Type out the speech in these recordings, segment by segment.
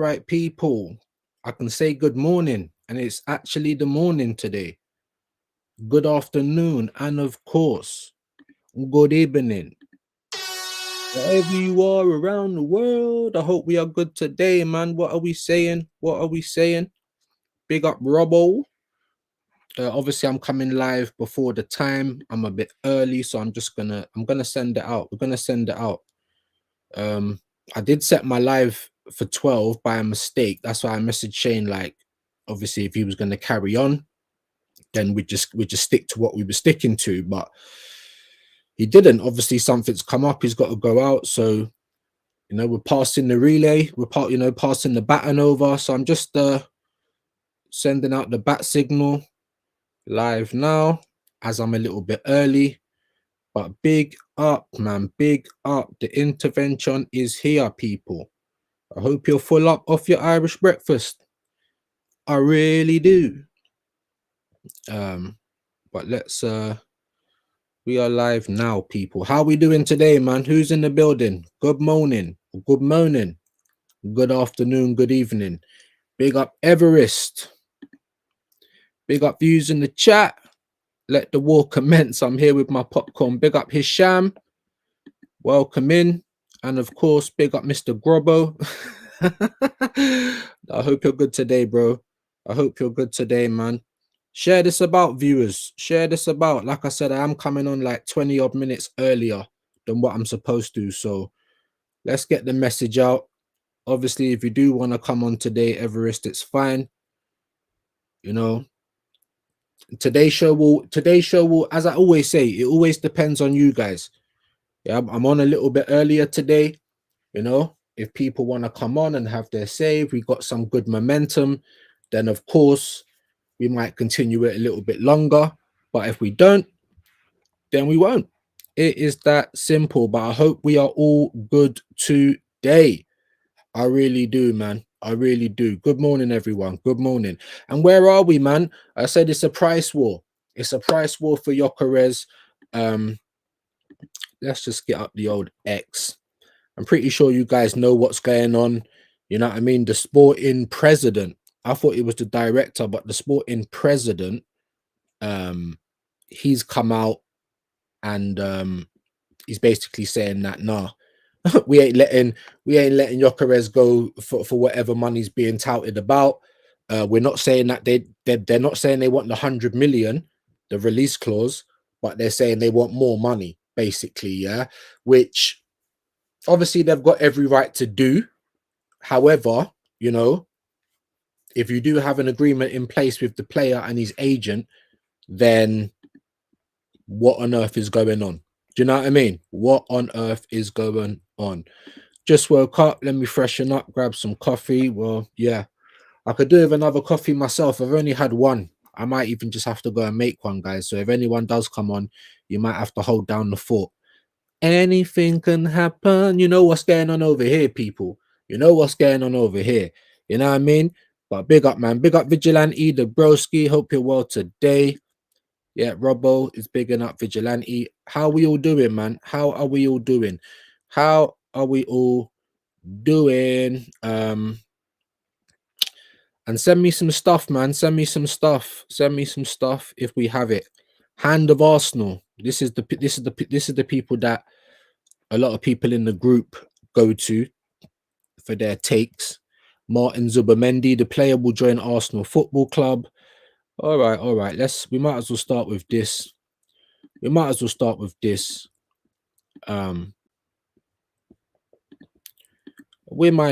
right, people. I can say good morning, and it's actually the morning today. Good afternoon, and of course, good evening. Wherever you are around the world, I hope we are good today, man. What are we saying? What are we saying? Big up Robbo. Obviously, I'm coming live before the time. I'm a bit early, so I'm gonna send it out. We're gonna send it out. I did set my live for 12 by a mistake. That's why I messaged Shane, like, obviously if he was going to carry on, then we just stick to what we were sticking to, but he didn't. Obviously something's come up, he's got to go out, so we're passing the relay, passing the baton over. So I'm just sending out the bat signal live now, as I'm a little bit early. But big up, man, big up. The intervention is here, people. I hope you're full up off your Irish breakfast. I really do. But let's we are live now, people. How we doing today, man? Who's in the building? Good morning, good morning, good afternoon, good evening. Big up Everest. Big up views in the chat. Let the war commence. I'm here with my popcorn. Big up Hisham. Welcome in. And of course, big up Mr. Grobbo. I hope you're good today, bro. I hope you're good today, man. Share this about, viewers. Share this about. Like I said, I am coming on like 20 odd minutes earlier than what I'm supposed to. So let's get the message out. Obviously, if you do want to come on today, Everest, it's fine. Today's show will, as I always say, it always depends on you guys. Yeah, I'm on a little bit earlier today. If people want to come on and have their say, we got some good momentum, then of course we might continue it a little bit longer. But if we don't, then we won't. It is that simple. But I hope we are all good today. I really do, man. I really do. Good morning, everyone. Good morning. And where are we, man? I said it's a price war. It's a price war for Gyökeres. Let's just get up the old X. I'm pretty sure you guys know what's going on. You know what I mean? The sporting president. I thought it was the director, but the sporting president, he's come out and he's basically saying that nah, we ain't letting Gyökeres go for whatever money's being touted about. We're not saying that they're not saying they want the 100 million, the release clause, but they're saying they want more money, basically, yeah. Which obviously they've got every right to do. However, if you do have an agreement in place with the player and his agent, then what on earth is going on? Do you know what I mean? What on earth is going on? Just woke up. Let me freshen up, grab some coffee. Well, yeah, I could do with another coffee myself. I've only had one. I might even just have to go and make one, guys. So if anyone does come on, you might have to hold down the fort. Anything can happen. You know what's going on over here, people. You know what's going on over here. You know what I mean? But big up, man. Big up Vigilante, the broski. Hope you're well today. Yeah, Robbo is bigging up Vigilante. How are we all doing, man? How are we all doing? How are we all doing? And send me some stuff, man. Send me some stuff. Send me some stuff if we have it. Hand of Arsenal. This is the people that a lot of people in the group go to for their takes. Martin Zubamendi, the player, will join Arsenal Football Club. All right. We might as well start with this. We might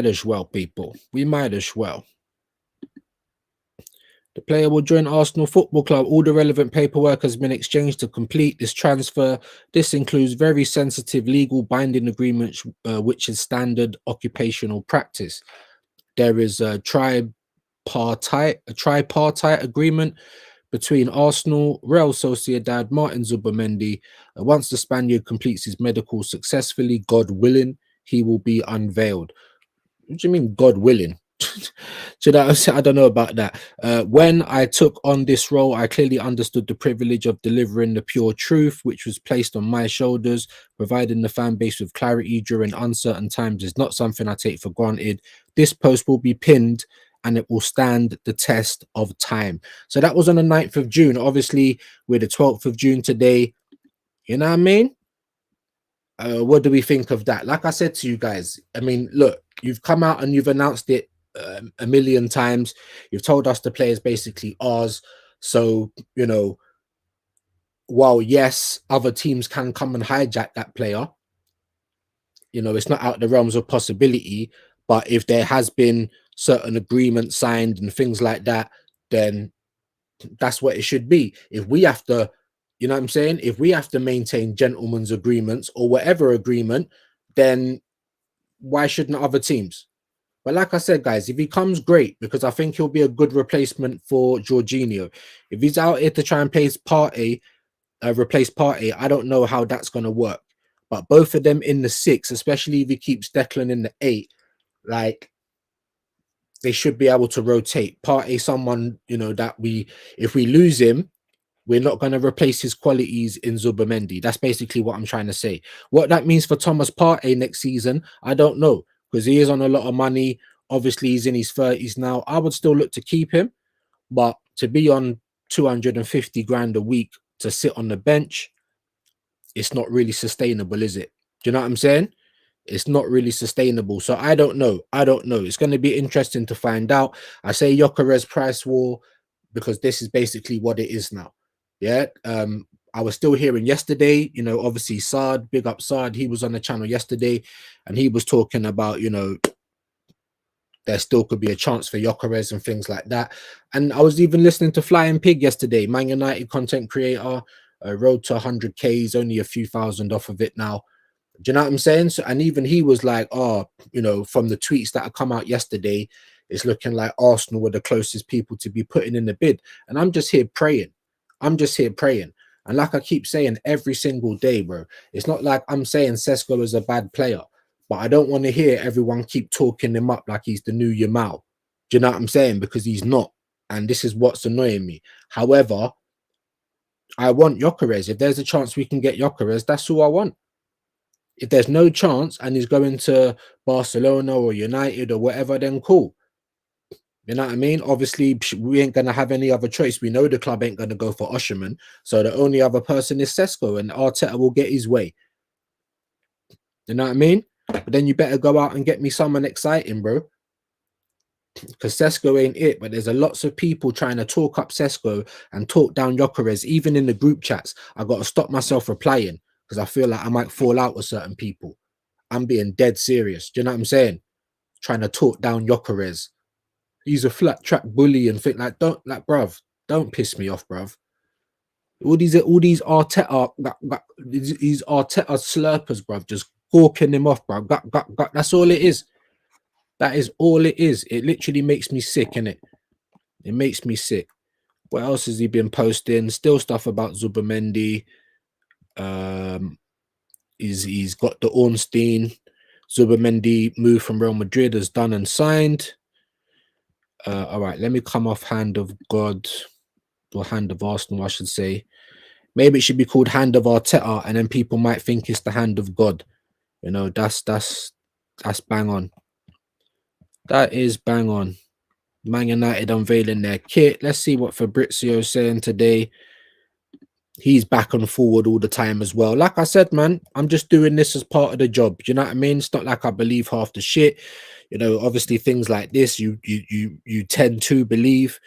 as well, people. We might as well. The player will join Arsenal Football Club. All the relevant paperwork has been exchanged to complete this transfer. This includes very sensitive legal binding agreements, which is standard occupational practice. There is a tripartite agreement between Arsenal, Real Sociedad, Martin Zubamendi. Once the Spaniard completes his medical successfully, God willing, he will be unveiled. What do you mean, God willing? Do you know, I don't know about that. When I took on this role, I clearly understood the privilege of delivering the pure truth, which was placed on my shoulders. Providing the fan base with clarity during uncertain times is not something I take for granted. This post will be pinned and it will stand the test of time. So that was on the 9th of June. Obviously, we're the 12th of June today. You know what I mean? What do we think of that? Like I said to you guys, I mean, look, you've come out and you've announced it a million times. You've told us the play is basically ours. So, you know, while yes, other teams can come and hijack that player, you know, it's not out the realms of possibility. But if there has been certain agreements signed and things like that, then that's what it should be. If we have to, you know what I'm saying? If we have to maintain gentlemen's agreements or whatever agreement, then why shouldn't other teams? But like I said, guys, if he comes, great, because I think he'll be a good replacement for Jorginho. If he's out here to try and replace Partey, I don't know how that's going to work. But both of them in the 6, especially if he keeps Declan in the 8, like they should be able to rotate. Partey, someone, you know, that if we lose him, we're not going to replace his qualities in Zubimendi. That's basically what I'm trying to say. What that means for Thomas Partey next season, I don't know, because he is on a lot of money. Obviously, he's in his 30s now. I would still look to keep him, but to be on 250 grand a week to sit on the bench, it's not really sustainable, is it? Do you know what I'm saying? It's not really sustainable. So I don't know. I don't know. It's going to be interesting to find out. I say Gyökeres price war because this is basically what it is now. Yeah. I was still hearing yesterday, you know, obviously Saad, big up Saad, he was on the channel yesterday and he was talking about, you know, there still could be a chance for Gyökeres and things like that. And I was even listening to Flying Pig yesterday, Man United content creator, road to 100K, he's only a few thousand off of it now. Do you know what I'm saying? So, and even he was like, oh, you know, from the tweets that have come out yesterday, it's looking like Arsenal were the closest people to be putting in the bid. And I'm just here praying. I'm just here praying. And like I keep saying every single day, bro, it's not like I'm saying Sesko is a bad player, but I don't want to hear everyone keep talking him up like he's the new Yamal. Do you know what I'm saying? Because he's not. And this is what's annoying me. However, I want Gyökeres. If there's a chance we can get Gyökeres, that's who I want. If there's no chance and he's going to Barcelona or United or whatever, then cool. You know what I mean? Obviously, we ain't going to have any other choice. We know the club ain't going to go for Osherman. So the only other person is Sesko, and Arteta will get his way. You know what I mean? But then you better go out and get me someone exciting, bro. Because Sesko ain't it. But there's a lots of people trying to talk up Sesko and talk down Gyökeres, even in the group chats. I got to stop myself replying because I feel like I might fall out with certain people. I'm being dead serious. Do you know what I'm saying? Trying to talk down Gyökeres. He's a flat track bully and think like, bruv, don't piss me off, bruv. All these Arteta, these Arteta slurpers, bruv, just gawking him off, bruv. That's all it is. That is all it is. It literally makes me sick, innit? It makes me sick. What else has he been posting? Still stuff about Zubimendi. He's got the Ornstein. Zubimendi move from Real Madrid is done and signed. All right, let me come off Hand of God or Hand of Arsenal, I should say. Maybe it should be called Hand of Arteta, and then people might think it's the Hand of God. You know, that's bang on. That is bang on. Man United unveiling their kit. Let's see what Fabrizio's saying today. He's back and forward all the time as well. Like I said, man, I'm just doing this as part of the job. Do you know what I mean? It's not like I believe half the shit. You know, obviously things like this, you tend to believe.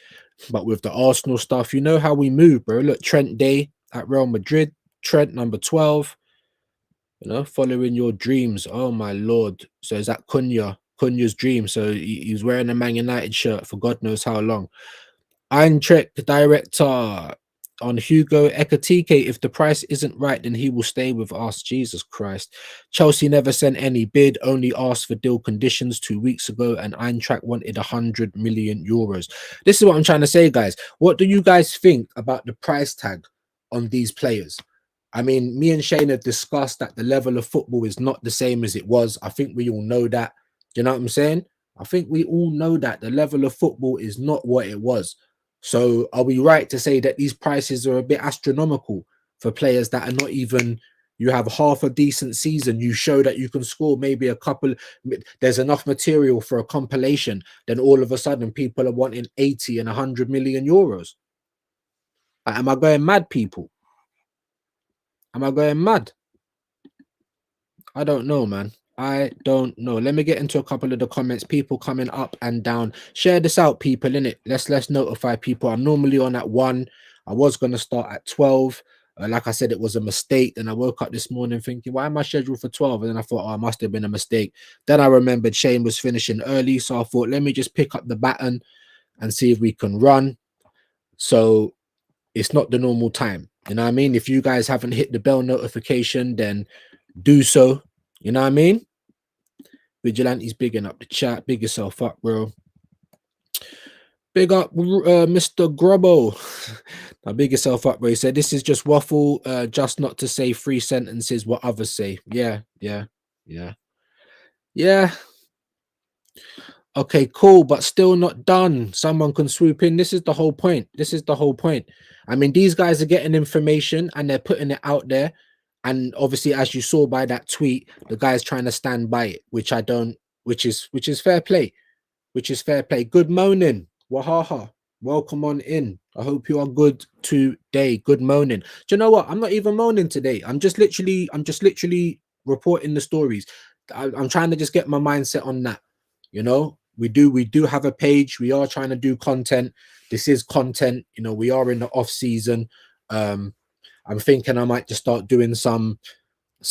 But with the Arsenal stuff, you know how we move, bro. Look, Trent Day at Real Madrid. Trent, number 12. You know, following your dreams. Oh, my Lord. So is that Cunha's dream? So he's wearing a Man United shirt for God knows how long. Eintracht director on Hugo Ekatike. If the price isn't right, then he will stay with us. Jesus Christ. Chelsea never sent any bid, only asked for deal conditions 2 weeks ago, and Eintracht wanted 100 million euros. This is what I'm trying to say, guys. What do you guys think about the price tag on these players? I mean, me and Shane have discussed that the level of football is not the same as it was. I think we all know that. Do you know what I'm saying? I think we all know that the level of football is not what it was. So are we right to say that these prices are a bit astronomical for players that are not even, you have half a decent season, you show that you can score maybe a couple, there's enough material for a compilation, then all of a sudden people are wanting 80 and 100 million euros. Like, am I going mad, people? Am I going mad? I don't know, man. I don't know. Let me get into a couple of the comments. People coming up and down. Share this out, people. Innit? Let's notify people. I'm normally on at 1. I was gonna start at 12. Like I said, it was a mistake. Then I woke up this morning thinking, why am I scheduled for 12? And then I thought, oh, it must have been a mistake. Then I remembered Shane was finishing early, so I thought, let me just pick up the baton and see if we can run. So it's not the normal time. You know what I mean? If you guys haven't hit the bell notification, then do so. You know what I mean? Vigilante's bigging up the chat. Big yourself up, bro. Big up, Mr. Grubbo. Now, big yourself up, bro. He said, this is just waffle, just not to say 3 sentences what others say. Yeah. Okay, cool, but still not done. Someone can swoop in. This is the whole point. I mean, these guys are getting information and they're putting it out there. And obviously, as you saw by that tweet, the guy's trying to stand by it, which I don't, which is fair play. Good morning, Wahaha. Welcome on in. I hope you are good today. Good morning. Do you know what? I'm not even moaning today. I'm just literally reporting the stories. I'm trying to just get my mindset on that. You know, we do have a page. We are trying to do content. This is content. You know, we are in the off season. I'm thinking I might just start doing some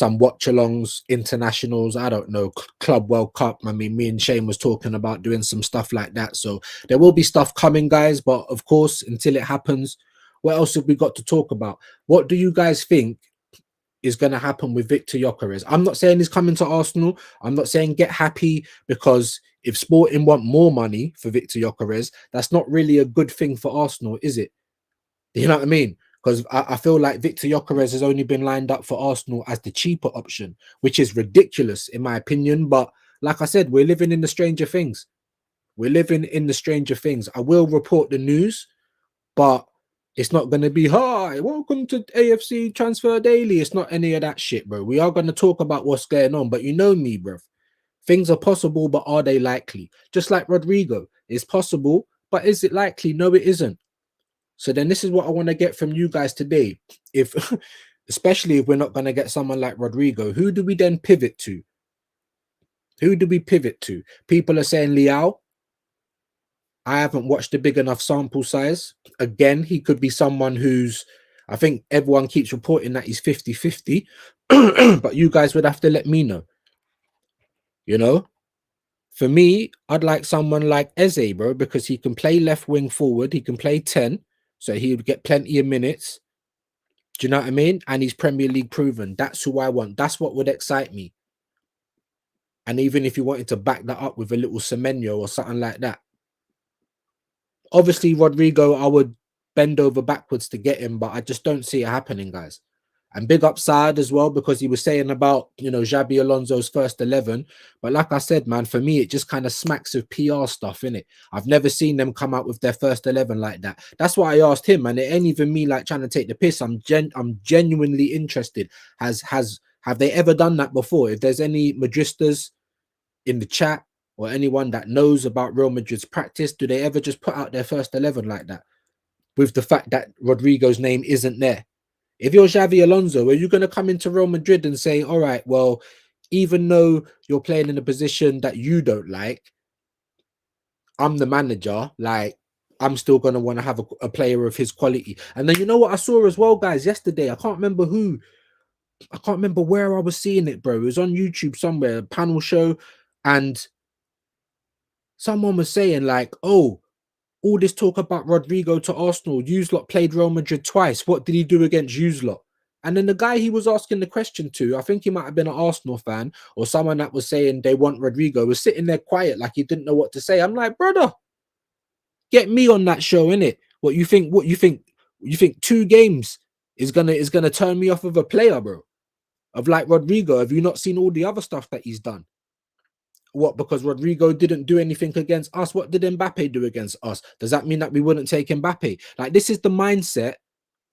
watch-alongs, internationals, I don't know, Club World Cup. I mean, me and Shane was talking about doing some stuff like that. So there will be stuff coming, guys. But of course, until it happens, what else have we got to talk about? What do you guys think is going to happen with Victor Gyökeres? I'm not saying he's coming to Arsenal. I'm not saying get happy, because if Sporting want more money for Victor Gyökeres, that's not really a good thing for Arsenal, is it? You know what I mean? Because I feel like Victor Gyökeres has only been lined up for Arsenal as the cheaper option, which is ridiculous in my opinion. But like I said, we're living in the stranger things. I will report the news, but it's not going to be, hi, welcome to AFC Transfer Daily. It's not any of that shit, bro. We are going to talk about what's going on, but you know me, bro. Things are possible, but are they likely? Just like Rodrigo, it's possible, but is it likely? No, it isn't. So then this is what I want to get from you guys today. If, especially if we're not going to get someone like Rodrigo, who do we then pivot to? People are saying Leao. I haven't watched a big enough sample size. Again, he could be someone who's, I think everyone keeps reporting that he's 50-50, but you guys would have to let me know. You know, for me, I'd like someone like Eze, bro, because he can play left wing forward. He can play 10, so he would get plenty of minutes. Do you know what I mean? And he's Premier League proven. That's who I want. That's what would excite me. And even if you wanted to back that up with a little Semenyo or something like that. Obviously, Rodrigo, I would bend over backwards to get him, but I just don't see it happening, guys. And big upside as well, because he was saying about, you know, Xabi Alonso's first 11. But like I said, man, for me, it just kind of smacks of PR stuff, innit? I've never seen them come out with their first 11 like that. That's why I asked him, and it ain't even me like trying to take the piss. I'm genuinely interested. Have they ever done that before? If there's any Madristas in the chat or anyone that knows about Real Madrid's practice, do they ever just put out their first 11 like that, with the fact that Rodrigo's name isn't there? If you're Xavi Alonso, are you going to come into Real Madrid and say, all right, well, even though you're playing in a position that you don't like, I'm the manager, like, I'm still going to want to have a player of his quality. And then you know what I saw as well, guys, yesterday? I can't remember where I was seeing it, bro. It was on YouTube somewhere, a panel show, and someone was saying like, oh, all this talk about Rodrigo to Arsenal, Yous lot played Real Madrid twice. What did he do against Yous lot? And then the guy he was asking the question to, I think he might have been an Arsenal fan or someone that was saying they want Rodrigo, was sitting there quiet like he didn't know what to say. I'm like, brother, get me on that show, innit? What you think? You think 2 games is gonna turn me off of a player, bro? Of like Rodrigo, have you not seen all the other stuff that he's done? What, because Rodrigo didn't do anything against us? What did Mbappe do against us? Does that mean that we wouldn't take Mbappe? Like, this is the mindset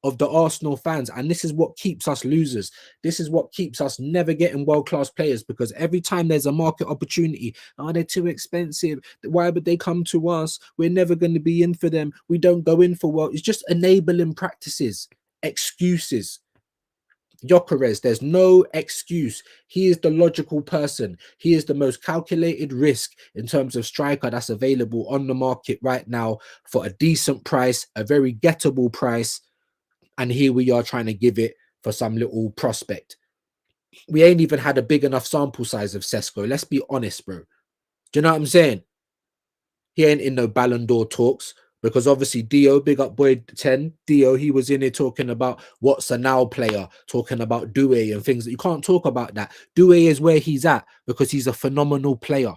of the Arsenal fans, and this is what keeps us losers. This is what keeps us never getting world-class players, because every time there's a market opportunity, oh, they're too expensive. Why would they come to us? We're never going to be in for them. We don't go in for well. It's just enabling practices, excuses. Gyökeres, there's no excuse. He is the logical person. He is the most calculated risk in terms of striker that's available on the market right now for a decent price, a very gettable price. And here we are trying to give it for some little prospect. We ain't even had a big enough sample size of Sesko. Let's be honest, bro. Do you know what I'm saying? He ain't in no Ballon d'Or talks, because obviously Dio, big up boy 10, Dio, he was in here talking about what's a now player, talking about Doué and things that you can't talk about that. Doué is where he's at because he's a phenomenal player,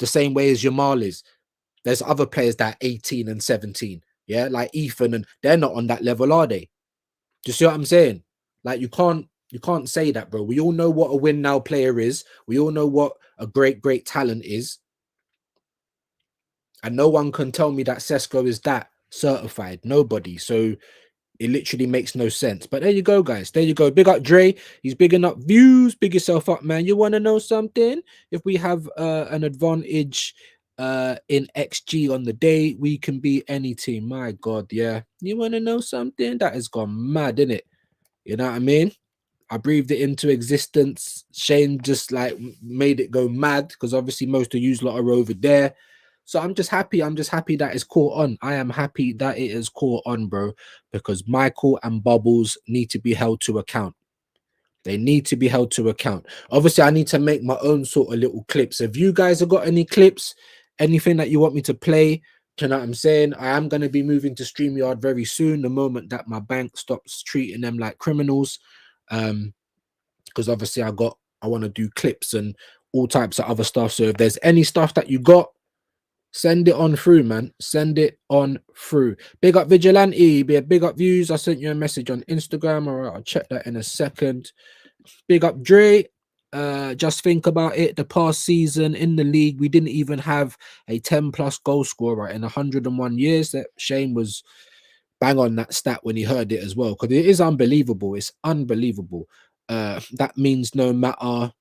the same way as Yamal is. There's other players that are 18 and 17, yeah, like Ethan, and they're not on that level, are they? Do you see what I'm saying? Like, you can't say that, bro. We all know what a win now player is. We all know what a great talent is. And no one can tell me that Sesko is that certified. Nobody. So it literally makes no sense. But there you go, guys. There you go. Big up Dre. He's bigging up views. Big yourself up, man. You want to know something? If we have an advantage in XG on the day, we can beat any team. My God, yeah. You want to know something? That has gone mad, innit? You know what I mean? I breathed it into existence. Shane just like made it go mad, because obviously most of you lot are over there. So I'm just happy. I'm just happy that it's caught on. I am happy that it is caught on, bro, because Michael and Bubbles need to be held to account. They need to be held to account. Obviously, I need to make my own sort of little clips. If you guys have got any clips, anything that you want me to play, do you know what I'm saying? I am going to be moving to StreamYard very soon, the moment that my bank stops treating them like criminals. Because obviously I want to do clips and all types of other stuff. So if there's any stuff that you got, send it on through, man. Send it on through. Big up Vigilante, big up views. I sent you a message on Instagram. All right, I'll check that in a second. Big up Dre. Just think about it. The past season in the league, we didn't even have a 10+ goal scorer in 101 years. That Shane was bang on that stat when he heard it as well, because it is unbelievable. It's unbelievable. That means no matter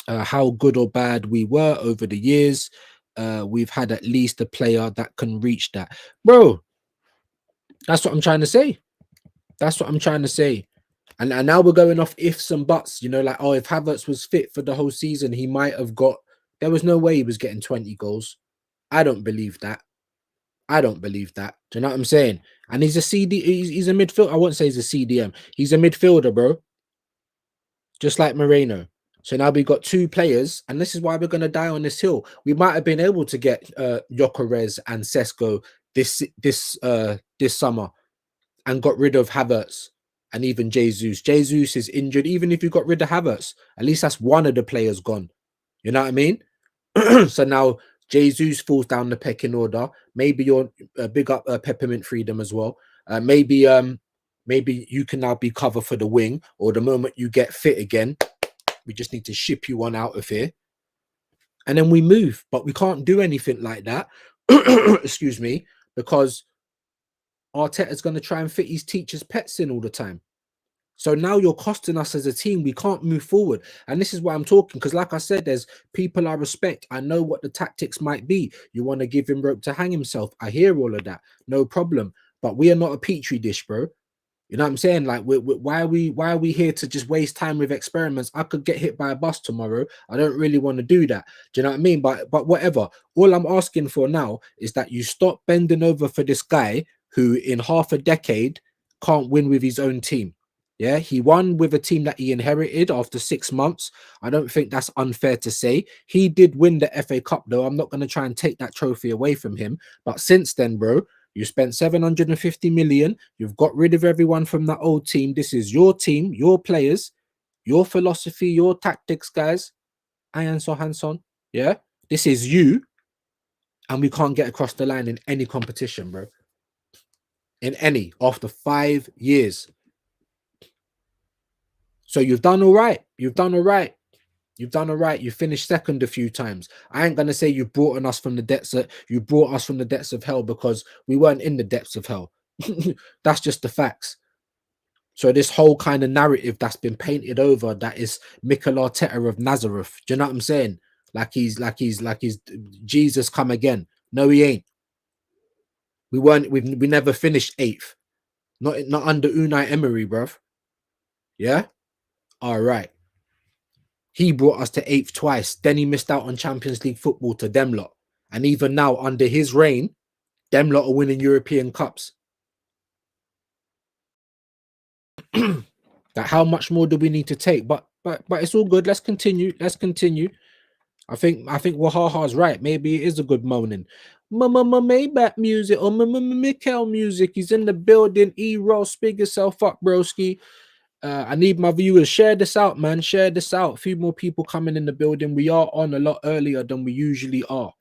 how good or bad we were over the years, we've had at least a player that can reach that. Bro, that's what I'm trying to say. That's what I'm trying to say. And now we're going off ifs and buts, you know, like, oh, if Havertz was fit for the whole season, he might have got, there was no way he was getting 20 goals. I don't believe that. I don't believe that. Do you know what I'm saying? And he's a CD, he's a midfielder. I won't say he's a CDM. He's a midfielder, bro. Just like Moreno. So now we've got two players, and this is why we're going to die on this hill. We might have been able to get Gyökeres and Sesko this summer, and got rid of Havertz and even Jesus. Jesus is injured. Even if you got rid of Havertz, at least that's one of the players gone. You know what I mean? So now Jesus falls down the pecking order. Maybe you're big up Peppermint Freedom as well. Maybe you can now be cover for the wing, or the moment you get fit again, we just need to ship you on out of here, and then we move. But we can't do anything like that. Excuse me, because Arteta's going to try and fit his teachers' pets in all the time. So now you're costing us as a team. We can't move forward. And this is why I'm talking, because like I said, there's people I respect. I know what the tactics might be. You want to give him rope to hang himself. I hear all of that. No problem. But we are not a petri dish, bro. You know what I'm saying? Like, why are we here to just waste time with experiments? I could get hit by a bus tomorrow. I don't really want to do that. Do you know what I mean? But whatever. All I'm asking for now is that you stop bending over for this guy who in half a decade can't win with his own team. Yeah, he won with a team that he inherited after 6 months. I don't think that's unfair to say. He did win the FA Cup, though. I'm not going to try and take that trophy away from him. But since then, bro, you spent 750 million. You've got rid of everyone from that old team. This is your team, your players, your philosophy, your tactics, guys. Ian Sohanson. Yeah, this is you. And we can't get across the line in any competition, bro. In any, after 5 years. So you've done all right. You've done all right. You've done all right. You finished second a few times. I ain't gonna say you brought us from the depths of hell, because we weren't in the depths of hell. That's just the facts. So this whole kind of narrative that's been painted over, that is Mikel Arteta of Nazareth. Do you know what I'm saying? Like he's Jesus come again. No, he ain't. We weren't. We never finished eighth. Not under Unai Emery, bruv. Yeah. All right. He brought us to eighth twice. Then he missed out on Champions League football to them lot. And even now, under his reign, them lot are winning European Cups. That how much more do we need to take? But it's all good. Let's continue. Let's continue. I think Wahaha's right. Maybe it is a good moaning. Maybach music or Mikel music. He's in the building. Ross, big yourself up, broski. I need my viewers. Share this out, man. Share this out. A few more people coming in the building. We are on a lot earlier than we usually are,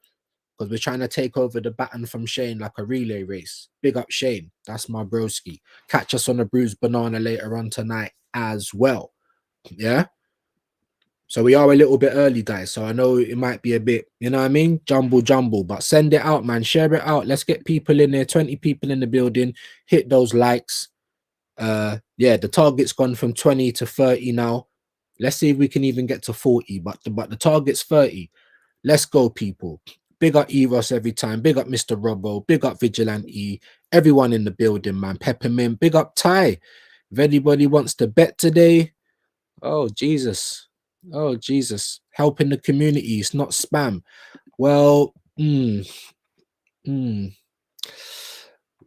because we're trying to take over the baton from Shane like a relay race. Big up Shane. That's my broski. Catch us on a bruised banana later on tonight as well. Yeah. So we are a little bit early, guys. So I know it might be a bit, you know what I mean? Jumble, but send it out, man. Share it out. Let's get people in there. 20 people in the building. Hit those likes. Yeah, the target's gone from 20 to 30 now. Let's see if we can even get to 40. But the target's 30. Let's go, people. Big up Eros every time. Big up Mr. Robbo. Big up Vigilante. Everyone in the building, man. Peppermint. Big up Ty. If anybody wants to bet today, oh Jesus. Oh Jesus. Helping the community. It's not spam. Well,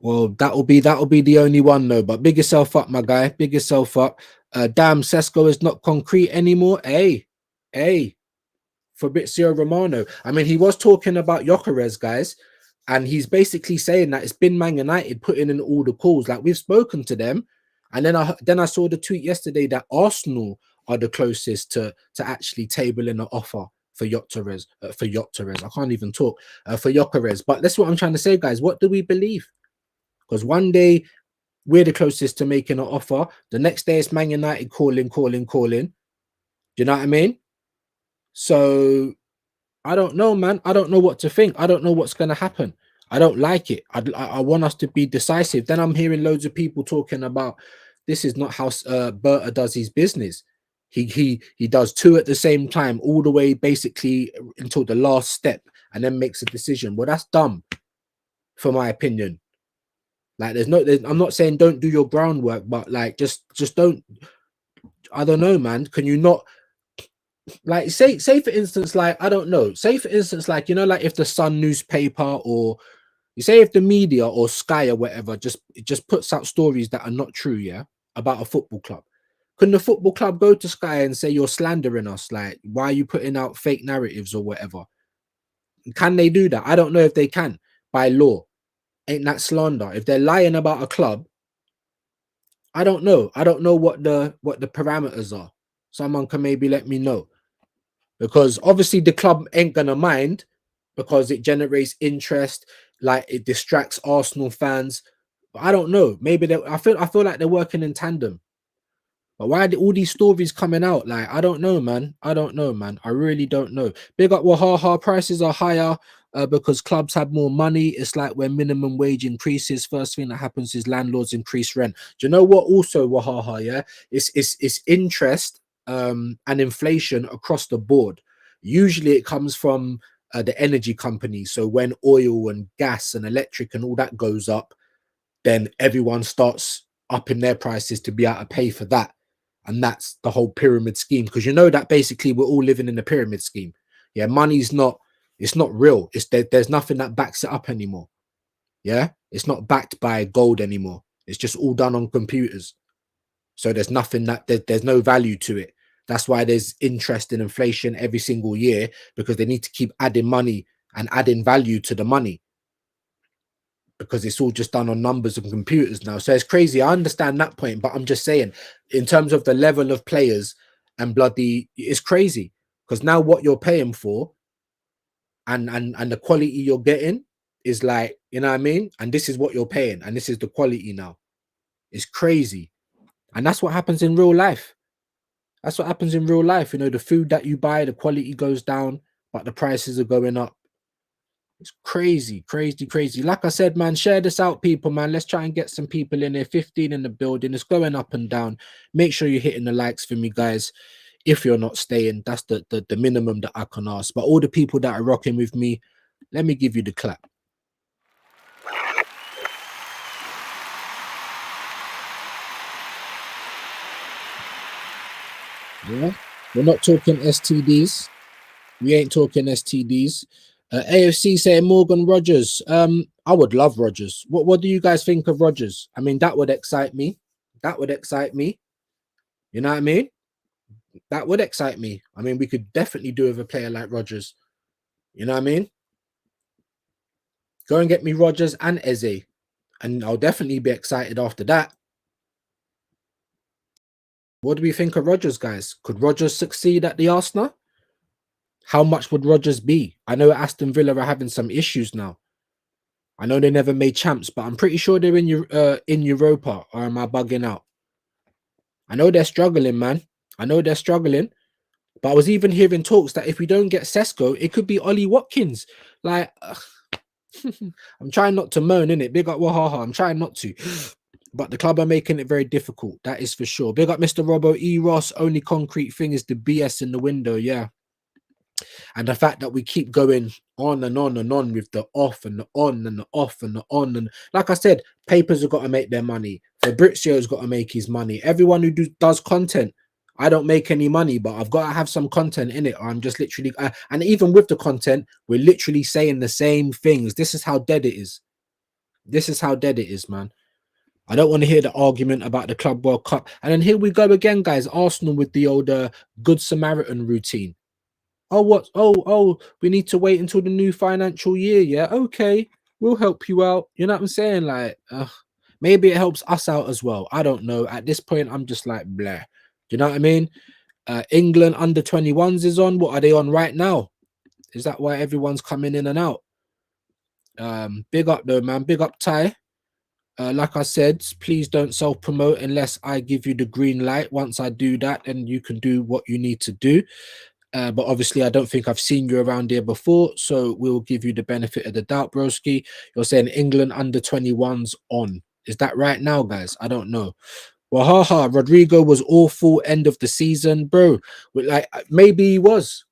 well, that'll be the only one though. But big yourself up, my guy. Big yourself up. Damn, Sesko is not concrete anymore. Hey. Fabrizio Romano. I mean, he was talking about Gyökeres, guys, and he's basically saying that it's been Man United putting in all the calls. Like, we've spoken to them, and then I saw the tweet yesterday that Arsenal are the closest to actually tabling an offer for Gyökeres. I can't even talk for Gyökeres. But that's what I'm trying to say, guys. What do we believe? Because one day we're the closest to making an offer. The next day it's Man United calling. Do you know what I mean? So I don't know, man. I don't know what to think. I don't know what's going to happen. I don't like it. I want us to be decisive. Then I'm hearing loads of people talking about this is not how Berta does his business. He does two at the same time, all the way basically until the last step, and then makes a decision. Well, that's dumb, for my opinion. Like, I'm not saying don't do your groundwork, but like just don't. I don't know, man. Can you not? Like, say for instance, like, I don't know, say for instance, like, you know, like if the Sun newspaper, or you say if the media or Sky or whatever just puts out stories that are not true, yeah, about a football club, can the football club go to Sky and say you're slandering us? Like, why are you putting out fake narratives or whatever? Can they do that? I don't know if they can by law. Ain't that slander? If they're lying about a club, I don't know. I don't know what the parameters are. Someone can maybe let me know. Because obviously the club ain't gonna mind, because it generates interest, like it distracts Arsenal fans. But I don't know. Maybe I feel like they're working in tandem. But why are all these stories coming out? Like, I don't know, man. I don't know, man. I really don't know. Big up Wahaha. Prices are higher because clubs have more money. It's like when minimum wage increases, first thing that happens is landlords increase rent. Do you know what? Also, Wahaha, yeah, it's interest and inflation across the board. Usually, it comes from the energy companies. So when oil and gas and electric and all that goes up, then everyone starts upping their prices to be able to pay for that. And that's the whole pyramid scheme, because you know that basically we're all living in a pyramid scheme. Yeah, money's not, it's not real. There's nothing that backs it up anymore. Yeah, it's not backed by gold anymore. It's just all done on computers. So there's nothing there's no value to it. That's why there's interest in inflation every single year, because they need to keep adding money and adding value to the money, because it's all just done on numbers and computers now. So it's crazy. I understand that point, but I'm just saying, in terms of the level of players and bloody, it's crazy, because now what you're paying for and the quality you're getting is like, you know what I mean? And this is what you're paying, and this is the quality now. It's crazy. And that's what happens in real life. That's what happens in real life. You know, the food that you buy, the quality goes down, but the prices are going up. It's crazy, crazy, crazy. Like I said, man, share this out, people, man. Let's try and get some people in there. 15 in the building. It's going up and down. Make sure you're hitting the likes for me, guys. If you're not staying, that's the minimum that I can ask. But all the people that are rocking with me, let me give you the clap. Yeah, we're not talking STDs. We ain't talking STDs. AFC saying Morgan Rogers. I would love Rogers. What do you guys think of Rogers? I mean, that would excite me. That would excite me. You know what I mean? That would excite me. I mean, we could definitely do with a player like Rogers. You know what I mean? Go and get me Rogers and Eze, and I'll definitely be excited after that. What do we think of Rogers, guys? Could Rogers succeed at the Arsenal? How much would Rogers be? I know Aston Villa are having some issues now. I know they never made champs, but I'm pretty sure they're in Europa. Or am I bugging out? I know they're struggling, man. I know they're struggling. But I was even hearing talks that if we don't get Sesko, it could be Ollie Watkins. Like, I'm trying not to moan, innit? Big up Wahaha. I'm trying not to. But the club are making it very difficult. That is for sure. Big up Mr. Robbo E. Ross. Only concrete thing is the BS in the window. Yeah. And the fact that we keep going on and on and on with the off and the on and the off and the on. And like I said, papers have got to make their money. Fabrizio's got to make his money. Everyone who does content, I don't make any money, but I've got to have some content in it. Or I'm just literally, and even with the content, we're literally saying the same things. This is how dead it is. This is how dead it is, man. I don't want to hear the argument about the Club World Cup. And then here we go again, guys. Arsenal with the old Good Samaritan routine. Oh, what? Oh, we need to wait until the new financial year. Yeah, okay, we'll help you out. You know what I'm saying? Like, maybe it helps us out as well. I don't know. At this point, I'm just like, blah. Do you know what I mean? England under 21s is on. What are they on right now? Is that why everyone's coming in and out? Big up though, man. Big up Ty. Like I said, please don't self-promote unless I give you the green light. Once I do that, then you can do what you need to do. But obviously, I don't think I've seen you around here before, so we'll give you the benefit of the doubt, broski. You're saying England under 21s on. Is that right now, guys? I don't know. Well, haha, Rodrigo was awful end of the season, bro. Like, maybe he was.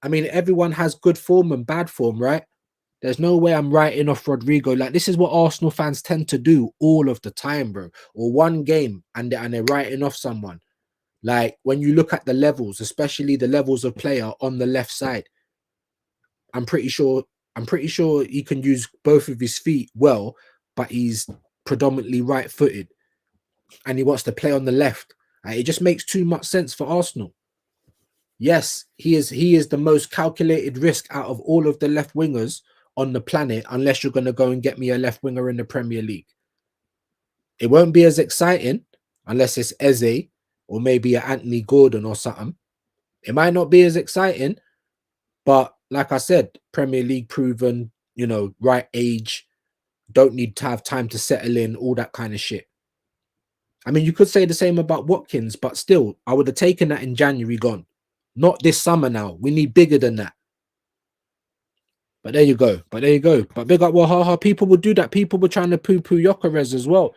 I mean, everyone has good form and bad form, right? There's no way I'm writing off Rodrigo. Like, this is what Arsenal fans tend to do all of the time, bro. Or one game and they're writing off someone. Like, when you look at the levels, especially the levels of player on the left side, I'm pretty sure he can use both of his feet well, but he's predominantly right-footed and he wants to play on the left. It just makes too much sense for Arsenal. Yes, he is the most calculated risk out of all of the left wingers on the planet, unless you're going to go and get me a left winger in the Premier League. It won't be as exciting unless it's Eze or maybe an Anthony Gordon or something. It might not be as exciting, but like I said, Premier League proven, you know, right age, don't need to have time to settle in, all that kind of shit. I mean, you could say the same about Watkins, but still, I would have taken that in January gone. Not this summer now. We need bigger than that. But there you go. But big up Wahaha. People would do that. People were trying to poo-poo Gyökeres as well.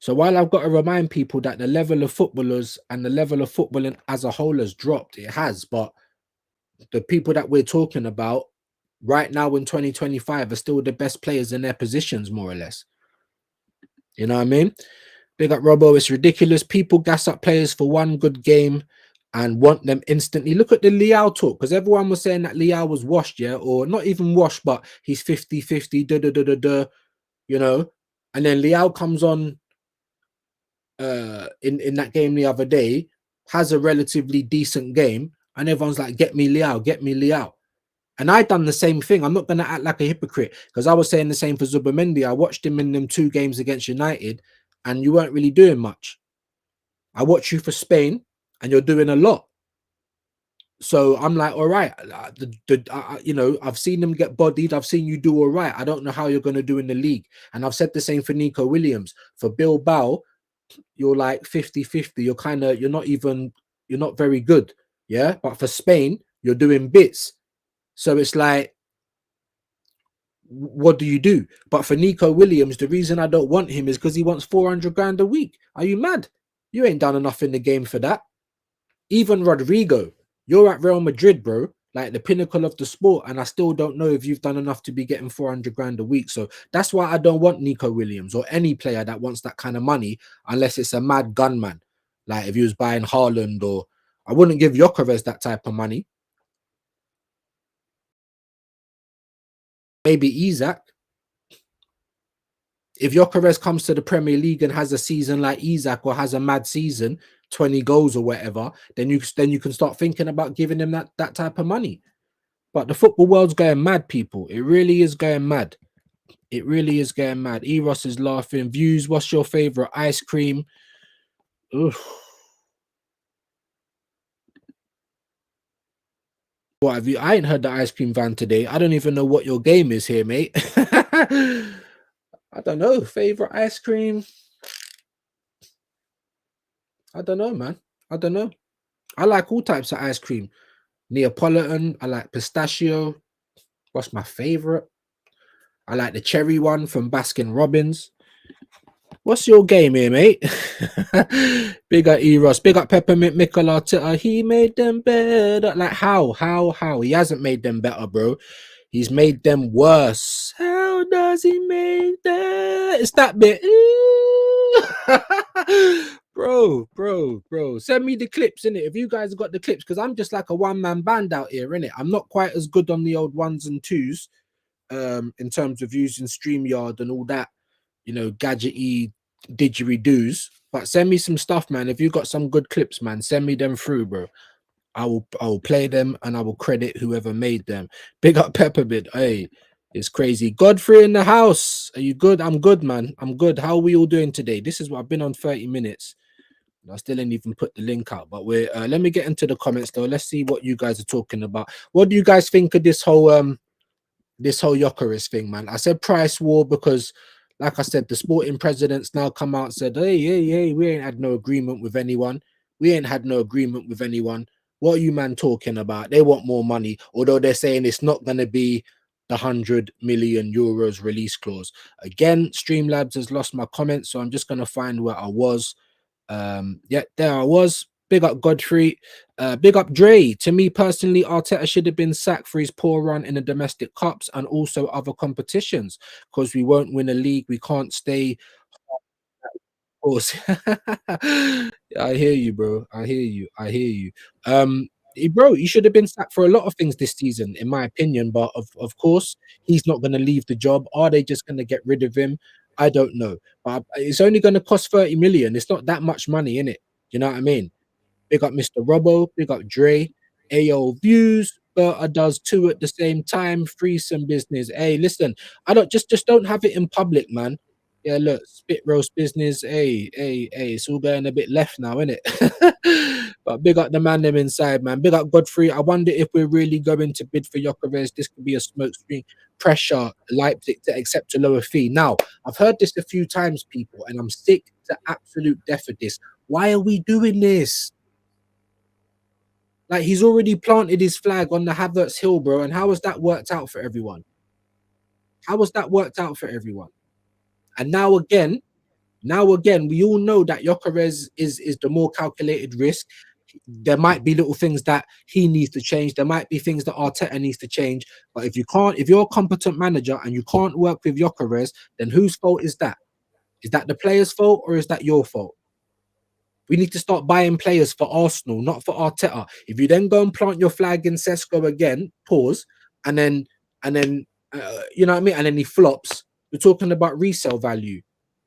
So while I've got to remind people that the level of footballers and the level of footballing as a whole has dropped, it has. But the people that we're talking about right now in 2025 are still the best players in their positions, more or less. You know what I mean? Big up Robbo. It's ridiculous. People gas up players for one good game and want them instantly. Look at the Liao talk, because everyone was saying that Liao was washed, yeah, or not even washed, but he's 50-50, you know. And then Liao comes on in that game the other day, has a relatively decent game, and everyone's like, get me Liao, get me Liao. And I done the same thing. I'm not going to act like a hypocrite, because I was saying the same for Zubamendi. I watched him in them 2 games against United, and you weren't really doing much. I watch you for Spain, and you're doing a lot. So I'm like, all right, you know, I've seen them get bodied. I've seen you do all right. I don't know how you're going to do in the league. And I've said the same for Nico Williams. For Bilbao, you're like 50-50. You're not very good. Yeah. But for Spain, you're doing bits. So it's like, what do you do? But for Nico Williams, the reason I don't want him is because he wants 400 grand a week. Are you mad? You ain't done enough in the game for that. Even Rodrigo, you're at Real Madrid, bro, like the pinnacle of the sport, and I still don't know if you've done enough to be getting 400 grand a week. So that's why I don't want Nico Williams or any player that wants that kind of money unless it's a mad gunman. Like if he was buying Haaland, or I wouldn't give Gyökeres that type of money. Maybe Isak. If Gyökeres comes to the Premier League and has a season like Isak, or has a mad season, 20 goals or whatever, then you can start thinking about giving him that type of money. But the football world's going mad, people. It really is going mad. It really is going mad. Eros is laughing. Views, what's your favorite ice cream? Oof. What have you? I ain't heard the ice cream van today. I don't even know what your game is here, mate. I don't know. Favorite ice cream? I don't know, man. I don't know. I like all types of ice cream. Neapolitan. I like pistachio. What's my favorite? I like the cherry one from Baskin Robbins. What's your game here, mate? Big up Eros. Big up Peppermint Mikel Arteta. He made them better. Like how? How? He hasn't made them better, bro. He's made them worse. How does he make that? It's that bit. bro. Send me the clips, innit? If you guys got the clips, because I'm just like a one-man band out here, innit? I'm not quite as good on the old ones and twos, in terms of using StreamYard and all that, gadgety didgeridoos. But send me some stuff, man. If you got some good clips, man, send me them through, bro. I will play them and I will credit whoever made them. Big up Peppermint. Hey, it's crazy. Godfrey in the house. Are you good? I'm good, man. I'm good. How are we all doing today? This is what I've been on 30 minutes. I still ain't even put the link out, but we're let me get into the comments though. Let's see what you guys are talking about. What do you guys think of this whole Gyökeres thing, man? I said price war because, like I said, the sporting presidents now come out and said, hey, we ain't had no agreement with anyone. We ain't had no agreement with anyone. What are you, man, talking about? They want more money, although they're saying it's not going to be the 100 million euros release clause. Again, Streamlabs has lost my comment, so I'm just going to find where I was. Yeah, there I was. Big up Godfrey. Big up Dre. To me personally, Arteta should have been sacked for his poor run in the domestic cups and also other competitions, because we won't win a league. We can't stay. Course. I hear you, bro. I hear you. I hear you. Bro, he should have been sacked for a lot of things this season, in my opinion. But of course, he's not going to leave the job. Are they just going to get rid of him? I don't know. But it's only going to cost 30 million. It's not that much money, in it. You know what I mean? Big up Mr. Robbo, big up Dre. Ayo, views, Berta does two at the same time. Free some business. Hey, listen, I don't just don't have it in public, man. Yeah, look, spit roast business. Hey, it's all going a bit left now, isn't it? But big up the man them inside, man. Big up Godfrey. I wonder if we're really going to bid for Gyökeres. This could be a smoke screen. Pressure Leipzig to accept a lower fee. Now, I've heard this a few times, people, and I'm sick to absolute death of this. Why are we doing this? Like, he's already planted his flag on the Havertz Hill, bro. And how has that worked out for everyone? How has that worked out for everyone? And now again, we all know that Gyökeres is the more calculated risk. There might be little things that he needs to change. There might be things that Arteta needs to change. But if you're a competent manager and you can't work with Gyökeres, then whose fault is that? Is that the player's fault or is that your fault? We need to start buying players for Arsenal, not for Arteta. If you then go and plant your flag in Sesko again, pause, and then you know what I mean, and then he flops, we're talking about resale value.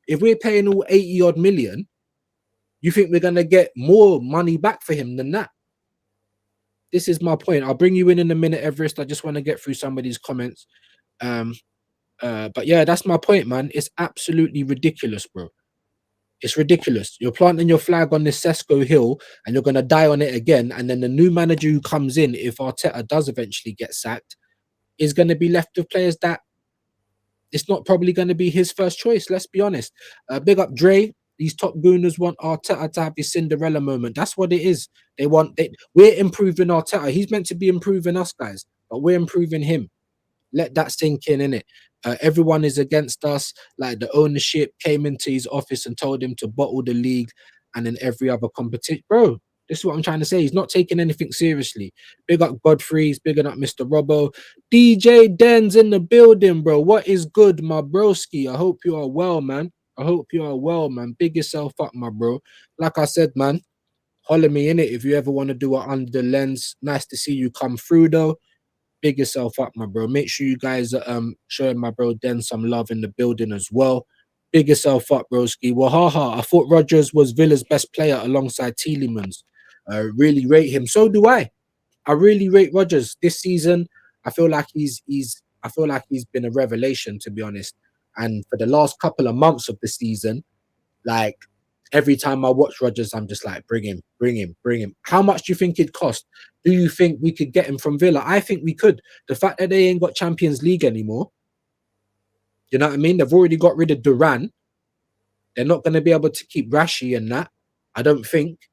If we're paying all 80 odd million, you think we're gonna get more money back for him than that? This is my point. I'll bring you in a minute, Everest. I just want to get through some of these comments. Um, but yeah, that's my point, man. It's absolutely ridiculous, bro. It's ridiculous. You're planting your flag on this Sesko hill and you're going to die on it again. And then the new manager who comes in, if Arteta does eventually get sacked, is going to be left with players that it's not probably going to be his first choice. Let's be honest. Big up Dre. These top gooners want Arteta to have his Cinderella moment. That's what it is. We're improving Arteta. He's meant to be improving us, guys, but we're improving him. Let that sink in, innit? Everyone is against us. Like the ownership came into his office and told him to bottle the league and then every other competition. Bro, this is what I'm trying to say. He's not taking anything seriously. Big up Godfrey, he's bigging up Mr. Robbo. DJ Den's in the building, bro. What is good, my broski? I hope you are well, man. I hope you are well, man. Big yourself up, my bro. Like I said, man, holler me in it if you ever want to do it under the lens. Nice to see you come through, though. Big yourself up, my bro. Make sure you guys are showing my bro Den some love in the building as well. Big yourself up, broski. Well, haha, I thought Rodgers was Villa's best player alongside Tielemans. Really rate him. So do I. I really rate Rodgers this season. I feel like he's been a revelation, to be honest. And for the last couple of months of the season, like every time I watch Rodgers, I'm just like, bring him, bring him, bring him. How much do you think it'd cost? Do you think we could get him from Villa? I think we could. The fact that they ain't got Champions League anymore, you know what I mean? They've already got rid of Duran. They're not going to be able to keep Rashi and that. I don't think.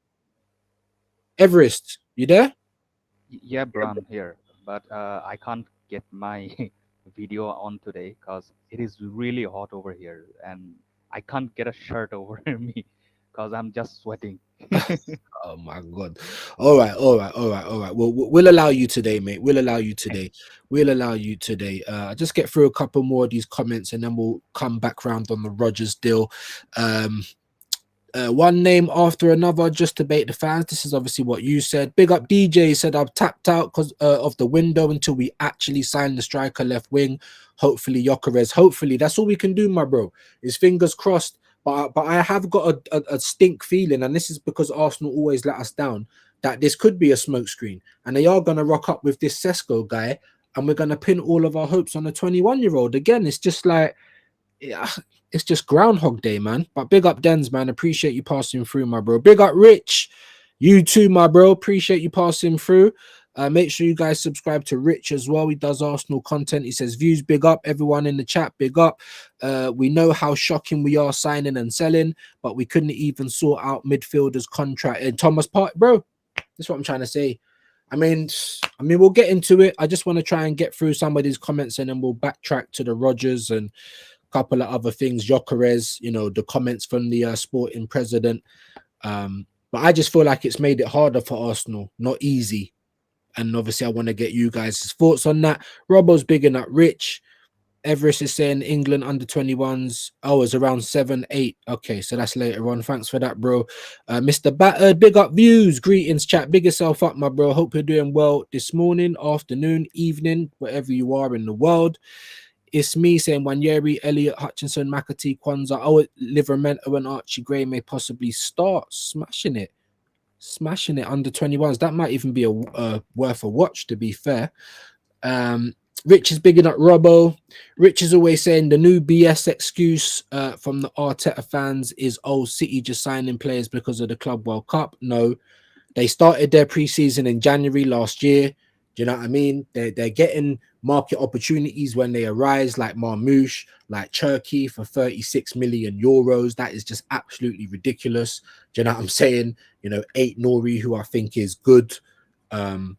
Everest, you there? Yeah, bro, I'm here, but I can't get my video on today because it is really hot over here, and I can't get a shirt over me because I'm just sweating. Oh my god. All right, all right, all right, all right. Well, we'll allow you today, mate. We'll allow you today. We'll allow you today. Just get through a couple more of these comments and then we'll come back round on the Rodgers deal. One name after another, just to bait the fans. This is obviously what you said. Big up DJ said I've tapped out because of the window until we actually sign the striker left wing. Hopefully Gyökeres. Hopefully that's all we can do, my bro. Is fingers crossed. But I have got a stink feeling, and this is because Arsenal always let us down, that this could be a smokescreen, and they are gonna rock up with this Sesko guy, and we're gonna pin all of our hopes on a 21-year-old again. It's just like, yeah, it's just Groundhog Day, man. But big up Dens, man. Appreciate you passing through, my bro. Big up Rich. You too, my bro. Appreciate you passing through. Make sure you guys subscribe to Rich as well. He does Arsenal content. He says, views, big up. Everyone in the chat, big up. We know how shocking we are signing and selling, but we couldn't even sort out midfielders contract. And Thomas Park, bro, that's what I'm trying to say. I mean, we'll get into it. I just want to try and get through some of these comments and then we'll backtrack to the Rodgers and couple of other things, Gyökeres, you know, the comments from the sporting president. But I just feel like it's made it harder for Arsenal, not easy. And obviously, I want to get you guys' thoughts on that. Robbo's bigging up Rich. Everest is saying England under 21s. Oh, it's around 7, 8. Okay, so that's later on. Thanks for that, bro. Mr. Battered, big up views. Greetings, chat. Big yourself up, my bro. Hope you're doing well this morning, afternoon, evening, wherever you are in the world. It's me saying Wanyeri, Elliot, Hutchinson, McAtee, Kwanzaa, Livermento and Archie Gray may possibly start. Smashing it under 21s. That might even be a worth a watch, to be fair. Rich is bigging up Robbo. Rich is always saying the new BS excuse from the Arteta fans is, oh, City just signing players because of the Club World Cup. No, they started their preseason in January last year. Do you know what I mean? They're getting market opportunities when they arise, like Marmoush, like Turkey for 36 million euros. That is just absolutely ridiculous. Do you know what I'm saying? You know, 8 Nori, who I think is good. You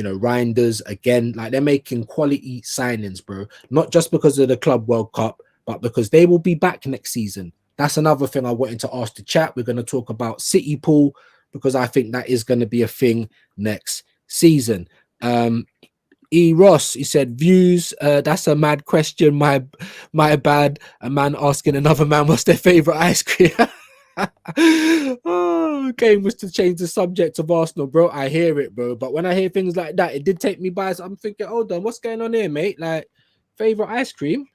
know, Reinders, again, like they're making quality signings, bro. Not just because of the Club World Cup, but because they will be back next season. That's another thing I wanted to ask the chat. We're going to talk about City Pool because I think that is going to be a thing next season. E. Ross, he said, views. That's a mad question. My bad. A man asking another man what's their favorite ice cream. Oh, game was to change the subject of Arsenal, bro. I hear it, bro. But when I hear things like that, it did take me by. So I'm thinking, hold on, what's going on here, mate? Like, favorite ice cream?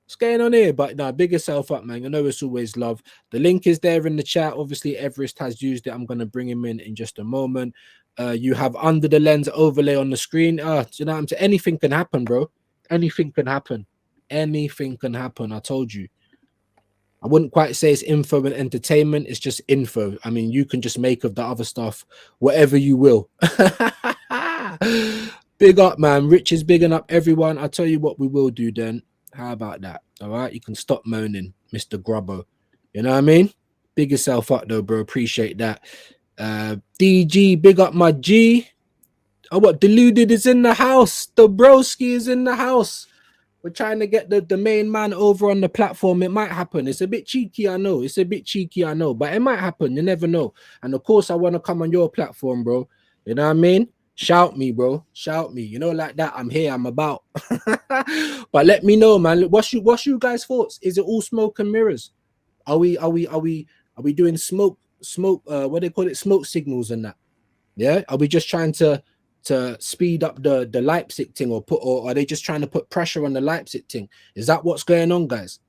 What's going on here? But no, big yourself up, man. I know it's always love. The link is there in the chat. Obviously, Everest has used it. I'm going to bring him in just a moment. You have under the lens overlay on the screen. You know what I'm saying? Anything can happen, bro. Anything can happen. Anything can happen. I told you. I wouldn't quite say it's info and entertainment. It's just info. I mean, you can just make of the other stuff whatever you will. Big up, man. Rich is bigging up everyone. I'll tell you what we will do then. How about that? All right. You can stop moaning, Mr. Grubbo. You know what I mean? Big yourself up though, bro. Appreciate that. DG, big up my G. Oh, what deluded is in the house. The broski is in the house. We're trying to get the main man over on the platform. It might happen. It's a bit cheeky, I know. It's a bit cheeky, I know, but it might happen. You never know. And of course, I want to come on your platform, bro. You know what I mean? Shout me, bro. Shout me. You know, like that. I'm here. I'm about. But let me know, man. What's you guys' thoughts? Is it all smoke and mirrors? Are we doing smoke what they call it, smoke signals and that? Yeah, are we just trying to speed up the Leipzig thing, or are they just trying to put pressure on the Leipzig thing? Is that what's going on, guys?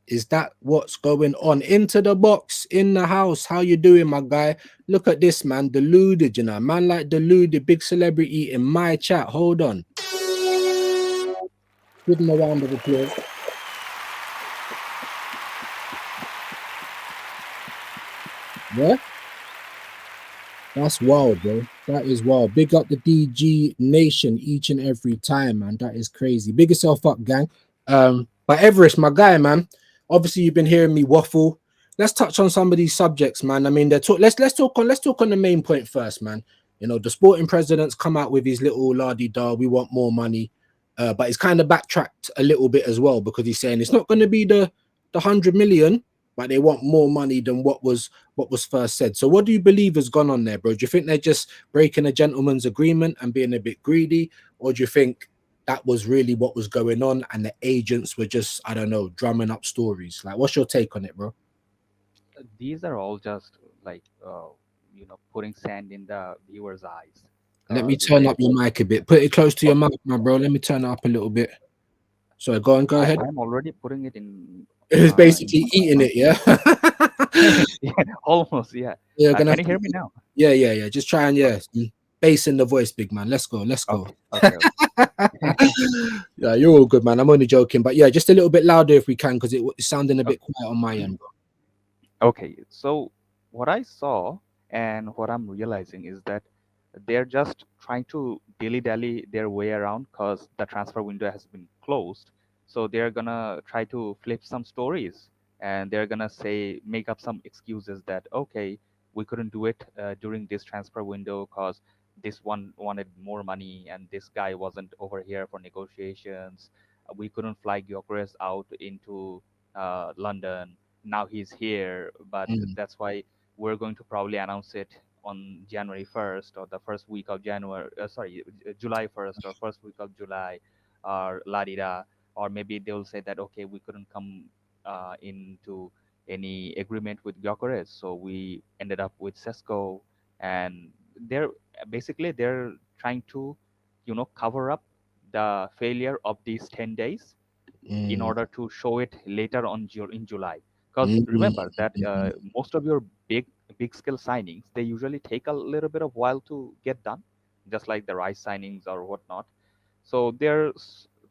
Is that what's going on? Into the box, in the house. How you doing, my guy? Look at this, man. Deluded, you know, man, like deluded, big celebrity in my chat. Hold on, give him a round of applause. Yeah, that's wild, bro. That is wild. Big up the DG Nation each and every time, man. That is crazy. Big yourself up, gang. But Everest, my guy, man. Obviously, you've been hearing me waffle. Let's touch on some of these subjects, man. I mean, let's talk on the main point first, man. You know, the sporting president's come out with his little la di da. We want more money, but he's kind of backtracked a little bit as well because he's saying it's not going to be the 100 million, but they want more money than what was first said. So what do you believe has gone on there, bro? Do you think they're just breaking a gentleman's agreement and being a bit greedy, or do you think that was really what was going on and the agents were just, I don't know, drumming up stories? Like, what's your take on it, bro? These are all just like putting sand in the viewers' eyes, Let me because turn up your mic a bit. Put it close to your mouth, my bro. Let me turn it up a little bit. Sorry, go on, go ahead. I'm already putting it in. It's In basically my eating it, yeah. yeah, almost, yeah. You're gonna Can have you to, hear me now? yeah. Just try and Okay, bass in the voice, big man. Let's go, let's go. okay, okay, okay. Yeah, you're all good, man. I'm only joking, but yeah, just a little bit louder if we can, because it's sounding a bit quiet on my end, bro. Okay, so what I saw and what I'm realizing is that they're just trying to dilly-dally their way around because the transfer window has been closed. So they're gonna try to flip some stories, and they're gonna say, make up some excuses that, okay, we couldn't do it during this transfer window because this one wanted more money and this guy wasn't over here for negotiations. We couldn't fly Gyökeres out into London. Now he's here, but Mm, that's why we're going to probably announce it on January 1st, or the first week of January, July 1st, or first week of July, or la di da. Or maybe they'll say that, okay, we couldn't come into any agreement with Gyökeres, so we ended up with Sesko. And they're they're trying to cover up the failure of these 10 days in mm, order to show it later on in July. Because mm, remember that mm, most of your big scale signings, they usually take a little bit of while to get done, just like the Rice signings or whatnot. So they're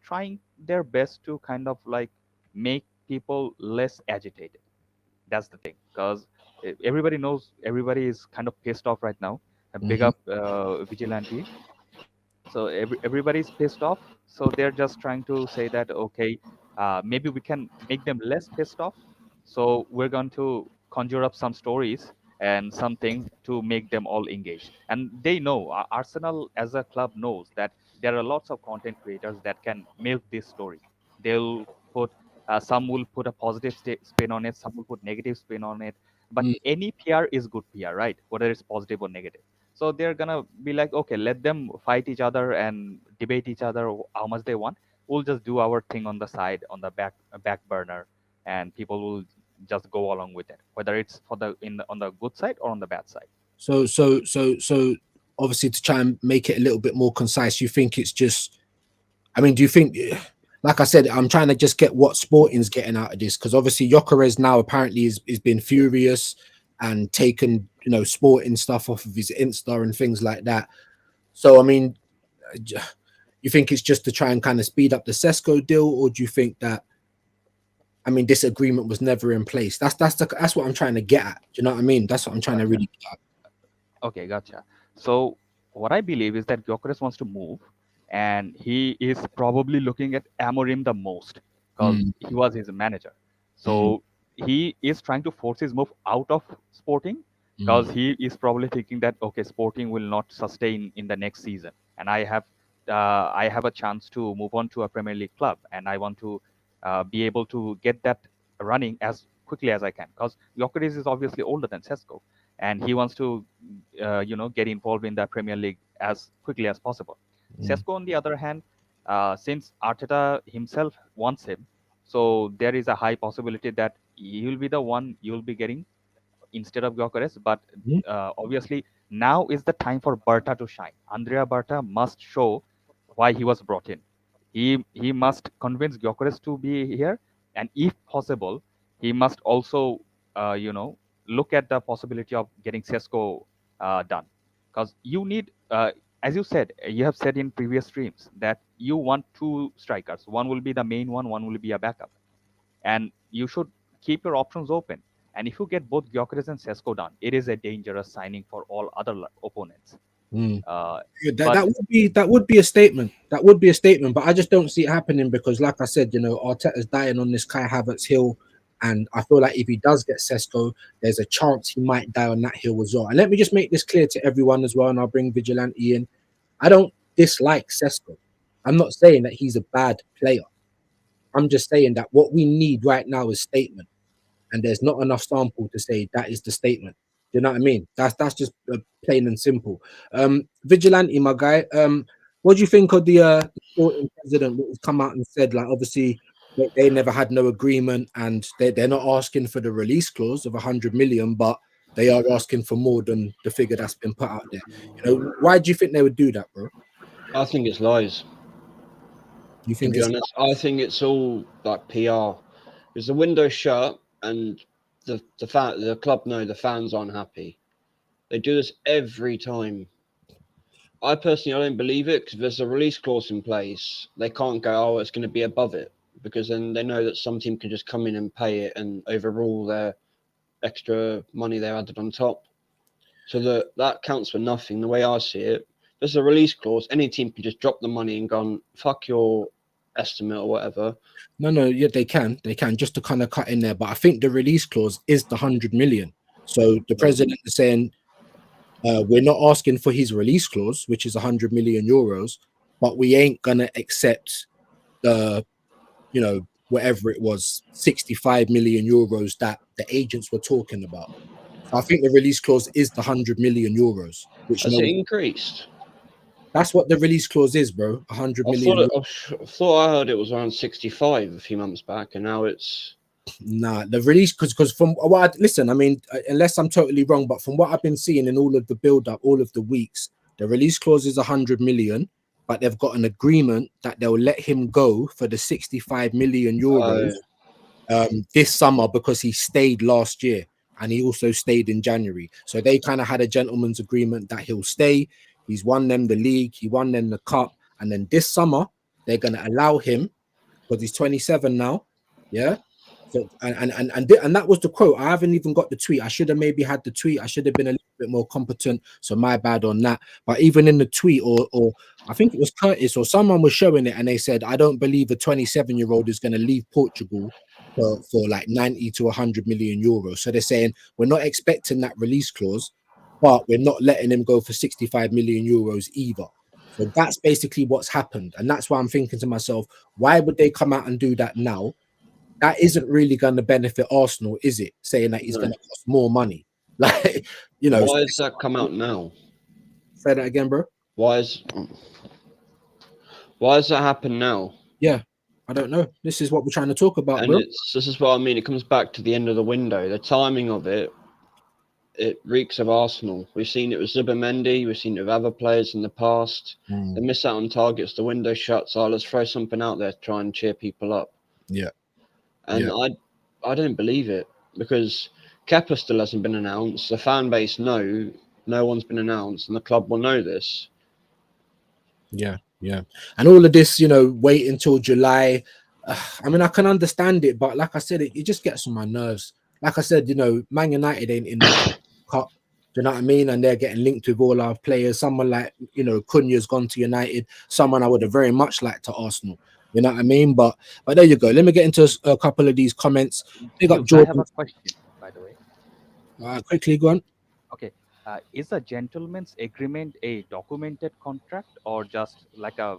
trying their best to kind of like make people less agitated. That's the thing, because everybody knows everybody is kind of pissed off right now. Big mhm. up Vigilante. So everybody's pissed off, so they're just trying to say that, okay, maybe we can make them less pissed off, so we're going to conjure up some stories and something to make them all engaged. And they know, Arsenal as a club knows that there are lots of content creators that can milk this story. They'll put some will put a positive spin on it, some will put negative spin on it, but Mm. any PR is good PR, right? Whether it's positive or negative. So they're gonna be like, okay, let them fight each other and debate each other how much they want. We'll just do our thing on the side, on the back burner, and people will just go along with it, whether it's for on the good side or on the bad side. So obviously, to try and make it a little bit more concise, you think it's just, I mean, do you think, like I said, I'm trying to just get what Sporting's getting out of this, because obviously Gyökeres now apparently is been furious and taken, Sporting stuff off of his Insta and things like that. So I mean, you think it's just to try and kind of speed up the Sesko deal, or do you think that, I mean, this agreement was never in place? That's what I'm trying to get at. Do you know what I mean? That's what I'm trying to Gotcha. really get at. Okay, gotcha. So what I believe is that Gyökeres wants to move, and he is probably looking at Amorim the most because Mm, he was his manager. mm, So he is trying to force his move out of Sporting, because Mm, he is probably thinking that okay, Sporting will not sustain in the next season, and I have a chance to move on to a Premier League club, and I want to be able to get that running as quickly as I can, because Gyökeres is obviously older than Sesko, and he wants to get involved in the Premier League as quickly as possible. mm, Sesko, on the other hand, since Arteta himself wants him, so there is a high possibility that he will be the one you will be getting instead of Gyökeres. But mm, obviously, now is the time for Berta to shine. Andrea Berta must show why he was brought in. He must convince Gyökeres to be here, and if possible, he must also uh, you know look at the possibility of getting Sesko done, because you need. As you said, you have said in previous streams that you want two strikers. One will be the main one will be a backup, and you should keep your options open. And if you get both Gyökeres and Sesko done, it is a dangerous signing for all other opponents. mm. Uh, Yeah, but that would be a statement. That would be a statement, but I just don't see it happening because, like I said, Arteta's dying on this Kai Havertz hill, and I feel like if he does get Sesko, there's a chance he might die on that hill as well. And let me just make this clear to everyone as well, and I'll bring Vigilante in. I don't dislike Sesko. I'm not saying that he's a bad player. I'm just saying that what we need right now is statement, and there's not enough sample to say that is the statement. Do you know what I mean? That's just plain and simple. Vigilante, my guy. What do you think of the sporting president that has come out and said, like, obviously they never had no agreement, and they're not asking for the release clause of 100 million, but they are asking for more than the figure that's been put out there. Why do you think they would do that, bro? I think it's lies. You To think be it's honest, I think it's all like PR. Because the window's shut, and the club know the fans aren't happy. They do this every time. I personally, I don't believe it because there's a release clause in place. They can't go, oh, it's going to be above it, because then they know that some team can just come in and pay it and overrule their extra money they added on top. So that counts for nothing. The way I see it, there's a release clause. Any team can just drop the money and go, fuck your estimate or whatever. no, yeah, they can just to kind of cut in there. But I think the release clause is the 100 million. So the president is saying we're not asking for his release clause, which is 100 million euros, but we ain't gonna accept the whatever it was 65 million euros that the agents were talking about. So I think the release clause is the 100 million euros, which Has it increased? that's what the release clause is, bro. 100 I million. thought I heard it was around 65 a few months back, and now it's Nah, the release because from what listen, I mean, unless I'm totally wrong, but from what I've been seeing in all of the build up, all of the weeks, the release clause is 100 million, but they've got an agreement that they'll let him go for the 65 million euros this summer because he stayed last year and he also stayed in January. So they kind of had a gentleman's agreement that he'll stay. He's won them the league, he won them the cup, and then this summer they're gonna allow him because he's 27 now. Yeah. So and that was the quote. I haven't even got the tweet. I should have maybe had the tweet. I should have been a little bit more competent. So my bad on that. But even in the tweet, or I think it was Curtis or someone was showing it, and they said, I don't believe a 27-year-old is going to leave Portugal for like 90 to 100 million euros. So they're saying we're not expecting that release clause, but we're not letting him go for 65 million euros either. So that's basically what's happened. And that's why I'm thinking to myself, why would they come out and do that now? That isn't really going to benefit Arsenal, is it? Saying that he's going to cost more money. Like, why has that come out now? Say that again, bro. Why has that happened now? Yeah, I don't know. This is what we're trying to talk about, And bro. this is what I mean. It comes back to the end of the window. The timing of it reeks of Arsenal. We've seen it with Zubimendi. We've seen it with other players in the past. They miss out on targets. The window shuts. Oh, let's throw something out there to try and cheer people up. Yeah. And I don't believe it because Kepa still hasn't been announced. The fan base know no one's been announced, and the club will know this. Yeah. And all of this, wait until July. I mean, I can understand it, but like I said, it just gets on my nerves. Like I said, Man United ain't in the cup. Do you know what I mean? And they're getting linked with all our players. Someone like, Cunha's gone to United. Someone I would have very much liked to Arsenal. You know what I mean? But there you go. Let me get into a couple of these comments. Big up Dukes, I have Jordan. a question, by the way. Quickly go on. Okay, is a gentleman's agreement a documented contract or just like a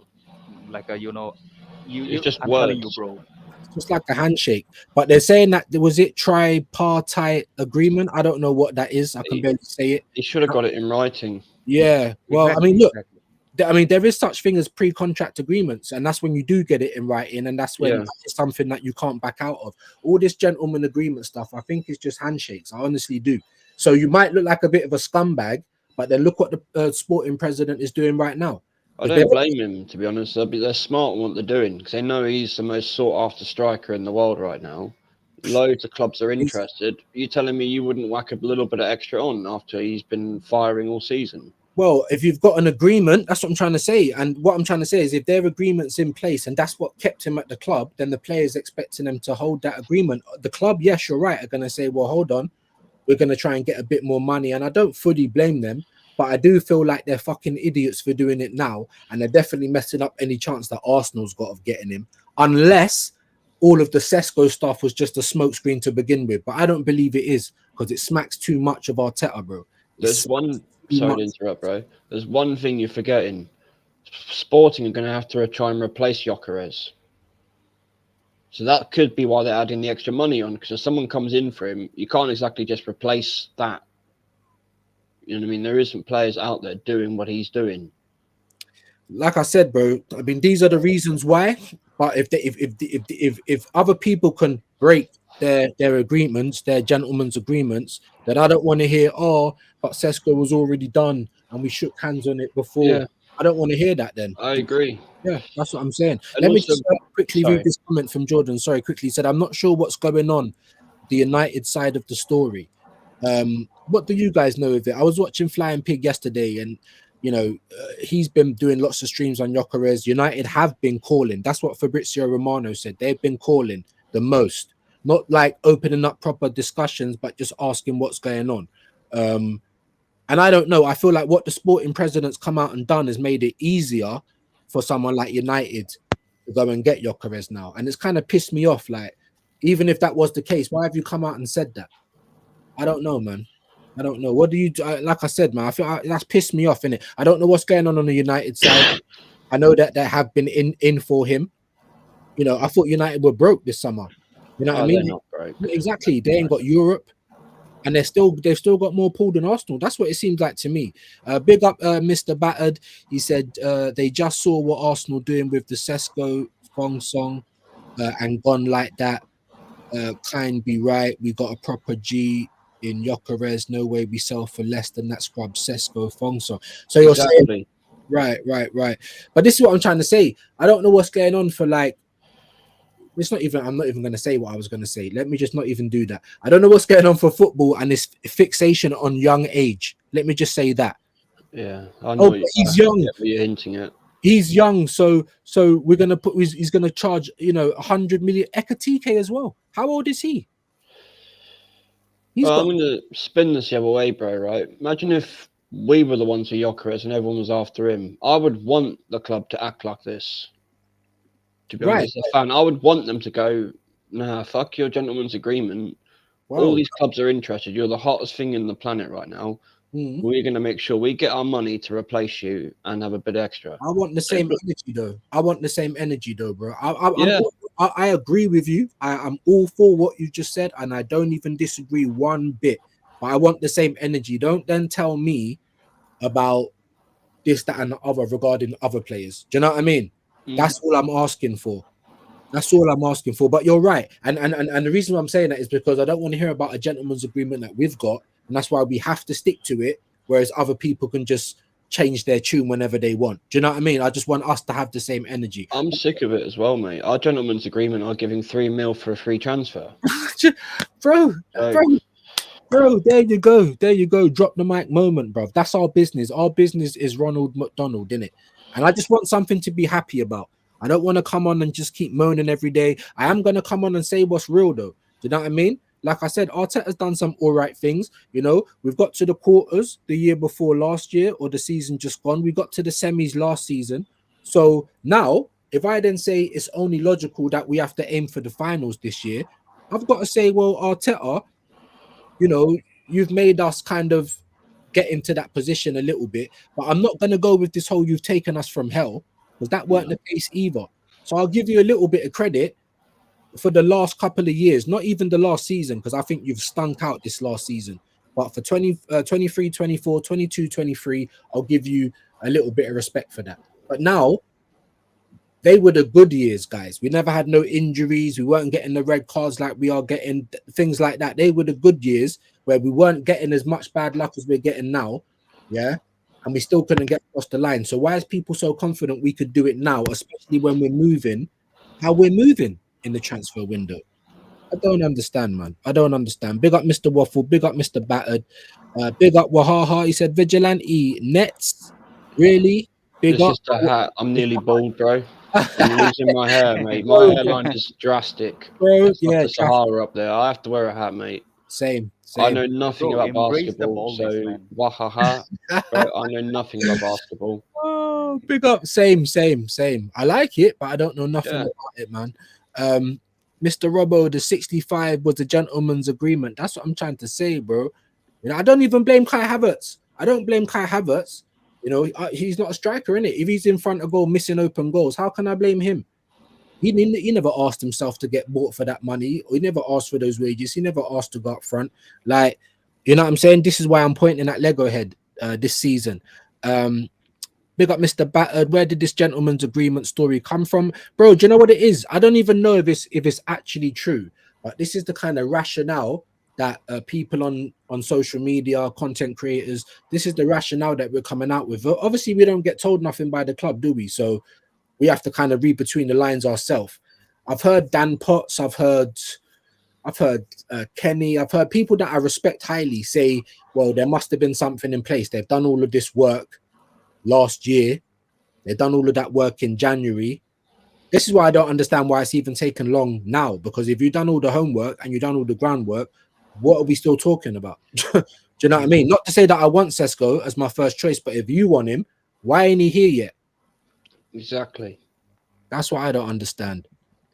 It's just I'm calling you words. bro. It's just like a handshake. But they're saying that was it tripartite agreement. I don't know what that is. I can He, barely say it. he should have got it in writing. Yeah. Well, I Exactly, mean, look. exactly. I mean, there is such thing as pre-contract agreements, and that's when you do get it in writing, and that's when Yeah. it's something that you can't back out of. All this gentleman agreement stuff, I think, is just handshakes. I honestly do. So you might look like a bit of a scumbag, but then look what the sporting president is doing right now. I Because don't blame him, to be honest. They're smart in what they're doing because they know he's the most sought after striker in the world right now. Loads of clubs are interested. You telling me you wouldn't whack a little bit of extra on after he's been firing all season? well, if you've got an agreement, that's what I'm trying to say. And what I'm trying to say is if their agreement's in place and that's what kept him at the club, then the players expecting them to hold that agreement. The club, yes, you're right, are going to say, well, hold on, we're going to try and get a bit more money. And I don't fully blame them, but I do feel like they're fucking idiots for doing it now. And they're definitely messing up any chance that Arsenal's got of getting him, unless all of the Sesko stuff was just a smokescreen to begin with. But I don't believe it is because it smacks too much of Arteta, bro. There's one. Too Sorry much. to interrupt, bro. There's one thing you're forgetting. Sporting are going to have to try and replace Gyökeres. So that could be why they're adding the extra money on, because if someone comes in for him, you can't exactly just replace that. You know what I mean? There isn't players out there doing what he's doing. Like I said, bro, I mean, these are the reasons why. But if other people can break their agreements, their gentlemen's agreements, then I don't want to hear, oh, but Sesko was already done and we shook hands on it before. Yeah, I don't want to hear that then. I agree. Yeah, that's what I'm saying. And Let me also- just quickly sorry. read this comment from Jordan. Sorry, quickly. He said, I'm not sure what's going on, the United side of the story. What do you guys know of it? I was watching Flying Pig yesterday, and he's been doing lots of streams on Gyökeres. United have been calling. That's what Fabrizio Romano said. They've been calling the most, not like opening up proper discussions, but just asking what's going on. And I don't know. I feel like what the sporting president's come out and done has made it easier for someone like United to go and get Gyökeres now. And it's kind of pissed me off. Like, even if that was the case, why have you come out and said that? I don't know, man. I don't know. What do you do? Like I said, man, I feel that's pissed me off, innit? I don't know what's going on the United side. I know that they have been in for him. I thought United were broke this summer. You know what I mean? They're not broke. Exactly. They ain't got Europe. And they've still got more pull than Arsenal. That's what it seems like to me. Big up Mr. Battered. He said they just saw what Arsenal doing with the Sesko Fong song and gone like that. Kind be right. We got a proper G in Gyökeres. No way we sell for less than that scrub Sesko Fong song. So you're saying right. But this is what I'm trying to say. I don't know what's going on for like. I'm not even going to say what I was going to say. Let me just not even do that. I don't know what's going on for football and this fixation on young age. Let me just say that. Yeah, I know. He's young. What you're hinting at. He's young, so we're gonna he's gonna charge 100 million Ekatike as well. How old is he? I'm gonna spin this the other way, bro. Right? Imagine if we were the ones for Gyökeres and everyone was after him. I would want the club to act like this. To be honest, as a fan, I would want them to go, nah, fuck your gentleman's agreement. Wow. All these clubs are interested. You're the hottest thing in the planet right now. We're going to make sure we get our money to replace you and have a bit extra. I want the same energy, though. Bro. I agree with you. I'm all for what you just said, and I don't even disagree one bit. But I want the same energy. Don't then tell me about this, that, and the other regarding other players. Do you know what I mean? That's all I'm asking for. But you're right. And the reason why I'm saying that is because I don't want to hear about a gentleman's agreement that we've got. And that's why we have to stick to it. Whereas other people can just change their tune whenever they want. Do you know what I mean? I just want us to have the same energy. I'm sick of it as well, mate. Our gentleman's agreement are giving 3 mil for a free transfer. Bro, there you go. Drop the mic moment, bro. That's our business. Our business is Ronald McDonald, innit? And I just want something to be happy about. I don't want to come on and just keep moaning every day. I am going to come on and say what's real, though. Do you know what I mean? Like I said, Arteta's done some all right things. We've got to the quarters the year before last year or the season just gone. We got to the semis last season. So now if I then say it's only logical that we have to aim for the finals this year, I've got to say, well, Arteta, you know, you've made us kind of get into that position a little bit, but I'm not going to go with this whole you've taken us from hell, because that weren't the case either. So I'll give you a little bit of credit for the last couple of years, not even the last season, because I think you've stunk out this last season. But for 23, 24, 22, 23, I'll give you a little bit of respect for that. But now, they were the good years, guys. We never had no injuries. We weren't getting the red cards like we are getting, things like that. They were the good years where we weren't getting as much bad luck as we're getting now. Yeah. And we still couldn't get across the line. So why is people so confident we could do it now, especially when we're moving, how we're moving in the transfer window? I don't understand, man. I don't understand. Big up Mr. Waffle. Big up Mr. Battered. Big up Wahaha. He said Vigilante Nets. Really? Big This up. is the hat. I'm nearly bald, bro. I'm losing my hair, mate. My hairline is drastic. Bro, It's like yeah, the Sahara up there. I have to wear a hat, mate. same. I know nothing Bro, about embrace the basketball, baldness, so man. wahaha. Bro, I know nothing about basketball. Oh, big up. Same. I like it, but I don't know nothing about it, man. Mr. Robbo, the 65 was a gentleman's agreement. That's what I'm trying to say, bro. You know, I don't even blame Kai Havertz. I don't blame Kai Havertz. You know, he's not a striker, innit? If he's in front of goal, missing open goals, how can I blame him? He never asked himself to get bought for that money, or he never asked for those wages. He never asked to go up front. Like, you know what I'm saying? This is why I'm pointing at Lego Head this season. Big up Mr. Battered. Where did this gentleman's agreement story come from? Bro, do you know what it is? I don't even know if it's actually true, but this is the kind of rationale that people on social media, content creators, this is the rationale that we're coming out with. Obviously, we don't get told nothing by the club, do we? So we have to kind of read between the lines ourselves. I've heard Dan Potts, I've heard Kenny, I've heard people that I respect highly say, well, there must have been something in place. They've done all of this work last year. They've done all of that work in January. This is why I don't understand why it's even taken long now, because if you've done all the homework and you've done all the groundwork, what are we still talking about? Do you know what I mean? Not to say that I want Sesko as my first choice, but if you want him, why ain't he here yet? Exactly. That's what I don't understand.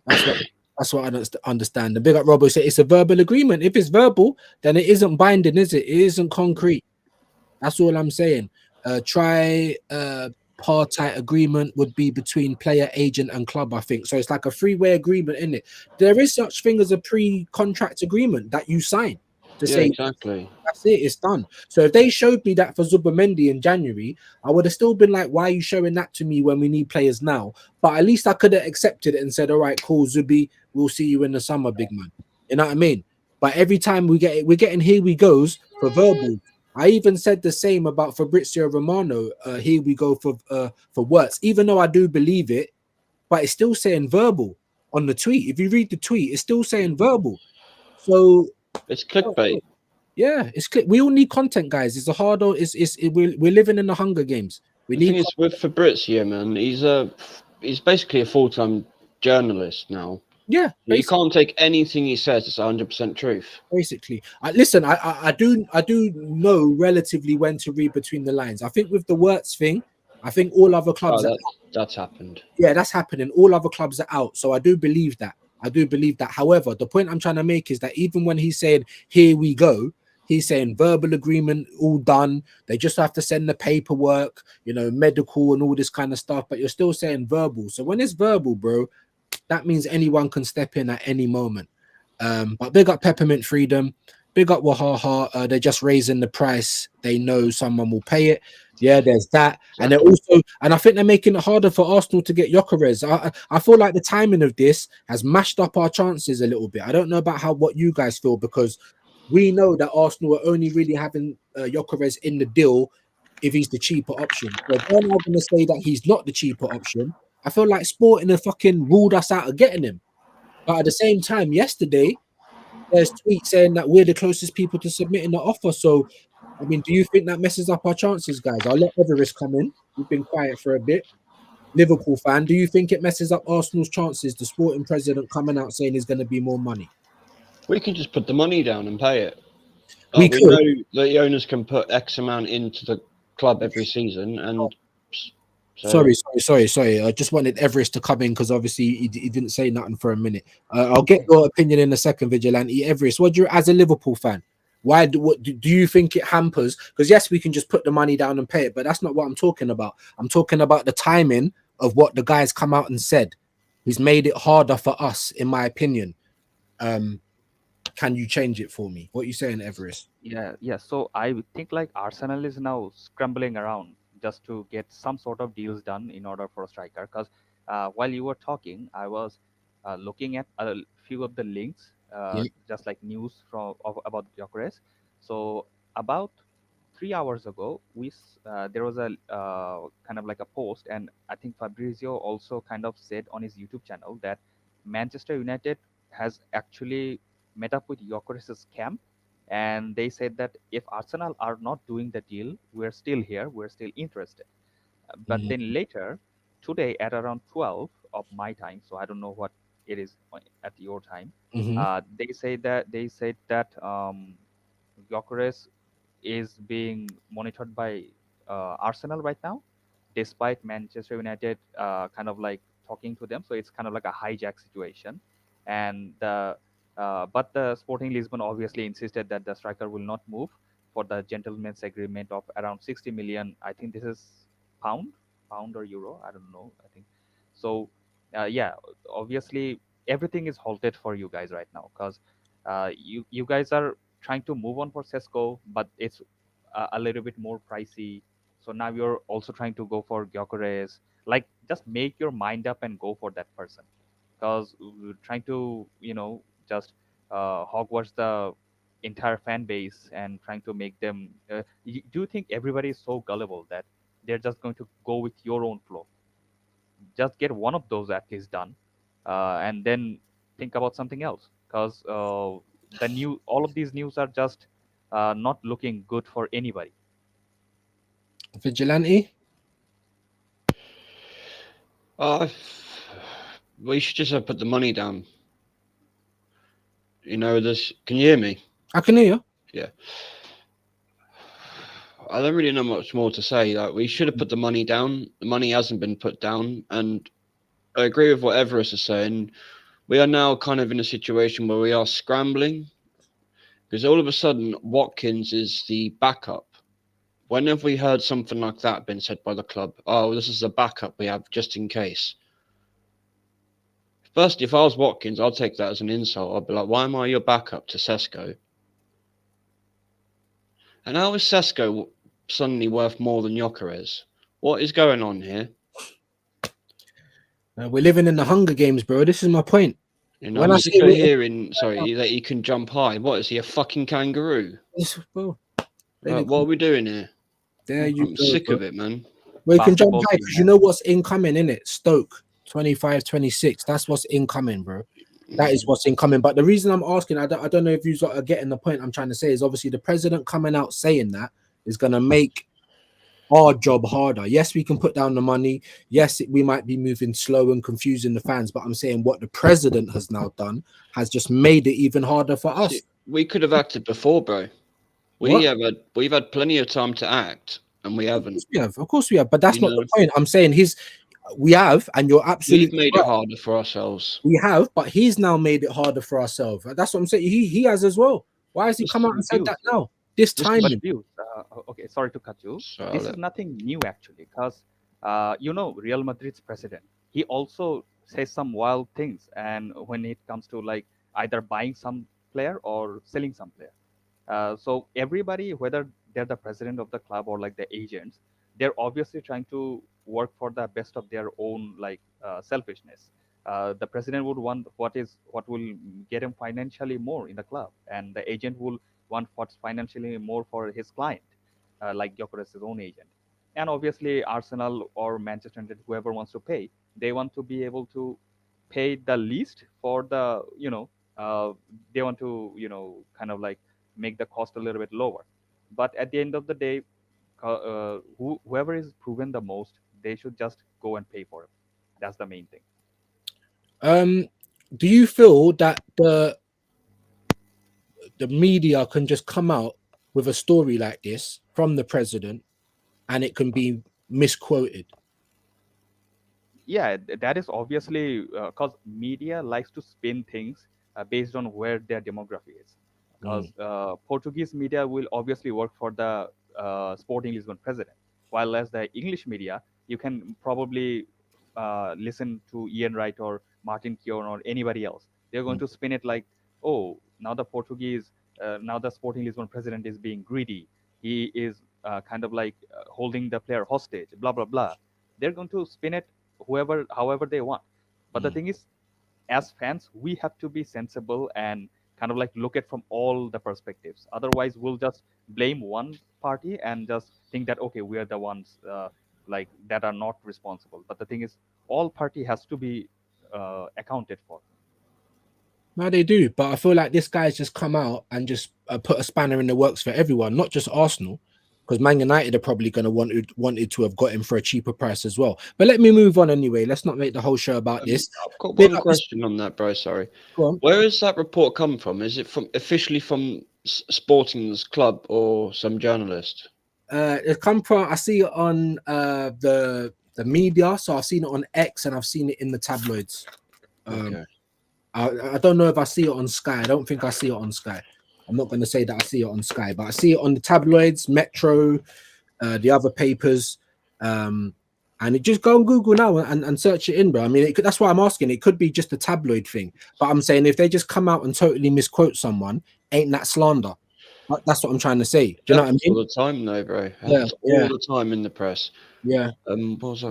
That's what I don't understand. The big up Robo said it's a verbal agreement. If it's verbal, then it isn't binding, is it? It isn't concrete. That's all I'm saying. Tripartite agreement would be between player, agent, and club, I think. So it's like a three-way agreement, isn't it? There is such thing as a pre-contract agreement that you sign to say exactly. that's it, it's done. So if they showed me that for Zubimendi in January, I would have still been like, why are you showing that to me when we need players now? But at least I could have accepted it and said, all right, cool, Zubi, we'll see you in the summer, big man. You know what I mean? But every time we're getting here we goes for verbal. I even said the same about Fabrizio Romano. Here we go for words, even though I do believe it, but it's still saying verbal on the tweet. If you read the tweet, it's still saying verbal. So it's clickbait. Yeah, it's click. We all need content, guys. It's a hard. We're living in the Hunger Games. We The need. thing is with Fabrizio, man, he's basically a full-time journalist now. Yeah, you can't take anything he says as 100% truth. Basically, listen. I do know relatively when to read between the lines. I think with the Wirtz thing, I think all other clubs. That's happened. Yeah, that's happening. All other clubs are out, so I do believe that. However, the point I'm trying to make is that even when he said, "Here we go," he's saying verbal agreement, all done. They just have to send the paperwork, you know, medical and all this kind of stuff. But you're still saying verbal. So when it's verbal, bro, that means anyone can step in at any moment. But big up Peppermint Freedom, big up Wahaha. They're just raising the price. They know someone will pay it. Yeah, there's that. Exactly. And they're also, and I think they're making it harder for Arsenal to get Gyökeres. I feel like the timing of this has mashed up our chances a little bit. I don't know about what you guys feel, because we know that Arsenal are only really having Gyökeres in the deal if he's the cheaper option. So if they're now going to say that he's not the cheaper option, I feel like Sporting have fucking ruled us out of getting him. But at the same time, yesterday, there's tweets saying that we're the closest people to submitting the offer. So, I mean, do you think that messes up our chances, guys? I'll let Everest come in. We've been quiet for a bit. Liverpool fan, do you think it messes up Arsenal's chances, the Sporting president coming out saying there's going to be more money? We can just put the money down and pay it. We know that the owners can put X amount into the club every season, and So Sorry. I just wanted Everest to come in because obviously he didn't say nothing for a minute. I'll get your opinion in a second, Vigilante. Everest, what do you, as a Liverpool fan, why do you think it hampers? Because yes, we can just put the money down and pay it, but that's not what I'm talking about. I'm talking about the timing of what the guys come out and said. He's made it harder for us, in my opinion. Can you change it for me? What are you saying, Everest? Yeah. So I would think like Arsenal is now scrambling around just to get some sort of deals done in order for a striker. Because while you were talking, I was looking at a few of the links, Yeah. just like news about Gyökeres. So about 3 hours ago, there was a kind of like a post, and I think Fabrizio also kind of said on his YouTube channel that Manchester United has actually met up with Gyökeres' camp, and they said that if Arsenal are not doing the deal, we're still here, we're still interested. But Mhm. then later, today at around 12 of my time, so I don't know what it is at your time, Mhm. they said that Gyökeres is being monitored by Arsenal right now, despite Manchester United kind of like talking to them. So it's kind of like a hijack situation. And but the Sporting Lisbon obviously insisted that the striker will not move for the gentleman's agreement of around 60 million. I think this is pound, pound or euro. I don't know. I think so. Yeah, obviously everything is halted for you guys right now because you guys are trying to move on for Sesko, but it's a little bit more pricey. So now you're also trying to go for Gyökeres. Like, just make your mind up and go for that person, because trying to just hogwash the entire fan base and trying to make them. Do you think everybody is so gullible that they're just going to go with your own flow? Just get one of those at least done, and then think about something else, because all of these news are just not looking good for anybody. Vigilante. uh, we should just have put the money down. You know, this. Can you hear me? I can hear you. Yeah. I don't really know much more to say. Like, we should have put the money down. The money hasn't been put down, and I agree with what Everest is saying. We are now kind of in a situation where we are scrambling because all of a sudden Watkins is the backup. When have we heard something like that been said by the club? Oh, this is a backup we have just in case. First, if I was Watkins, I'd take that as an insult. I'd be like, why am I your backup to Sesko? And how is Sesko suddenly worth more than Gyökeres? What is going on here? We're living in the Hunger Games, bro. This is my point. You know, When I'm I sick say of hearing, that he can jump high. What is he, a fucking kangaroo? bro, What are we doing here? there you I'm go, sick bro. of it, man. Well, you can jump Basketball high team, because you man. know what's incoming, in it. Stoke 25, 26. That's what's incoming, bro. That is what's incoming. But the reason I'm asking, I don't know if you are getting the point I'm trying to say, is obviously the president coming out saying that is going to make our job harder. Yes, we can put down the money. Yes, we might be moving slow and confusing the fans, but I'm saying what the president has now done has just made it even harder for See, us. we could have acted before, bro. What? We've had plenty of time to act, and we haven't. Of course we have, but that's You not the know, point. I'm saying we have, and you're we've absolutely made it right. harder for ourselves. We have, but he's now made it harder for ourselves. That's what I'm saying. He has as well. Why has he Just, come out and said Views. that now? This just, But timing. views. Okay, sorry to cut you. so This is nothing new actually, because Real Madrid's president. He also says some wild things, and when it comes to like either buying some player or selling some player. So everybody, whether they're the president of the club or like the agents, they're obviously trying to work for the best of their own like selfishness. The president would want what will get him financially more in the club, and the agent will want what's financially more for his client, like Gyökeres' own agent. And obviously, Arsenal or Manchester United, whoever wants to pay, they want to be able to pay the least for the they want to kind of like make the cost a little bit lower. But at the end of the day, whoever is proven the most, they should just go and pay for it. That's the main thing. Do you feel that the media can just come out with a story like this from the president and it can be misquoted? Yeah, that is obviously because media likes to spin things based on where their demography is. Because Mm, Portuguese media will obviously work for the Sporting Lisbon president, while as the English media, you can probably listen to Ian Wright or Martin Keown or anybody else. They're going mm, to spin it like, oh, now the Sporting Lisbon president is being greedy. He is kind of like holding the player hostage, blah blah blah. They're going to spin it however they want. But the mm. thing is, as fans, we have to be sensible and kind of like look at from all the perspectives. Otherwise, we'll just blame one party and just think that okay, we are the ones like that are not responsible. But the thing is, all party has to be accounted for. No, they do, but I feel like this guy's just come out and just put a spanner in the works for everyone, not just Arsenal, because Man United are probably going to wanted to have got him for a cheaper price as well. But let me move on anyway. Let's not make the whole show about this. I've got Big one up this- question on that, bro. Sorry. Go on. Where has that report come from? Is it from officially from Sporting's club or some journalist? It come from. I see it on the media, so I've seen it on X and I've seen it in the tabloids. Okay. I don't know if I see it on Sky. I don't think I see it on Sky. I'm not going to say that I see it on Sky, but I see it on the tabloids, Metro, the other papers. And it just go on Google now and search it in, bro. I mean, that's why I'm asking. It could be just a tabloid thing, but I'm saying if they just come out and totally misquote someone, ain't that slander? That's what I'm trying to say. Do you know what I Happens mean? all the time, though, bro. Yeah, Happens yeah, all the time in the press. yeah. What was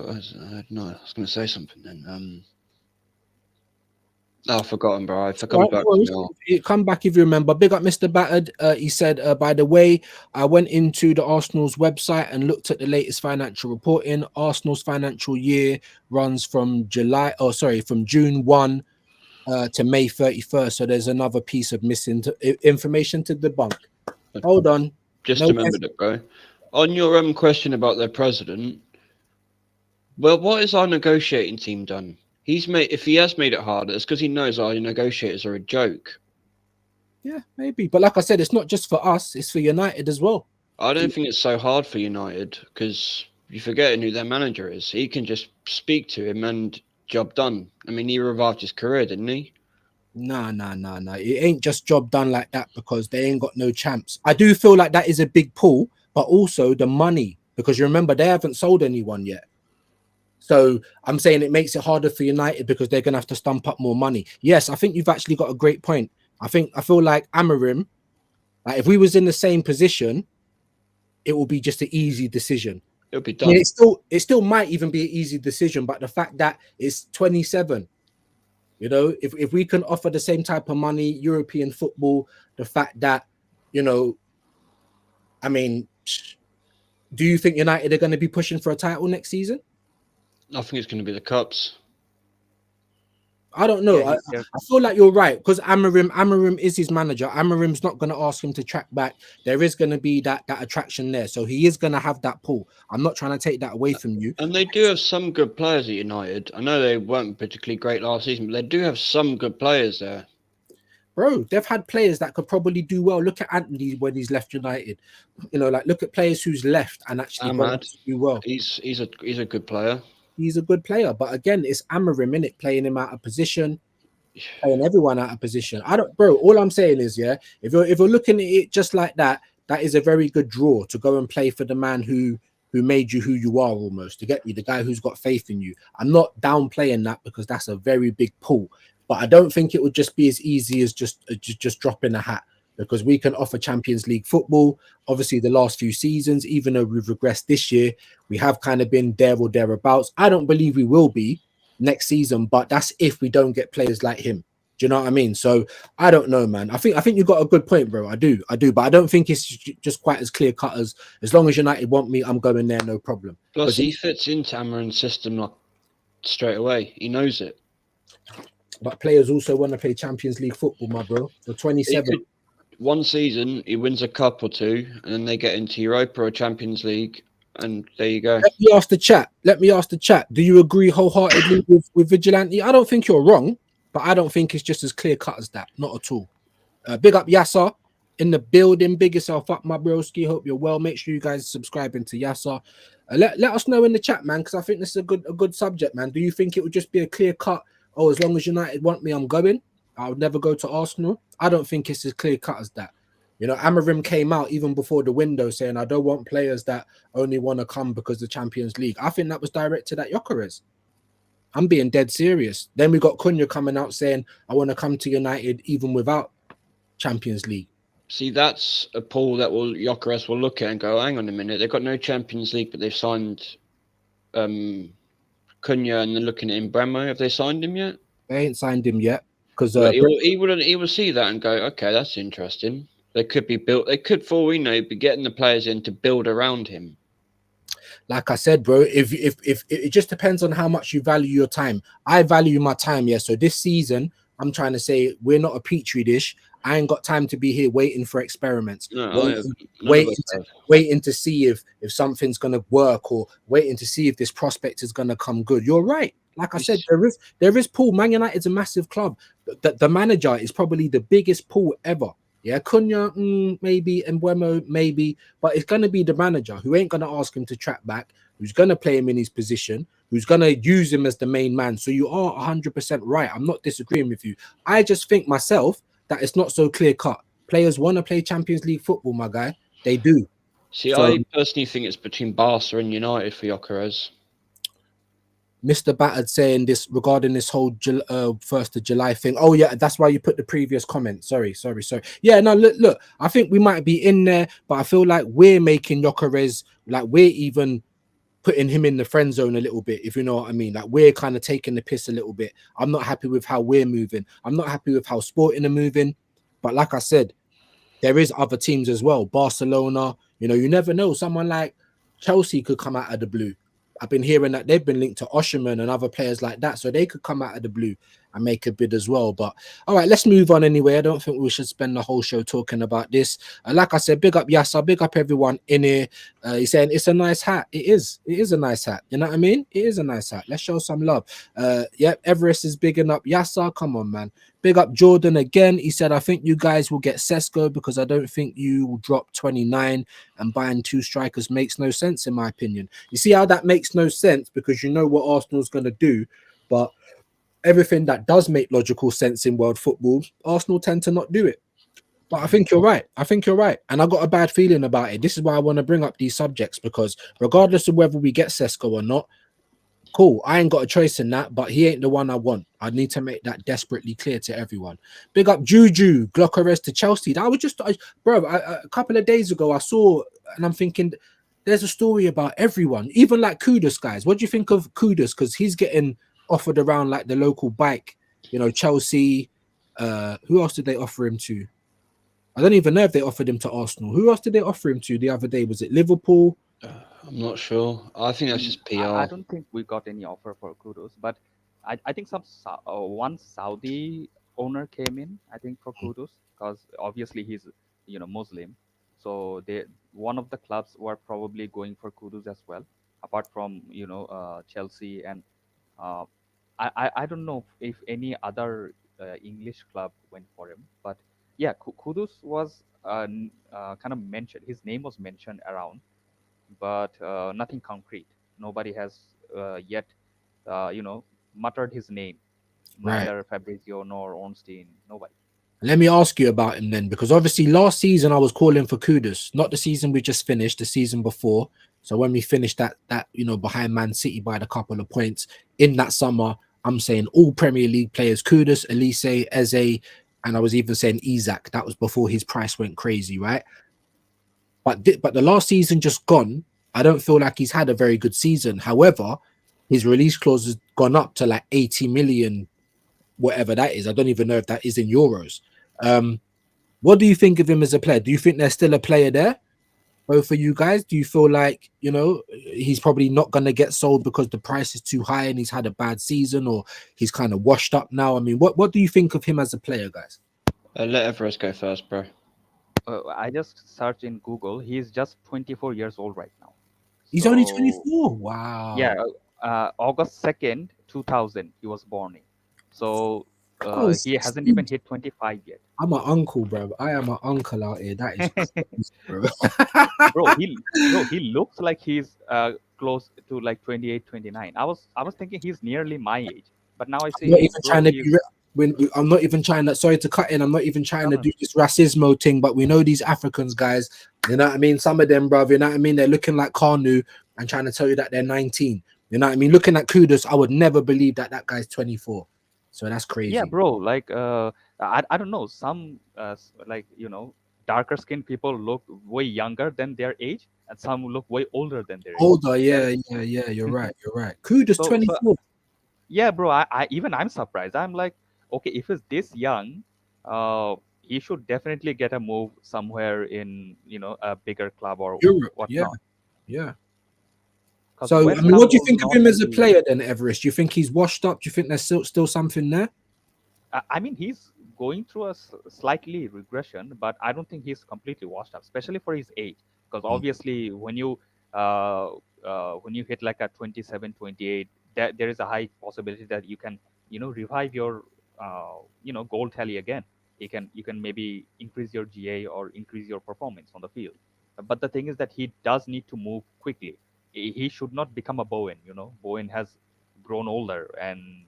no, I was going to say something then. Oh, I've forgotten, bro. If it All comes right, back no to worries. me, Come back if you remember. Big up Mr. Battered. He said, by the way, I went into the Arsenal's website and looked at the latest financial reporting. Arsenal's financial year runs from from June 1 to May 31st. So there's another piece of missing information to debunk. Hold on. just No, remembered it, bro. On your question about their president, well, what has our negotiating team done? If he has made it harder, it's because he knows our negotiators are a joke. yeah, maybe. But like I said, it's not just for us, it's for United as well. I don't think it's so hard for United because you're forgetting who their manager is. He can just speak to him and job done. I mean, he revived his career, didn't he? Nah. It ain't just job done like that because they ain't got no champs. I do feel like that is a big pull, but also the money, because you remember they haven't sold anyone yet. So I'm saying it makes it harder for United because they're gonna have to stump up more money. Yes, I think you've actually got a great point. I feel like Amarim, like if we was in the same position, it will be just an easy decision. It'll be I mean, done. it still might even be an easy decision, but the fact that it's 27. You know, if we can offer the same type of money, European football, the fact that, you know, I mean, do you think United are going to be pushing for a title next season? I think it's going to be the cups. I don't know. Yeah, I feel like you're right because Amarim is his manager. Amarim's not going to ask him to track back. There is going to be that attraction there, so he is going to have that pull. I'm not trying to take that away from you. And they do have some good players at United. I know they weren't particularly great last season, but they do have some good players there. Bro, they've had players that could probably do well. Look at Anthony when he's left United. You know, like look at players who's left and actually gone on to do well. He's a good player. He's a good player, but again, it's Amarim in it, playing him out of position, playing everyone out of position. All I'm saying is, yeah, if you're looking at it just like that, that is a very good draw to go and play for the man who made you who you are, almost, to get you, the guy who's got faith in you. I'm not downplaying that because that's a very big pull, but I don't think it would just be as easy as just dropping a hat, because we can offer Champions League football. Obviously, the last few seasons, even though we've regressed this year, we have kind of been there or thereabouts. I don't believe we will be next season, but that's if we don't get players like him. Do you know what I mean? So I don't know, man. I think you got a good point, bro. I do, but I don't think it's just quite as clear cut as long as United want me, I'm going there, no problem. Plus, he fits into Amarin's system like straight away. He knows it. But players also want to play Champions League football, my bro. For 27. One season, he wins a cup or two, and then they get into Europa or Champions League, and there you go. Let me ask the chat. Do you agree wholeheartedly with Vigilante? I don't think you're wrong, but I don't think it's just as clear cut as that. Not at all. Big up Yasser in the building. Big yourself up, my broski. Hope you're well. Make sure you guys are subscribing to Yasser. Let us know in the chat, man, because I think this is a good subject, man. Do you think it would just be a clear cut? Oh, as long as United want me, I'm going. I would never go to Arsenal. I don't think it's as clear cut as that. You know, Amarim came out even before the window saying, I don't want players that only want to come because the Champions League. I think that was directed at Gyökeres. I'm being dead serious. Then we got Cunha coming out saying, I want to come to United even without Champions League. See, that's a pool that Gyökeres will look at and go, hang on a minute, they've got no Champions League, but they've signed Cunha, and they're looking at Mbeumo. Have they signed him yet? They ain't signed him yet because he will see that and go, okay, that's interesting. They could be built. They could, for all we know, be getting the players in to build around him. Like I said, bro, if it just depends on how much you value your time. I value my time, yeah. So this season, I'm trying to say we're not a petri dish. I ain't got time to be here waiting for experiments, No, waiting to see if something's gonna work, or waiting to see if this prospect is gonna come good. You're right. Like I said, there is Paul. Man United's a massive club. The manager is probably the biggest pool ever. Yeah, Cunha, maybe, and Mbeumo, maybe, but it's going to be the manager who ain't going to ask him to track back, who's going to play him in his position, who's going to use him as the main man. So you are 100% right. I'm not disagreeing with you. I just think myself that it's not so clear cut. Players want to play Champions League football, my guy. They do. See, so, I personally think it's between Barca and United for Gyökeres. Mr. Battered saying this regarding this whole 1st of July thing. Oh yeah, that's why you put the previous comment. Sorry. Yeah, no, look. I think we might be in there, but I feel like we're making Gyökeres, like we're even putting him in the friend zone a little bit, if you know what I mean. Like we're kind of taking the piss a little bit. I'm not happy with how we're moving. I'm not happy with how Sporting are moving. But like I said, there is other teams as well. Barcelona, you know, you never know. Someone like Chelsea could come out of the blue. I've been hearing that they've been linked to Osherman and other players like that, so they could come out of the blue and make a bid as well. But all right, let's move on anyway. I don't think we should spend the whole show talking about this. Like I said, big up Yasser, big up everyone in here. He's saying it's a nice hat. It is a nice hat. You know what I mean? It is a nice hat. Let's show some love. Everest is bigging up Yasser. Come on, man. Big up Jordan again. He said, I think you guys will get Sesko because I don't think you will drop 29 and buying 2 strikers makes no sense in my opinion. You see how that makes no sense because you know what Arsenal's going to do, but everything that does make logical sense in world football, Arsenal tend to not do it. But I think you're right. And I got a bad feeling about it. This is why I want to bring up these subjects because regardless of whether we get Sesko or not, cool, I ain't got a choice in that, but he ain't the one I want. I need to make that desperately clear to everyone. Big up Juju, GYOKERES to Chelsea. That was just, a couple of days ago, I saw, and I'm thinking, there's a story about everyone, even like Kudus, guys. What do you think of Kudus? Because he's getting offered around like the local bike, you know, Chelsea. Who else did they offer him to? I don't even know if they offered him to Arsenal. Who else did they offer him to the other day? Was it Liverpool? I'm not sure. I think that's just PR. I don't think we got any offer for Kudus, but I think one Saudi owner came in, I think, for Kudus because obviously he's Muslim, so one of the clubs were probably going for Kudus as well, apart from Chelsea and I don't know if any other English club went for him, but yeah, Kudus was kind of mentioned. His name was mentioned around, but nothing concrete. Nobody has yet, muttered his name. Right. Neither Fabrizio nor Ornstein. Nobody. Let me ask you about him then, because obviously last season I was calling for Kudus, not the season we just finished, the season before. So when we finished that behind Man City by the couple of points in that summer, I'm saying all Premier League players: Kudus, Elise, Eze, and I was even saying Isak. That was before his price went crazy, right? But the last season just gone, I don't feel like he's had a very good season. However, his release clause has gone up to like 80 million, whatever that is. I don't even know if that is in euros. What do you think of him as a player? Do you think there's still a player there? Both of you guys, do you feel like, he's probably not going to get sold because the price is too high and he's had a bad season, or he's kind of washed up now? I mean, what do you think of him as a player, guys? Let Everest go first, bro. I just searched in Google. He's just 24 years old right now. He's only 24. Wow. Yeah, August 2nd, 2000, he was born in. So he hasn't even hit 25 yet. I'm an uncle, bro. I am an uncle out here. That is crazy, bro. bro, he looks like he's close to like 28, 29. I was thinking he's nearly my age, but now I I'm not see, even bro, trying to be. he's I'm not even trying to. Sorry to cut in. I'm not even trying no, to no, do this racismo thing. But we know these Africans, guys. You know what I mean? Some of them, bruv. You know what I mean? They're looking like Kanu and trying to tell you that they're 19. You know what I mean? Looking at Kudus, I would never believe that that guy's 24. So that's yeah, crazy. bro. Like, I don't know. Some like darker skinned people look way younger than their age, and some look way older than their age. Older, They're yeah, yeah, yeah. You're right. You're right. Kudus so 24. yeah, bro. I'm surprised. I'm like, okay, if he's this young, he should definitely get a move somewhere in a bigger club or Europe, yeah, whatnot. yeah. Because So, I West mean, Ham what do you will think of not him as a be. player then, Everest? Do you think he's washed up? Do you think there's still something there? I mean, he's going through a slightly regression, but I don't think he's completely washed up, especially for his age. Because Mm. obviously, when you hit like a 27, 28, there is a high possibility that you can revive your goal tally again. You can maybe increase your GA or increase your performance on the field. But the thing is that he does need to move quickly. He should not become a Bowen. Bowen has grown older, and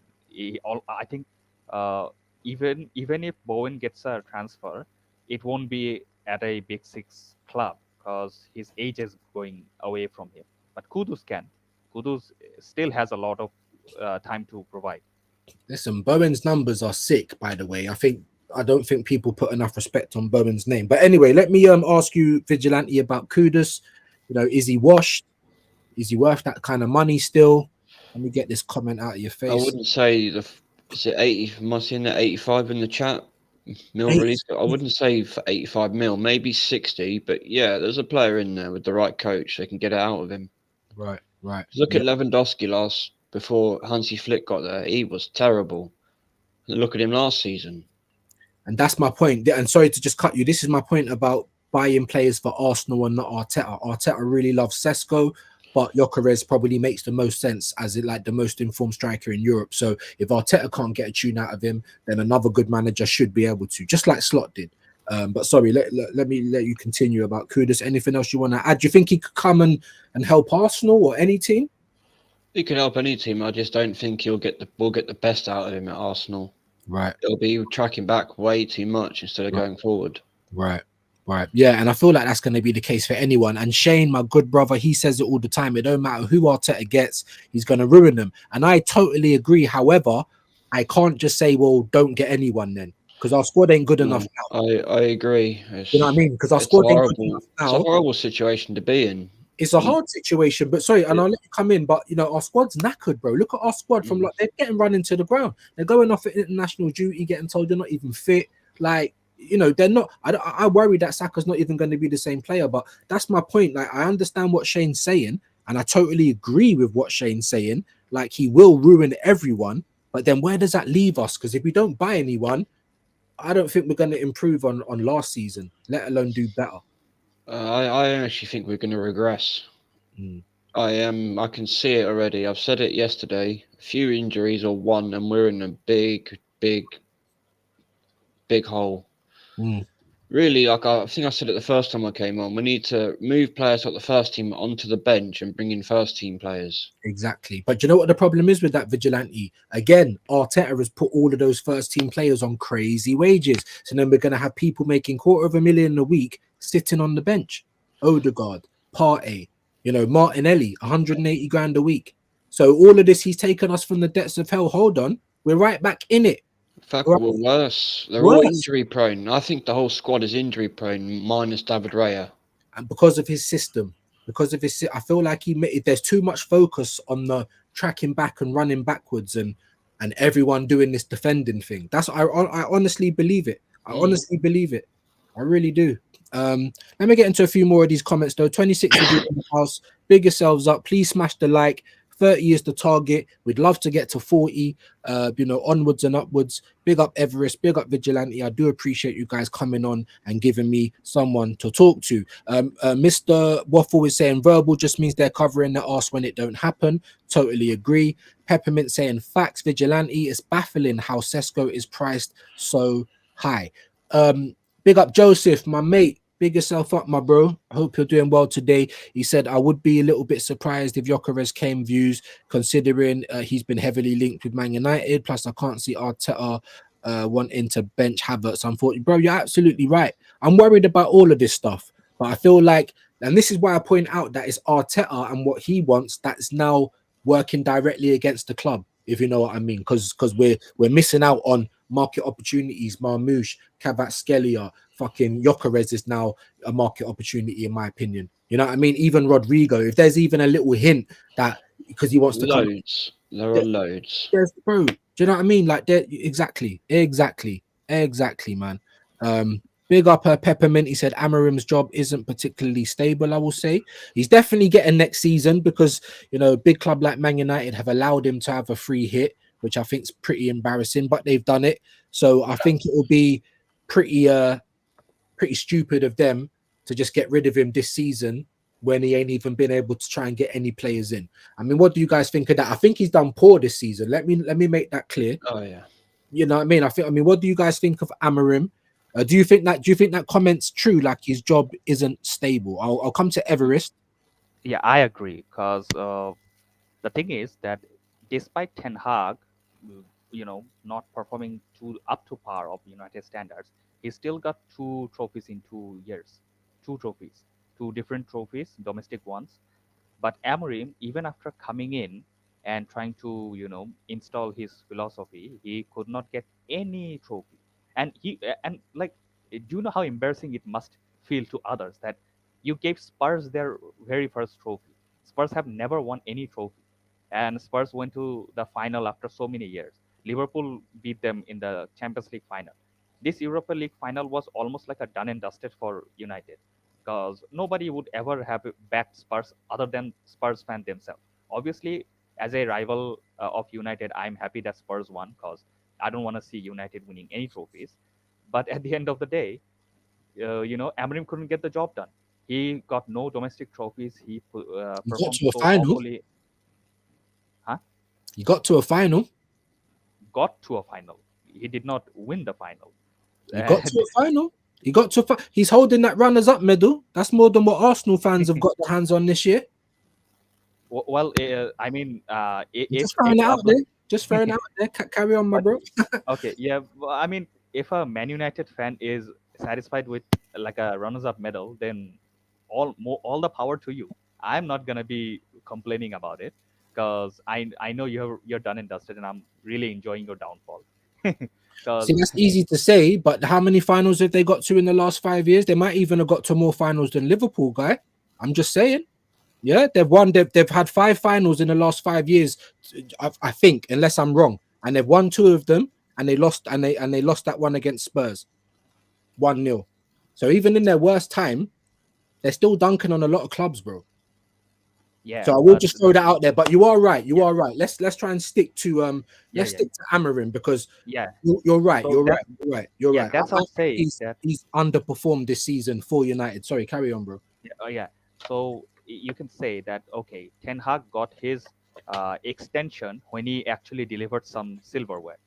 I think uh, even if Bowen gets a transfer, it won't be at a big six club because his age is going away from him. But Kudus can. Kudus still has a lot of time to provide. Listen, Bowen's numbers are sick, by the way. I don't think people put enough respect on Bowen's name. But anyway, let me ask you, Vigilante, about Kudus. Is he washed? Is he worth that kind of money still? Let me get this comment out of your I face. wouldn't say is it 80? Am I seeing that 85 in the chat? Mil Eight. release. I wouldn't say for 85 mil, maybe 60, but yeah, there's a player in there with the right coach. They can get it out of him. Right, right. Look Yeah. at Lewandowski before Hansi Flick got there. He was terrible. Look at him last season. And that's my point. And sorry to just cut you. This is my point about buying players for Arsenal and not Arteta. Arteta really loves Sesko, but Gyökeres probably makes the most sense as like the most informed striker in Europe. So if Arteta can't get a tune out of him, then another good manager should be able to, just like Slot did. But sorry, let me let you continue about Kudus. Anything else you want to add? Do you think he could come and help Arsenal or any team? He can help any team. I just don't think we'll get the best out of him at Arsenal. Right. It'll be tracking back way too much instead of Right. going forward. Right. Right. Yeah. And I feel like that's going to be the case for anyone. And Shane, my good brother, he says it all the time. It don't matter who Arteta gets, he's going to ruin them. And I totally agree. However, I can't just say, well, don't get anyone then, because our squad ain't good enough now. I agree. You know what I mean? Because our squad ain't good enough It's a now. horrible situation to be in. It's a hard situation, but sorry, and Yeah. I'll let you come in. But our squad's knackered, bro. Look at our squad from like they're getting run into the ground. They're going off at international duty, getting told you're not even fit. Like, they're not. I worry that Saka's not even going to be the same player. But that's my point. Like, I understand what Shane's saying, and I totally agree with what Shane's saying. Like, he will ruin everyone. But then where does that leave us? Because if we don't buy anyone, I don't think we're going to improve on last season, let alone do better. I actually think we're going to regress. Mm. I can see it already. I've said it yesterday. A few injuries or one, and we're in a big hole. Mm. Really, like I think I said it the first time I came on. We need to move players like the first team onto the bench and bring in first team players. Exactly. But you know what the problem is with that, Vigilante? Again, Arteta has put all of those first team players on crazy wages. So then we're going to have people making $250,000 a week sitting on the bench. Odegaard, Partey, Martinelli, 180 grand a week. So all of this, he's taken us from the depths of hell. Hold on. We're right back in it. In fact, Right. we're worse. They're Worse. all injury prone. I think the whole squad is injury prone, minus David Raya. And because of his system, I feel like there's too much focus on the tracking back and running backwards and everyone doing this defending thing. I honestly believe it. I honestly believe it. I really do. Let me get into a few more of these comments though. 26 of you in the house. Big yourselves up. Please smash the like. 30 is the target. We'd love to get to 40. Onwards and upwards. Big up Everest. Big up Vigilante. I do appreciate you guys coming on and giving me someone to talk to. Mr. Waffle is saying verbal just means they're covering the arse when it don't happen. Totally agree. Peppermint saying facts. Vigilante. It's baffling how Sesko is priced so high. Big up Joseph, my mate. Big yourself up, my bro. I hope you're doing well today. He said, I would be a little bit surprised if Gyökeres came views, considering he's been heavily linked with Man United. Plus, I can't see Arteta wanting to bench Havertz. Unfortunately, bro, you're absolutely right. I'm worried about all of this stuff, but I feel like, and this is why I point out that it's Arteta and what he wants that's now working directly against the club, if you know what I mean. Because we're missing out on market opportunities. Marmoush, Kvaratskhelia, fucking Gyökeres is now a market opportunity, in my opinion. You know what I mean? Even Rodrigo, if there's even a little hint that because he wants to come, Loads. There are loads. there's bro. Do you know what I mean? Like, exactly, man. Big up Peppermint. He said Amarim's job isn't particularly stable. I will say he's definitely getting next season because big club like Man United have allowed him to have a free hit, which I think is pretty embarrassing, but they've done it. So I think it will be pretty stupid of them to just get rid of him this season when he ain't even been able to try and get any players in. I mean, what do you guys think of that? I think he's done poor this season. Let me make that clear. Oh yeah. You know what I mean? I mean, what do you guys think of Amarim? Do you think that comment's true? Like his job isn't stable. I'll come to Everest. Yeah, I agree. Because the thing is that despite Ten Hag, not performing up to par of United standards, he still got 2 trophies in 2 years. 2 trophies, 2 different trophies, domestic ones. But Amorim, even after coming in and trying to, install his philosophy, he could not get any trophy. And like, do you know how embarrassing it must feel to others that you gave Spurs their very first trophy? Spurs have never won any trophy, and Spurs went to the final after so many years. Liverpool beat them in the Champions League final. This Europa League final was almost like a done and dusted for United because nobody would ever have backed Spurs other than Spurs fans themselves. Obviously, as a rival of United, I'm happy that Spurs won because I don't want to see United winning any trophies. But at the end of the day, Amorim couldn't get the job done. He got no domestic trophies. He He got performed to a so final. awfully. Huh? He got to a final. Got to a final. He did not win the final. He got to a final. He got to. He's holding that runners-up medal. That's more than what Arsenal fans have got their hands on this year. Well, I mean, Just throwing it out there. Just throwing it out there. Carry on, my bro. Okay, yeah. Well, I mean, if a Man United fan is satisfied with like a runners-up medal, then all the power to you. I'm not gonna be complaining about it because I know you're done and dusted, and I'm really enjoying your downfall. See, that's easy to say, but how many finals have they got to in the last 5 years? They might even have got to more finals than Liverpool, guy. I'm just saying. Yeah, they've won. They've had 5 finals in the last 5 years, I think, unless I'm wrong. And they've won 2 of them, and they lost. And they lost that one against Spurs, 1-0. So even in their worst time, they're still dunking on a lot of clubs, bro. Yeah. So I will just throw that out there. But you are right. You are right. Let's try and stick to stick to Amorim because you're right. So you're right. You're right. That's what I'm saying. He's underperformed this season for United. Sorry, carry on, bro. Yeah. So you can say that okay, Ten Hag got his extension when he actually delivered some silverware,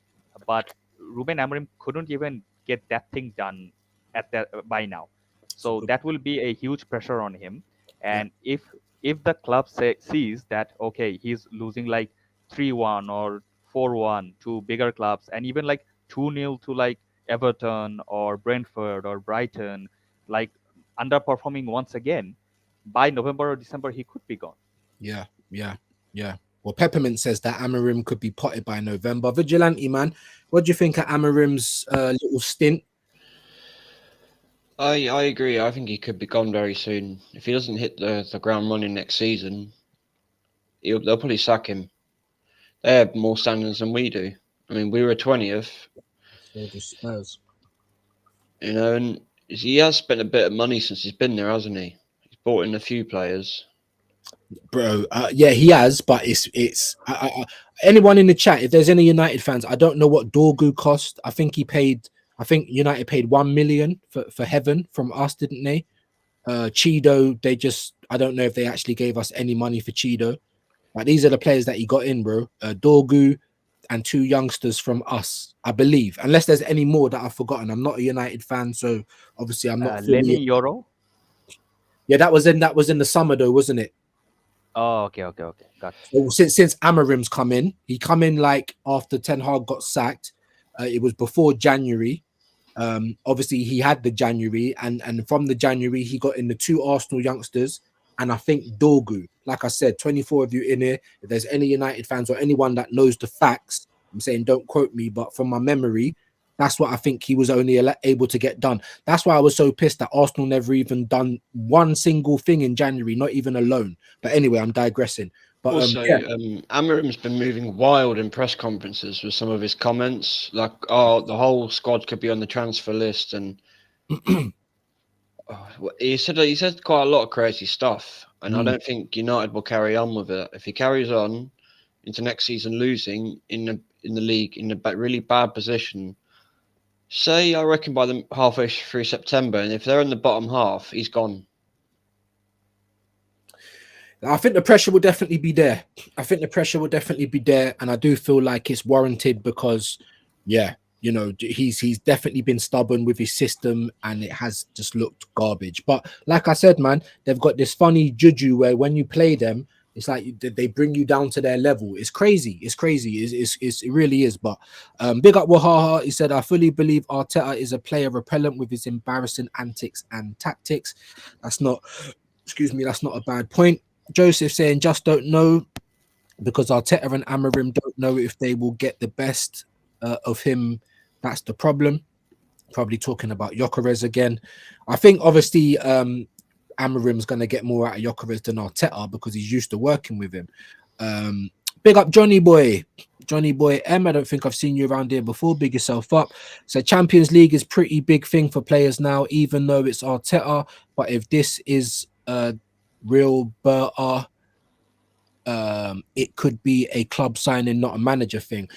but Ruben Amorim couldn't even get that thing done by now. So that will be a huge pressure on him. And if the club sees that okay, he's losing like 3-1 or 4-1 to bigger clubs, and even like 2-0 to like Everton or Brentford or Brighton, like underperforming once again, by November or December he could be gone. Yeah. Well, Peppermint says that Amorim could be potted by November. Vigilante, man, what do you think of Amorim's little stint? I agree. I think he could be gone very soon. If he doesn't hit the ground running next season, they'll probably sack him. They have more standards than we do. I mean, we were 20th. So do Spurs. And he has spent a bit of money since he's been there, hasn't he? He's bought in a few players. Bro, yeah, he has, but it's anyone in the chat, if there's any United fans, I don't know what Dorgu cost. I think United paid 1 million for Heaven from us, didn't they? Chido, I don't know if they actually gave us any money for Chido. But these are the players that he got in, bro. Dorgu, and 2 youngsters from us, I believe. Unless there's any more that I've forgotten. I'm not a United fan, so obviously I'm not Lenny fully. Yoro. Yeah, that was in the summer though, wasn't it? Oh, okay, okay, okay. Got you. So since Amarim's come in, he come in like after Ten Hag got sacked. It was before January. Obviously he had the January, and from the January he got in the 2 Arsenal youngsters, and I think Dorgu. Like I said, 24 of you in here. If there's any United fans or anyone that knows the facts, I'm saying don't quote me, but from my memory, that's what I think he was only able to get done. That's why I was so pissed that Arsenal never even done one single thing in January, not even a loan. But anyway, I'm digressing. But Also, yeah, Amarim's been moving wild in press conferences with some of his comments, like, "Oh, the whole squad could be on the transfer list," and he said quite a lot of crazy stuff. And I Mm. don't think United will carry on with it. If he carries on into next season losing in the league in a really bad position, say I reckon by the halfway through September, and if they're in the bottom half, he's gone. I think the pressure will definitely be there. I think the pressure will definitely be there, and I do feel like it's warranted because, yeah, he's definitely been stubborn with his system, and it has just looked garbage. But like I said, man, they've got this funny juju where when you play them, it's like they bring you down to their level. It's crazy. It's crazy. It really is. But big up Wahaha. He said, I fully believe Arteta is a player repellent with his embarrassing antics and tactics. That's not, excuse me, that's not a bad point. Joseph saying just don't know because Arteta and Amarim don't know if they will get the best of him. That's the problem. Probably talking about Gyökeres again. I think obviously Amarim's going to get more out of Gyökeres than Arteta because he's used to working with him. Big up Johnny Boy. Johnny Boy M. I don't think I've seen you around here before. Big yourself up. So Champions League is pretty big thing for players now, even though it's Arteta. But if this is real Berta, it could be a club signing, not a manager thing.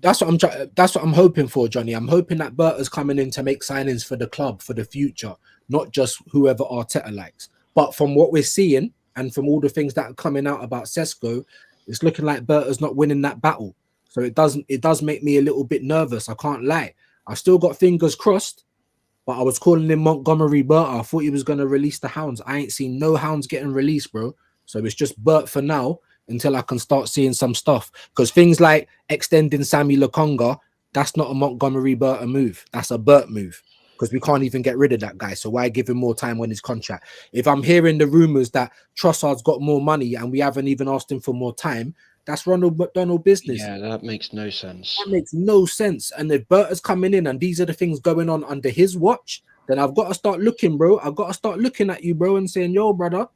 That's what I'm trying. That's what I'm hoping for, Johnny. I'm hoping that Berta's coming in to make signings for the club for the future, not just whoever Arteta likes. But from what we're seeing and from all the things that are coming out about Sesko, it's looking like Berta's not winning that battle. So it does make me a little bit nervous. I can't lie. I've still got fingers crossed, but I was calling him Montgomery Burt. I thought he was going to release the hounds. I ain't seen no hounds getting released, bro. So it's just Burt for now until I can start seeing some stuff. Because things like extending Sammy Lokonga, that's not a Montgomery Burt move. That's a Burt move. Because we can't even get rid of that guy. So why give him more time on his contract? If I'm hearing the rumors that Trossard's got more money and we haven't even asked him for more time, that's Ronald McDonald business. Yeah, that makes no sense. That makes no sense. And if Berta's coming in and these are the things going on under his watch, then I've got to start looking, bro. I've got to start looking at you, bro, and saying, yo, brother,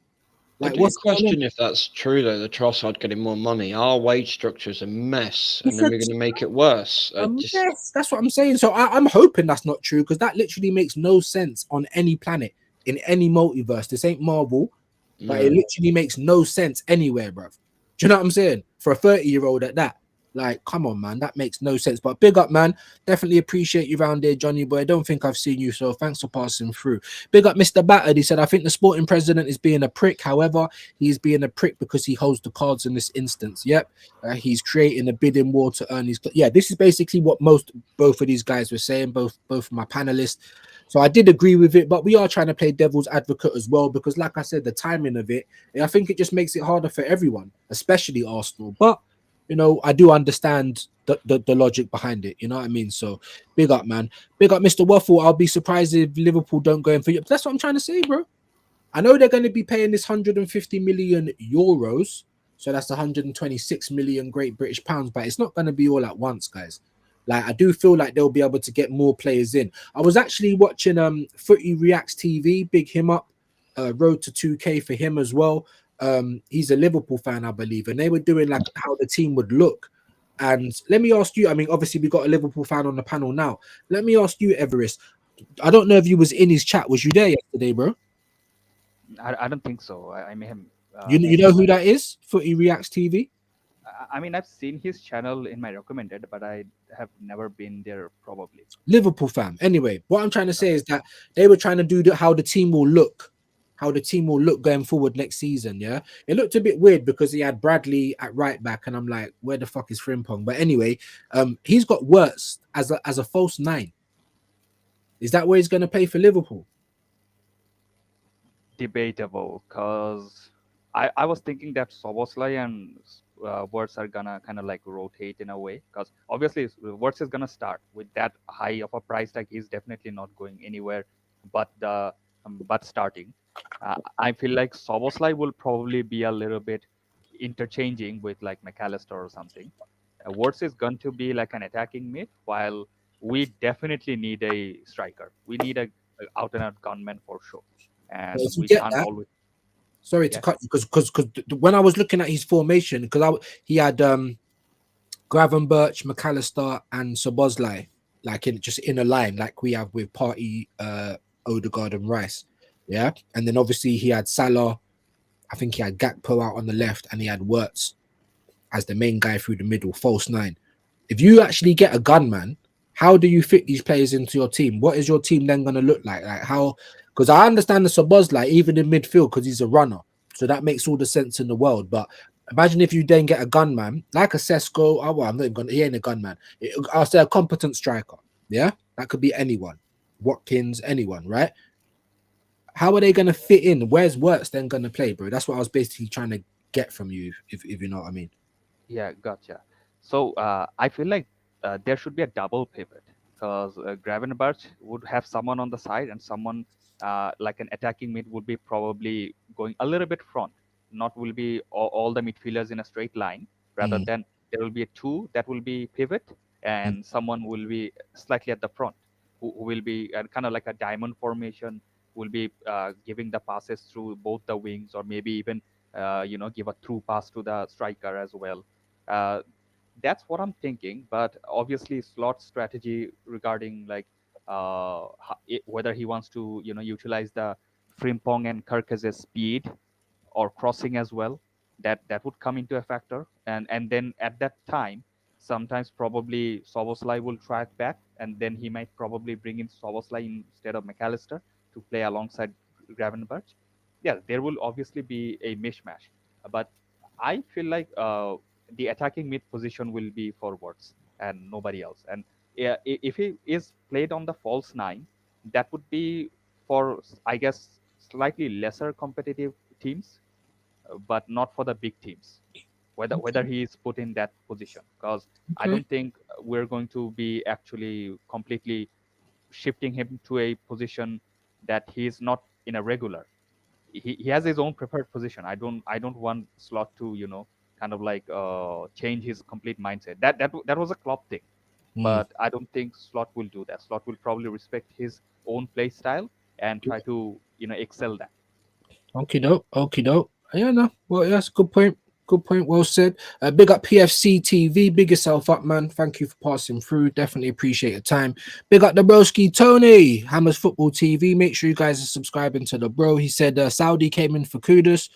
Like, what's question if that's true though? The Trossard getting more money. Our wage structure is a mess, and then we're going to make it worse. Yes, that's what I'm saying. So I'm hoping that's not true because that literally makes no sense on any planet in any multiverse. This ain't Marvel, but it literally makes no sense anywhere, bro. Do you know what I'm saying? For a 30-year-old at that. Like, come on, man. That makes no sense. But big up, man. Definitely appreciate you around there, Johnny boy. I don't think I've seen you, so thanks for passing through. Big up, Mr. Battered. He said, I think the sporting president is being a prick. However, he's being a prick because he holds the cards in this instance. Yep. He's creating a bidding war to earn his... Yeah, this is basically what both of these guys were saying, both of my panelists. So I did agree with it, but we are trying to play devil's advocate as well because, like I said, the timing of it, I think it just makes it harder for everyone, especially Arsenal. But I do understand the logic behind it. You know what I mean? So big up, man. Big up, Mr. Waffle. I'll be surprised if Liverpool don't go in for you. That's what I'm trying to say, bro. I know they're going to be paying this 150 million euros. So that's 126 million Great British pounds, but it's not going to be all at once, guys. Like, I do feel like they'll be able to get more players in. I was actually watching Footy Reacts TV, big him up, road to 2K for him as well. He's a Liverpool fan, I believe, and they were doing like how the team would look. And let me ask you, I mean, obviously we got a Liverpool fan on the panel now. Let me ask you, Everest. I don't know if you was in his chat. Was you there yesterday, bro? I don't think so. I may have. You know who that is? Footy Reacts TV. I mean, I've seen his channel in my recommended, but I have never been there. Probably Liverpool fan. Anyway, what I'm trying to say is that they were trying to do how the team will look, how the team will look going forward next season. Yeah, it looked a bit weird because he had Bradley at right back, and I'm like, where the fuck is Frimpong? But anyway, he's got Wirtz as a false nine. Is that where he's going to play for Liverpool? Debatable, because I was thinking that Soboslai and Wirtz are gonna kind of like rotate in a way, because obviously Wirtz is gonna start with that high of a price tag. He's definitely not going anywhere, but starting. I feel like Soboslai will probably be a little bit interchanging with like McAllister or something. Wirtz is going to be like an attacking mid, while we definitely need a striker. We need a out and out gunman for sure, But and if you we get can't that, always. sorry to Yeah, cut you, because when I was looking at his formation, because he had Gravenberch, McAllister, and Soboslai, like in a line, like we have with Party, Odegaard, and Rice. Yeah, and then obviously he had Salah. I think he had Gakpo out on the left, and he had Wirtz as the main guy through the middle, false nine. If you actually get a gunman, how do you fit these players into your team? What is your team then going to look like? Like how? Because I understand the Szoboszlai even in midfield because he's a runner, so that makes all the sense in the world. But imagine if you then get a gunman like a Sesko. Oh, well, I'm not even gonna. He ain't a gunman. I'll say a competent striker. Yeah, that could be anyone, Watkins, anyone, right? How are they going to fit in? Where's Wirtz then going to play, bro? That's what I was basically trying to get from you, if you know what I mean. yeah, gotcha. So I feel like there should be a double pivot, because Gravenberch would have someone on the side, and someone like an attacking mid would be probably going a little bit front. Not will be all the midfielders in a straight line. Rather Mm, than there will be a two that will be pivot, mm, and someone will be slightly at the front, who will be kind of like a diamond formation. Will be giving the passes through both the wings, or maybe even give a through pass to the striker as well. uh, that's what I'm thinking. But obviously, Slot's strategy regarding like whether he wants to utilize the Frimpong and Kirk's speed or crossing as well, that would come into a factor. And then at that time, sometimes probably Soboslai will track back, and then he might probably bring in Soboslai instead of McAllister to play alongside Gravenberch. Yeah, there will obviously be a mishmash, but I feel like the attacking mid position will be forwards and nobody else. And yeah, if he is played on the false nine, that would be for, I guess, slightly lesser competitive teams, but not for the big teams. Whether he is put in that position, because I okay. don't think we're going to be actually completely shifting him to a position that he is not in a regular. He has his own preferred position. I don't want Slot to kind of like change his complete mindset. That was a Klopp thing, Mm. but I don't think Slot will do that. Slot will probably respect his own play style and try to excel that. Okay, dope. Okay, dope. Yeah, no. Well, yeah, that's a good point. Good point. Well said. Big up PFC TV. Big yourself up, man. Thank you for passing through. Definitely appreciate your time. Big up the broski Tony. Hammers Football TV. Make sure you guys are subscribing to the bro. He said Saudi came in for Kudus.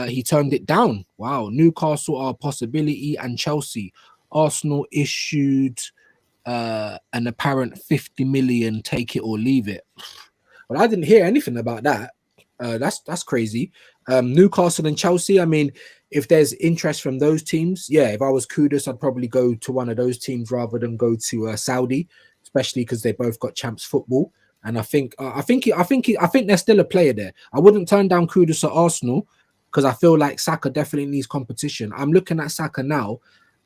He turned it down. Wow. Newcastle are a possibility, and Chelsea. Arsenal issued an apparent 50 million, take it or leave it. Well, I didn't hear anything about that. That's crazy. Newcastle and Chelsea. I mean, if there's interest from those teams, yeah. If I was Kudus, I'd probably go to one of those teams rather than go to Saudi, especially because they both got champs football. And I think there's still a player there. I wouldn't turn down Kudus at Arsenal because I feel like Saka definitely needs competition. I'm looking at Saka now,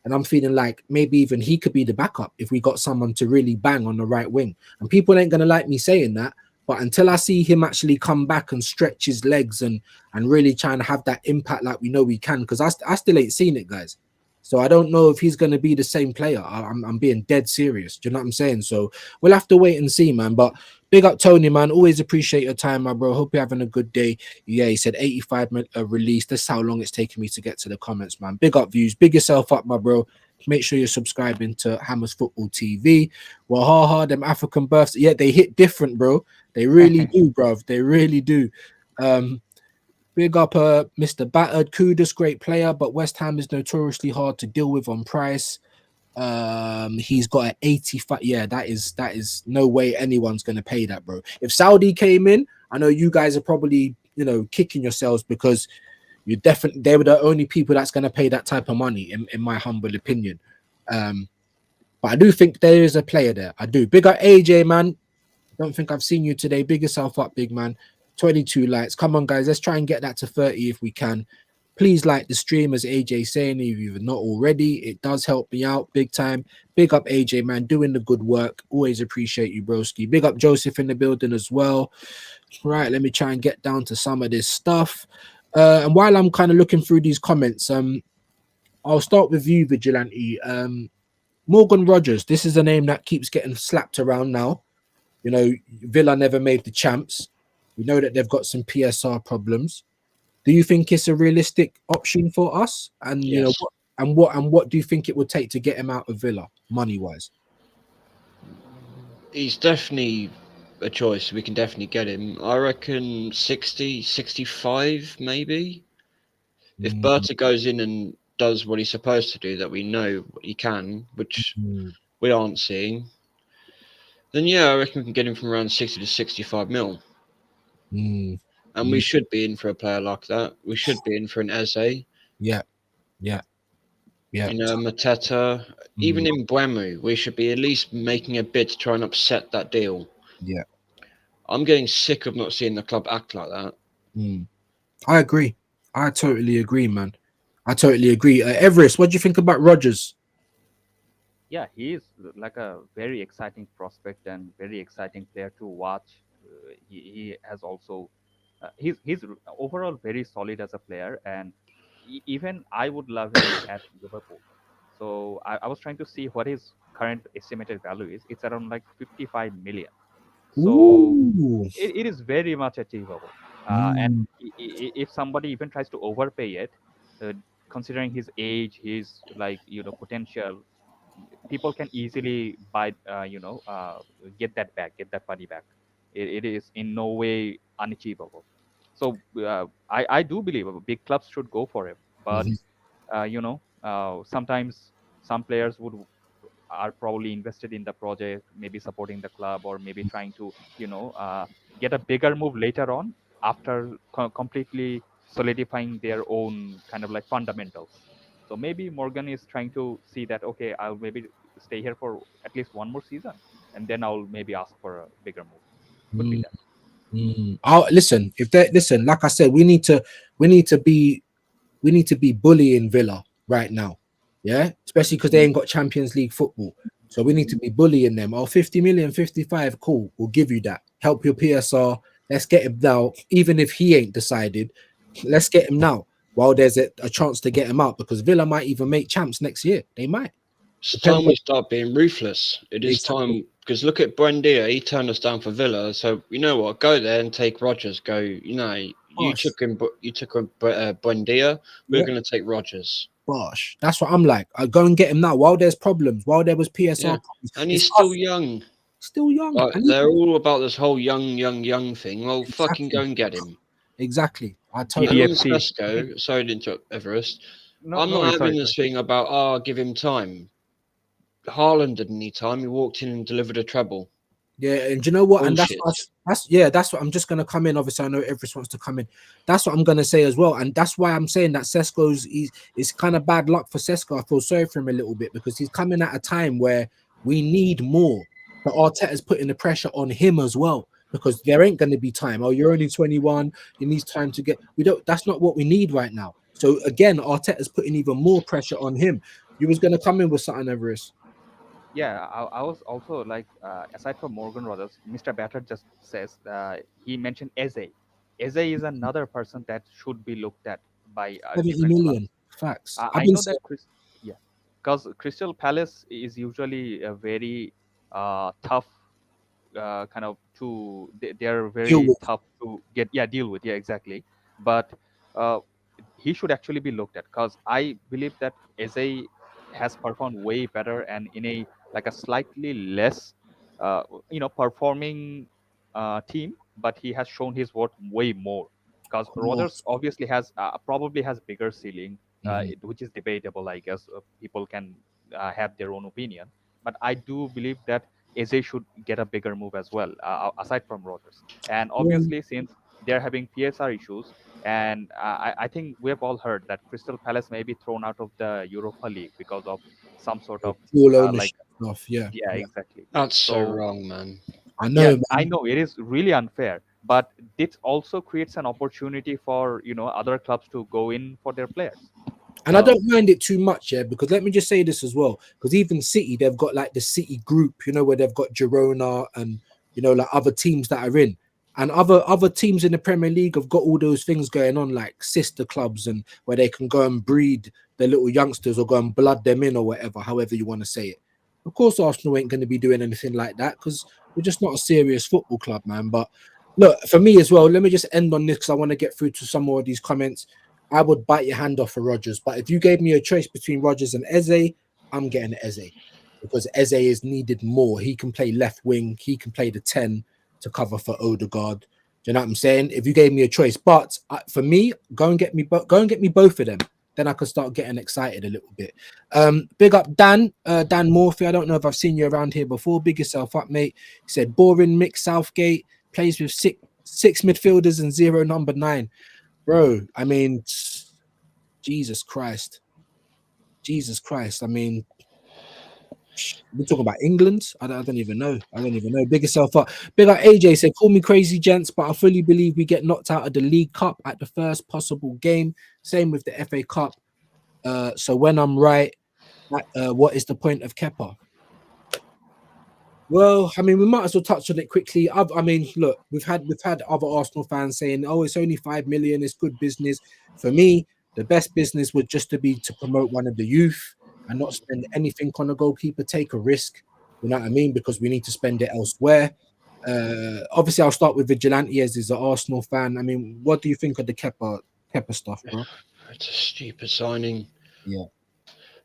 and I'm feeling like maybe even he could be the backup if we got someone to really bang on the right wing. And people ain't gonna like me saying that, but until I see him actually come back and stretch his legs and really trying to have that impact like we know we can, because I still ain't seen it, guys. So I don't know if he's going to be the same player. I'm being dead serious. Do you know what I'm saying? So we'll have to wait and see, man. But big up Tony, man. Always appreciate your time, my bro. Hope you're having a good day. Yeah, he said 85-minute release. That's how long it's taking me to get to the comments, man. Big up views. Big yourself up, my bro. Make sure you're subscribing to Hammers Football TV. Well, them African births. Yeah, they hit different, bro. They really do, bruv. They really do. Big up Mr. Battered. Kudus, great player, but West Ham is notoriously hard to deal with on price. He's got an 85. Yeah, that is no way anyone's gonna pay that, bro. If Saudi came in, I know you guys are probably kicking yourselves because you definitely they were the only people that's going to pay that type of money, in my humble opinion. Um, but I do think there is a player there. I do. Big up AJ, man. Don't think I've seen you today. Big yourself up, big man. 22 likes. Come on, guys. Let's try and get that to 30 if we can. Please like the stream, as AJ saying, if you've not already. It does help me out big time. Big up AJ, man, doing the good work. Always appreciate you, broski. Big up Joseph in the building as well. Right, let me try and get down to some of this stuff. And while I'm kind of looking through these comments, I'll start with you, Vigilante. Morgan Rogers. This is a name that keeps getting slapped around now. Villa never made the champs. We know that they've got some PSR problems. Do you think it's a realistic option for us? And Yes. what do you think it would take to get him out of Villa, money wise? He's definitely a choice. We can definitely get him. I reckon 60, 65 maybe. If Mm, Berta goes in and does what he's supposed to do, that we know he can, which mm, we aren't seeing, then yeah, I reckon we can get him from around 60 to 65 mil. mm, And we mm. should be in for a player like that. We should be in for an Eze, Yeah, yeah, yeah. Mateta, even Mm, in Buemu. We should be at least making a bid to try and upset that deal. yeah. I'm getting sick of not seeing the club act like that. Mm. I agree. I totally agree, man. I totally agree. Everest, what do you think about Rogers? Yeah, he is like a very exciting prospect and very exciting player to watch. He has also he's overall very solid as a player, and even I would love him at Liverpool. So I was trying to see what his current estimated value is. It's around like 55 million. So Ooh. it is very much achievable. And Mm, if somebody even tries to overpay it, uh, considering his age, his like potential, people can easily buy get that back, get that money back. It is in no way unachievable. So I do believe big clubs should go for him, but mhm, sometimes some players would are probably invested in the project, maybe supporting the club, or maybe trying to get a bigger move later on after completely solidifying their own kind of like fundamentals. So maybe Morgan is trying to see that, okay, I'll maybe stay here for at least one more season, and then I'll maybe ask for a bigger move. Could be mm, that. mm. Oh, listen, if they listen, like I said, we need to be bullying Villa right now. Yeah, especially because they ain't got Champions League football. So we need to be bullying them. Oh, 50 million, 55, cool. We'll give you that. Help your PSR. Let's get him now. Even if he ain't decided, let's get him now while there's a chance to get him out, because Villa might even make champs next year. They might. It's Depends time on we start being ruthless. It is exactly. time because look at Buendia. He turned us down for Villa. So you know what? Go there and take Rogers. Go. You Bosh. took him. You took him. Buendia. We're Yeah, going to take Rogers. bosh. That's what I'm like. I go and get him now while there's problems, while there was Yeah, PSR problems. and It's he's still us, young. still young. Like And they're all about this whole young, young, young thing. Well, fucking go exactly, and get him. exactly. I And totally on DDFC. Sesko, sorry to interrupt, Everest. No, I'm no not worries. having Sorry, this sorry. thing about give him time. Haaland didn't need time. He walked in and delivered a treble. Yeah, and do you know what? And Bullshit. that's what I'm just gonna come in. Obviously, I know Everest wants to come in. That's what I'm gonna say as well, and that's why I'm saying that Sesko's is kind of bad luck for Sesko. I feel sorry for him a little bit because he's coming at a time where we need more. But Arteta's putting the pressure on him as well because there ain't gonna be time. Oh, you're only 21. You need time to get. We don't. That's not what we need right now. So again, Arteta's putting even more pressure on him. You was gonna come in with something, Everest. Yeah, I was also like, aside from Morgan Rogers, Mr. Batter just says he mentioned Eze. Eze is another person that should be looked at by 70 different million clubs. facts. I've I been know saying. that yeah, because Crystal Palace is usually a very tough kind of they are Deal very with. tough to get, yeah, deal with, yeah, exactly. But uh, he should actually be looked at because I believe that Eze has performed way better and in a like a slightly less uh, performing team, but he has shown his worth way more because Rodgers Course. obviously has probably has bigger ceiling, Mhm. which is debatable, I guess. People can have their own opinion, but I do believe that Eze should get a bigger move as well, aside from Rodgers. And Um, obviously, since they're having PSR issues, and I think we have all heard that Crystal Palace may be thrown out of the Europa League because of some sort of Full like, ownership stuff. Yeah, yeah, yeah. exactly. That's so So wrong, man. I yeah, know, I man. know it is really unfair, but it also creates an opportunity for other clubs to go in for their players. And I don't mind it too much, yeah, because let me just say this as well. Because even City, they've got like the City group, where they've got Girona and like other teams that are in. And other teams in the Premier League have got all those things going on, like sister clubs, and where they can go and breed their little youngsters or go and blood them in or whatever, however you want to say it. Of course, Arsenal ain't going to be doing anything like that because we're just not a serious football club, man. But look, for me as well, let me just end on this because I want to get through to some more of these comments. I would bite your hand off for Rodgers, but if you gave me a choice between Rodgers and Eze, I'm getting Eze because Eze is needed more. He can play left wing, he can play the 10 to cover for Odegaard. Do you know what I'm saying? If you gave me a choice, but for me, go and get me both of them. Then I could start getting excited a little bit. Big up Dan, Dan Morphy. I don't know if I've seen you around here before. Big yourself up, mate. He said boring Mick Southgate plays with six midfielders and 0 number 9. Bro, I mean, Jesus Christ. I mean, we're talking about England. I don't even know. Big yourself up. Big up AJ said, call me crazy, gents, but I fully believe we get knocked out of the League Cup at the first possible game. Same with the FA Cup. So when I'm right, what is the point of Kepa? Well, I mean, we might as well touch on it quickly. I mean, look, we've had other Arsenal fans saying, "Oh, it's only 5 million. It's good business." For me, the best business would just to promote one of the youth and not spend anything on a goalkeeper. Take a risk, you know what I mean? Because we need to spend it elsewhere. Obviously, I'll start with Vigilante as is an Arsenal fan. I mean, what do you think of the Kepa stuff, bro? It's a stupid signing. Yeah.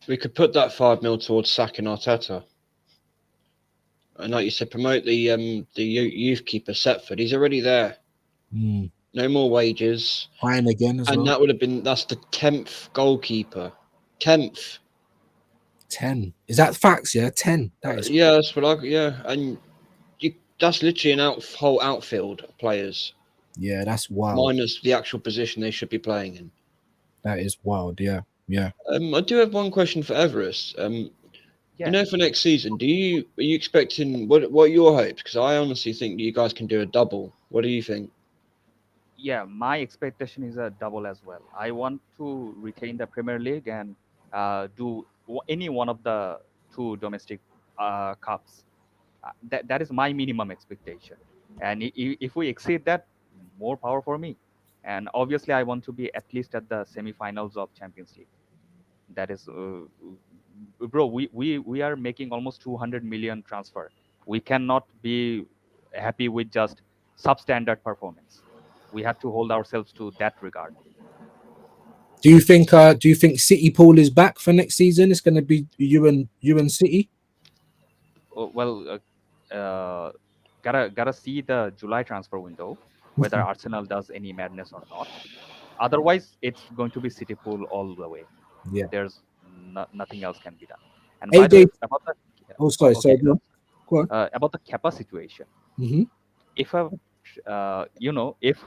We could put that 5 mil towards sacking Arteta. And like you said, promote the youth keeper Setford. He's already there. No more wages. Fine again as and well. That's the 10th goalkeeper. 10th. 10. Is that facts? Yeah, 10. That is. Yeah, that's what and that's literally whole outfield of players. Yeah, that's wild. Minus the actual position they should be playing in. That is wild. Yeah, yeah. I do have one question for Everest. Yeah. For next season, are you expecting what are your hopes? Because I honestly think you guys can do a double. What do you think? Yeah, my expectation is a double as well. I want to retain the Premier League and do any one of the two domestic cups. That is my minimum expectation. And if we exceed that, more power for me. And obviously, I want to be at least at the semi-finals of Champions League. That is, bro. We are making almost 200 million transfer. We cannot be happy with just substandard performance. We have to hold ourselves to that regard. Do you think City Pool is back for next season? It's going to be you and City. Well, gotta see the July transfer window whether Arsenal does any madness or not. Otherwise, it's going to be City Pool all the way. Yeah. There's nothing else can be done. And by the way, about the sorry, go on. About the Kepa situation. Mm-hmm. If if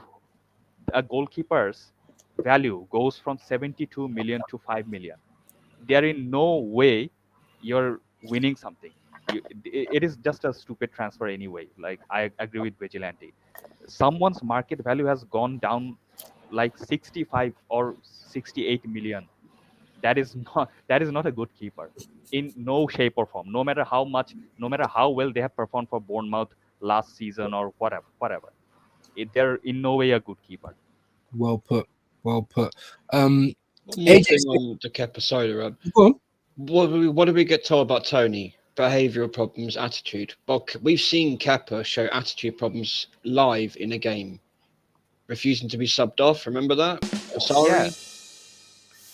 a goalkeeper's value goes from 72 million to 5 million, there in no way you're winning something. It is just a stupid transfer anyway. Like, I agree with Vigilante. Someone's market value has gone down like 65 or 68 million. That is not a good keeper in no shape or form. No matter how well they have performed for Bournemouth last season or whatever. They're in no way a good keeper. Well put. One more AJ, thing on the Kepa soda. go on. What do we get told about Tony? Behavioural problems, attitude. Well, we've seen Kepa show attitude problems live in a game, refusing to be subbed off. Remember that? Sorry. Yeah.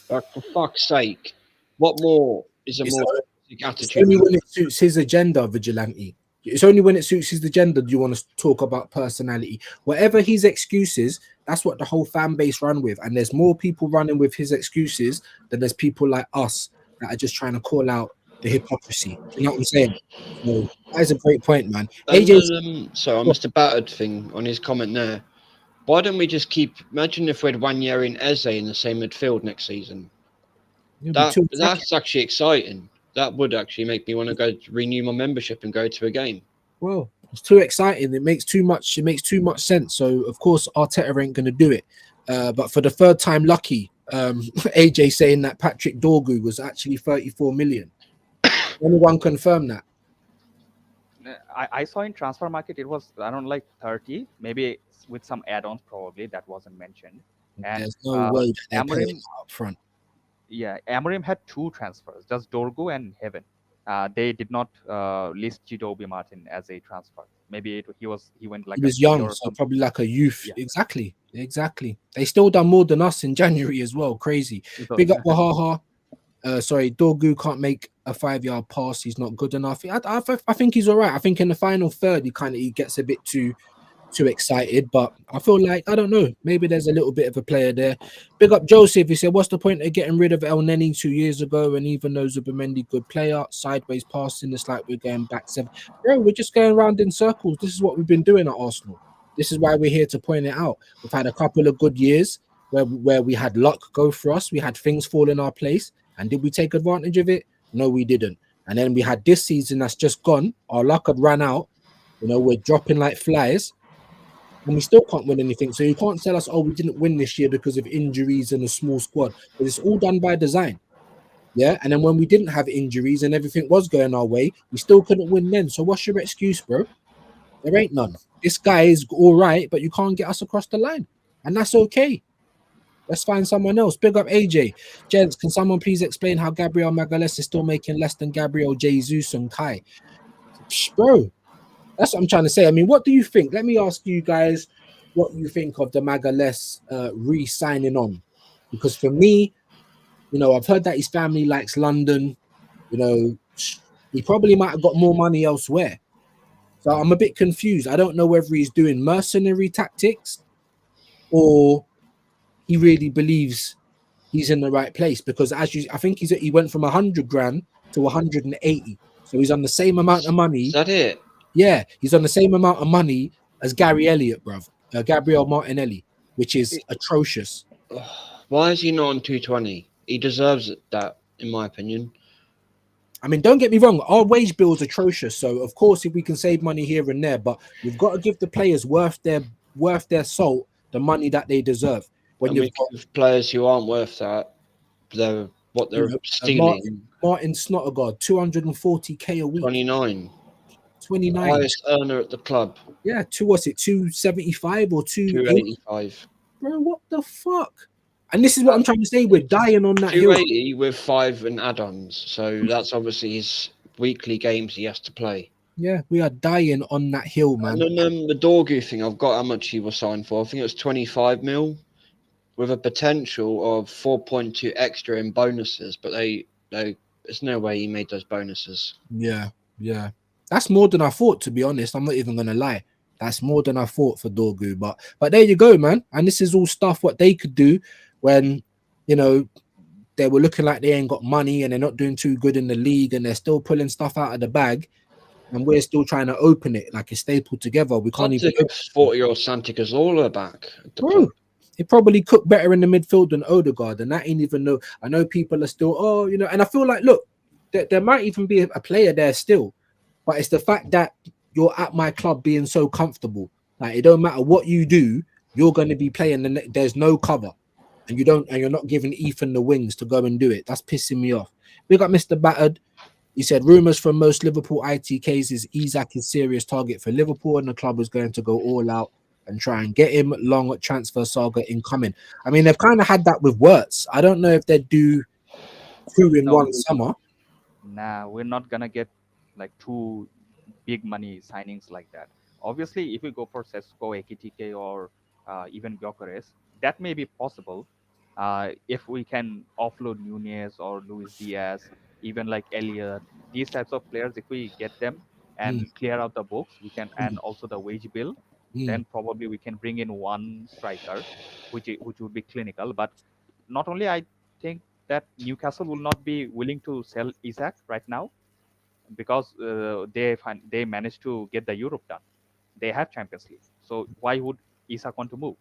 But for fuck's sake, what more is a more attitude? It's only when it suits his agenda, Vigilante. It's only when it suits his agenda do you want to talk about personality. Whatever his excuses, that's what the whole fan base run with. And there's more people running with his excuses than there's people like us that are just trying to call out the hypocrisy. You know what I'm saying? So that is a great point, man. AJ, so on Mr. Battered thing on his comment there. Why don't we just keep? Imagine if we had one year in Eze in the same midfield next season. It'll be too exciting. That's actually exciting. That would actually make me want to go to renew my membership and go to a game. Well, it's too exciting. It makes too much. It makes too much sense. So of course Arteta ain't going to do it. But for the third time lucky, AJ saying that Patrick Dorgu was actually 34 million. Anyone confirm that? I saw in transfer market it was around like 30, maybe with some add-ons probably that wasn't mentioned. And There's no way that they're paying Amorim, that up front. yeah, Amorim had two transfers, just Dorgu and Heaven. They did not list Chidobe Martin as a transfer. Maybe he went He like a was free young, or so some. probably like a youth. Yeah. Exactly, exactly. They still done more than us in January as well. Crazy. So, Big up Wahaha. Sorry, Dorgu can't make a 5-yard pass. He's not good enough. I think he's all right. I think in the final third, he gets a bit too excited, but I feel like I don't know. Maybe there's a little bit of a player there. Big up Joseph. He said, "What's the point of getting rid of El Neni 2 years ago? And even though Zubimendi good player, sideways passing, it's like we're going back 7. Bro, we're just going around in circles. This is what we've been doing at Arsenal. This is why we're here to point it out. We've had a couple of good years where we had luck go for us. We had things fall in our place, and did we take advantage of it? No, we didn't. And then we had this season that's just gone. Our luck had run out. We're dropping like flies and we still can't win anything. So you can't tell us, oh, we didn't win this year because of injuries and a small squad. But it's all done by design. Yeah. And then when we didn't have injuries and everything was going our way, we still couldn't win then. So what's your excuse, bro? There ain't none. This guy is all right, but you can't get us across the line. And that's okay. Let's find someone else. Big up AJ. Gents, can someone please explain how Gabriel Magalhaes is still making less than Gabriel Jesus and Kai? Bro, that's what I'm trying to say. I mean, what do you think? Let me ask you guys what you think of the Magalhaes re-signing on. Because for me, I've heard that his family likes London. You know, he probably might have got more money elsewhere. So I'm a bit confused. I don't know whether he's doing mercenary tactics or he really believes he's in the right place. Because I think he went from 100 grand to 180. So he's on the same amount of Is money. that it? Yeah, he's on the same amount of money as Gary Elliott, bruv. Gabriel Martinelli, which is atrocious. Why is he not on 220? He deserves that, in my opinion. I mean, don't get me wrong, our wage bill is atrocious. So of course, if we can save money here and there, but we've got to give the players worth their salt, the money that they deserve. When And you've we got give players who aren't worth that, they're stealing. Martin Snottergaard, 240k a week, 29, 29. highest earner at the club, Yeah, what's it, 275 or 280? 285. Bro, what the fuck? And this is what I'm trying to say. We're dying on that hill. 280 with 5 and add-ons. So that's obviously his weekly games he has to play. Yeah, we are dying on that hill, man. And then the Dorgu thing, I've got how much he was signed for. I think it was 25 mil with a potential of 4.2 extra in bonuses. But there's no way he made those bonuses. Yeah. That's more than I thought, to be honest. I'm not even gonna lie. That's more than I thought for Dorgu. But there you go, man. And this is all stuff what they could do when they were looking like they ain't got money and they're not doing too good in the league and they're still pulling stuff out of the bag. And we're still trying to open it like it's stapled together. We can't even. 40-year-old Santi Cazorla back at the Bro, club. he probably cooked better in the midfield than Odegaard, and that ain't even no. I know people are still, and I feel like, look, there might even be a player there still, but it's the fact that you're at my club being so comfortable. Like it don't matter what you do, you're going to be playing. There's no cover, and you're not giving Ethan the wings to go and do it. That's pissing me off. We got Mr. Battered. He said rumors from most Liverpool ITKs is Isak is serious target for Liverpool, and the club is going to go all out and try and get him. Long transfer saga incoming. I mean, they've kind of had that with Wirtz. I don't know if they do two in No, one summer. nah, we're not gonna get like two big money signings like that. Obviously, if we go for Sesko, Ekitike, or even Gyökeres, that may be possible. If we can offload Nunez or Luis Diaz, even like Elliot, these types of players, if we get them Mm, and clear out the books, we can, mm, and also the wage bill, mm. then probably we can bring in one striker, which would be clinical. But not only I think that Newcastle will not be willing to sell Isaac right now because they managed to get the Europe done. They have Champions League. So why would Isak want to move?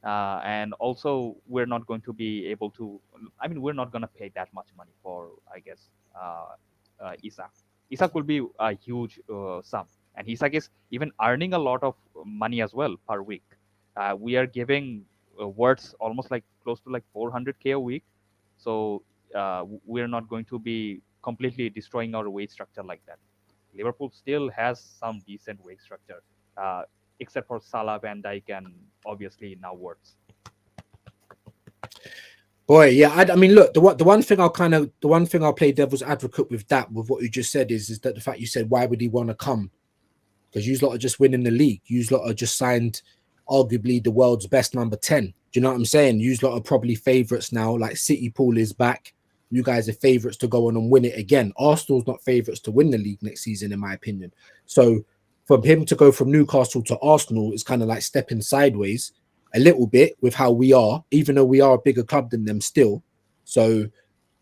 And also we're not going to be able to. I mean, we're not going to pay that much money for, I guess, Isak. Isak will be a huge sum, and Isak is even earning a lot of money as well per week. We are giving words almost like close to like 400K a week, so we're not going to be completely destroying our wage structure like that. Liverpool still has some decent wage structure, uh, except for Salah, Van Dijk, and obviously now Words. Boy, yeah. I mean, look, the one thing the one thing I'll play devil's advocate with that, with what you just said, is that the fact you said, why would he want to come? Because you lot are just winning the league. You lot are just signed arguably the world's best number 10. Do you know what I'm saying? You lot are probably favourites now. Like City Pool is back. You guys are favourites to go on and win it again. Arsenal's not favourites to win the league next season, in my opinion. So for him to go from Newcastle to Arsenal is kind of like stepping sideways a little bit with how we are, even though we are a bigger club than them still. So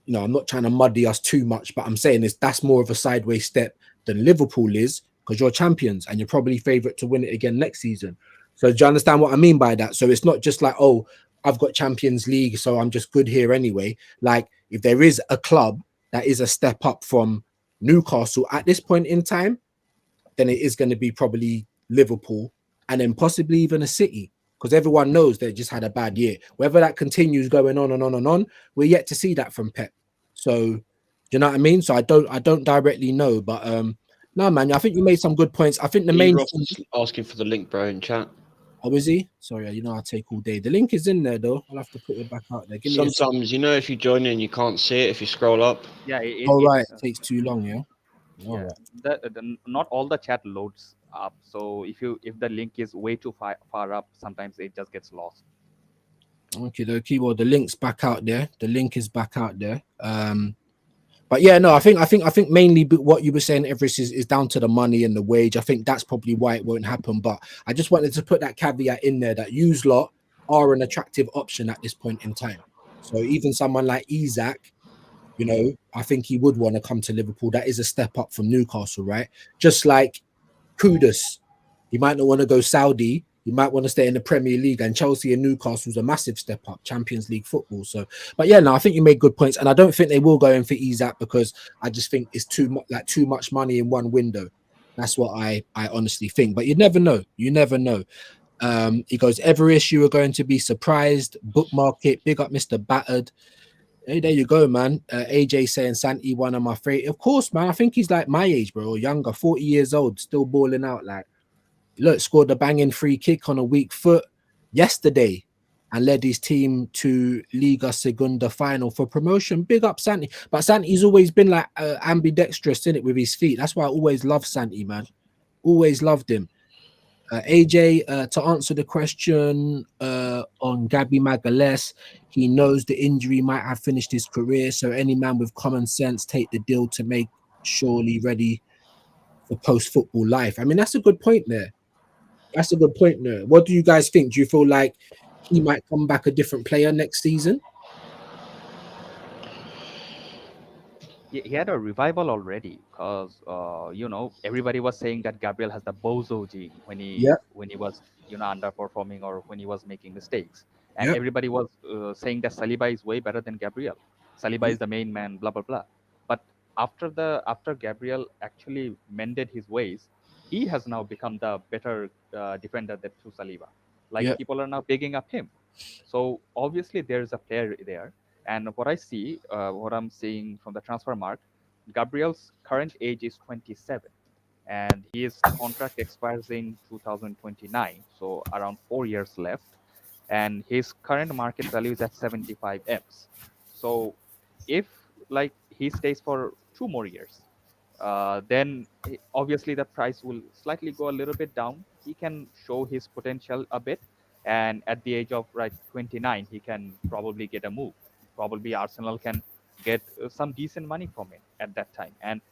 I'm not trying to muddy us too much, but I'm saying is that's more of a sideways step than Liverpool is, because you're champions and you're probably favourite to win it again next season. So do you understand what I mean by that? So it's not just like, oh, I've got Champions League, so I'm just good here anyway. Like if there is a club that is a step up from Newcastle at this point in time, then it is going to be probably Liverpool and then possibly even a City, because everyone knows they just had a bad year. Whether that continues going on and on and on, we're yet to see that from Pep. So, do you know what I mean? So I don't directly know, but no, man, I think you made some good points. I think the E main Ross thing. is asking for the link, bro, in chat. Oh, is he? Sorry, I take all day. The link is in there though. I'll have to put it back out there. Give me a sec. Sometimes, if you join in, you can't see it if you scroll up. Yeah, All right, it takes too long, yeah. All yeah, right. not all the chat loads up. So if the link is way too far up, sometimes it just gets lost. Okay, the keyboard. The link's back out there. The link is back out there. But yeah, no, I think mainly what you were saying, Everest, is down to the money and the wage. I think that's probably why it won't happen. But I just wanted to put that caveat in there that you lot are an attractive option at this point in time. So even someone like Isaac, I think he would want to come to Liverpool. That is a step up from Newcastle, right? Just like Kudus. He might not want to go Saudi. He might want to stay in the Premier League, and Chelsea and Newcastle's a massive step up, Champions League football. So, but yeah, no, I think you made good points, and I don't think they will go in for Isak because I just think it's too much money in one window. That's what I honestly think. But you never know. You never know. He goes, every issue are going to be surprised. Bookmark it. Big up, Mr. Battered. Hey, there you go, man. AJ saying Santi, one of my favorite. Of course, man. I think he's like my age, bro, or younger, 40 years old, still balling out. Like, look, scored a banging free kick on a weak foot yesterday and led his team to Liga Segunda final for promotion. Big up Santi. But Santi's always been like ambidextrous in it with his feet. That's why I always loved Santi, man. Always loved him. AJ, to answer the question on Gabby Magalhaes, he knows the injury might have finished his career, so any man with common sense take the deal to make surely ready for post-football life. I mean, that's a good point there. That's a good point there. What do you guys think? Do you feel like he might come back a different player next season? He had a revival already because everybody was saying that Gabriel has the bozo gene Yeah, when he was underperforming or when he was making mistakes, and yeah, everybody was saying that Saliba is way better than Gabriel. Saliba is the main man, blah blah blah. But after Gabriel actually mended his ways, he has now become the better defender than to Saliba. Like yeah. people are now bigging up him. So obviously there is a player there. And what I'm seeing from the transfer market, Gabriel's current age is 27, and his contract expires in 2029, so around 4 years left. And his current market value is at 75 m's. So if like he stays for 2 more years, then obviously the price will slightly go a little bit down. He can show his potential a bit, and at the age of 29, he can probably get a move. Probably Arsenal can get some decent money from him at that time, and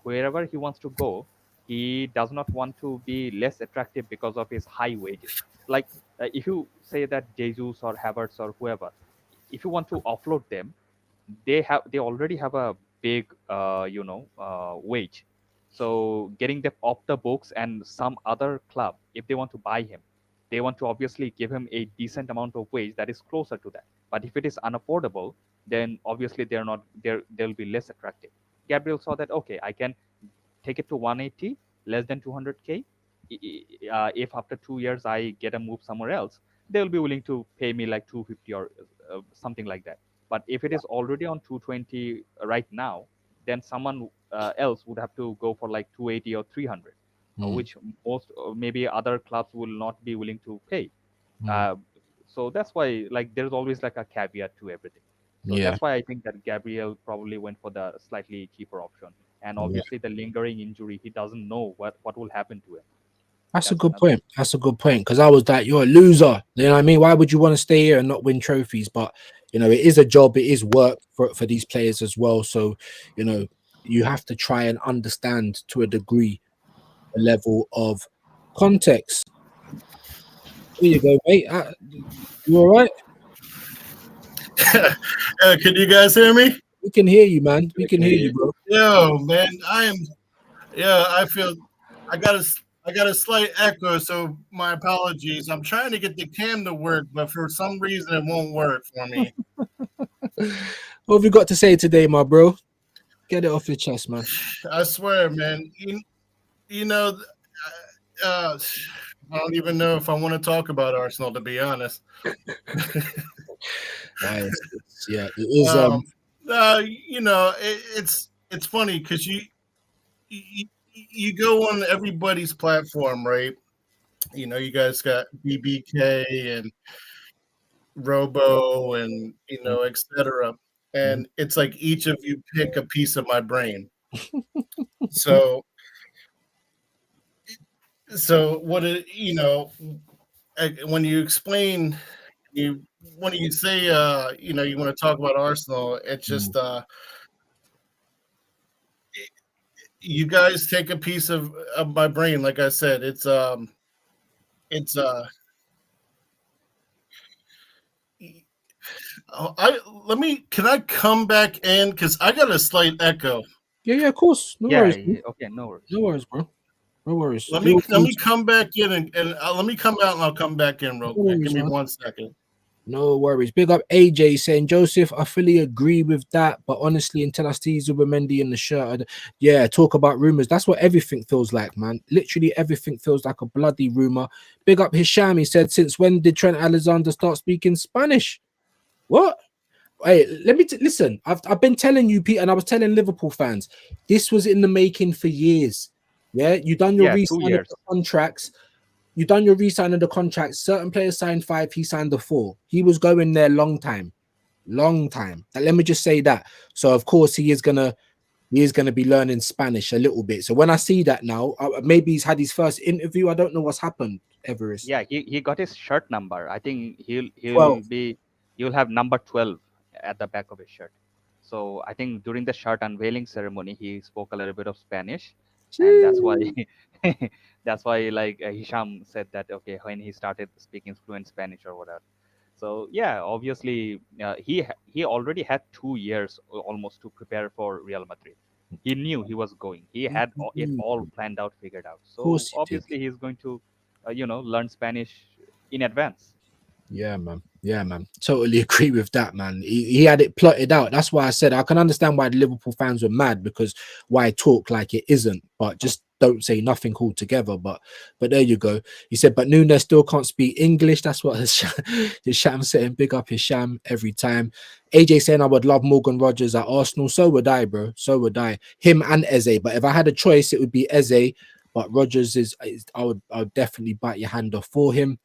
wherever he wants to go, he does not want to be less attractive because of his high wages. Like if you say that Jesus or Havertz or whoever, if you want to offload them, they already have a big wage. So getting them off the books and some other club, if they want to buy him, they want to obviously give him a decent amount of wage that is closer to that. But if it is unaffordable, then obviously they're not there. They'll be less attractive. Gabriel saw that, okay, I can take it to 180, less than 200K. If after 2 years I get a move somewhere else, they'll be willing to pay me like 250 or something like that. But if it is already on 220 right now, then someone else would have to go for like 280 or 300, Mm, which most maybe other clubs will not be willing to pay. mm. Uh, so that's why like there's always like a caveat to everything. So Yeah, that's why I think that Gabriel probably went for the slightly cheaper option. And yeah. obviously the lingering injury, he doesn't know what will happen to him. That's a That's good another. point. That's a good point. Because I was like, you're a loser. You know what I mean? Why would you want to stay here and not win trophies? But you know, it is a job, it is work for these players as well. So, you know, you have to try and understand to a degree the level of context. Here you go, mate. You all right? Can you guys hear me? We can hear you, man. We We can can hear hear you, you. bro. Yo, man, I am. Yeah, I feel. I got a slight echo, so my apologies. I'm trying to get the cam to work, but for some reason it won't work for me. What have you got to say today, my bro? Get it off your chest, man. I swear, man. You know, uh, I don't even know if I want to talk about Arsenal, to be honest. Yeah, it is. Um, you know, it's funny because you you go on everybody's platform, right? You know, you guys got BBK and Robo and etc. And it's like each of you pick a piece of my brain. So what it when you explain you when you say you want to talk about Arsenal, it's just you guys take a piece of my brain. Like I said, it's I let me can I come back in because I got a slight echo. Yeah, of course. No Yeah, worries, bro. yeah, okay, no worries. No worries, bro. No worries. Let me come back in and let me come out and I'll come back in real No quick. Give worries, me man. 1 second. No worries. Big up AJ saying, Joseph, I fully agree with that. But honestly, until I see Zubimendi in the shirt, yeah, talk about rumors. That's what everything feels like, man. Literally everything feels like a bloody rumor. Big up Hisham. He said, since when did Trent Alexander start speaking Spanish? What? Hey, let me listen. I've been telling you, Pete, and I was telling Liverpool fans, this was in the making for years. Yeah, you done your Yeah, 2 re-sign of years. the contracts. You done your re-sign of the contracts. Certain players signed 5, he signed the 4. He was going there long time, long time. And let me just say that. So of course he is gonna be learning Spanish a little bit. So when I see that now, maybe he's had his first interview. I don't know what's happened, Everest. Yeah, he got his shirt number. I think 12. you'll have number 12 at the back of his shirt. So I think during the shirt unveiling ceremony, he spoke a little bit of Spanish, and that's why Gee. that's why like Hisham said that, okay, when he started speaking fluent Spanish or whatever. So yeah, obviously he already had 2 years almost to prepare for Real Madrid. He knew he was going. He had it Of all planned out, figured out. So course he did. obviously he's going to, learn Spanish in advance. Yeah, man. Yeah, man. Totally agree with that, man. He had it plotted out. That's why I said I can understand why the Liverpool fans were mad because why talk like it isn't, but just don't say nothing altogether. But there you go. He said, but Nunes still can't speak English. That's what Hisham saying. Big up Hisham every time. AJ saying I would love Morgan Rogers at Arsenal. So would I, bro. So would I. Him and Eze. But if I had a choice, it would be Eze. But Rogers is I would definitely bite your hand off for him.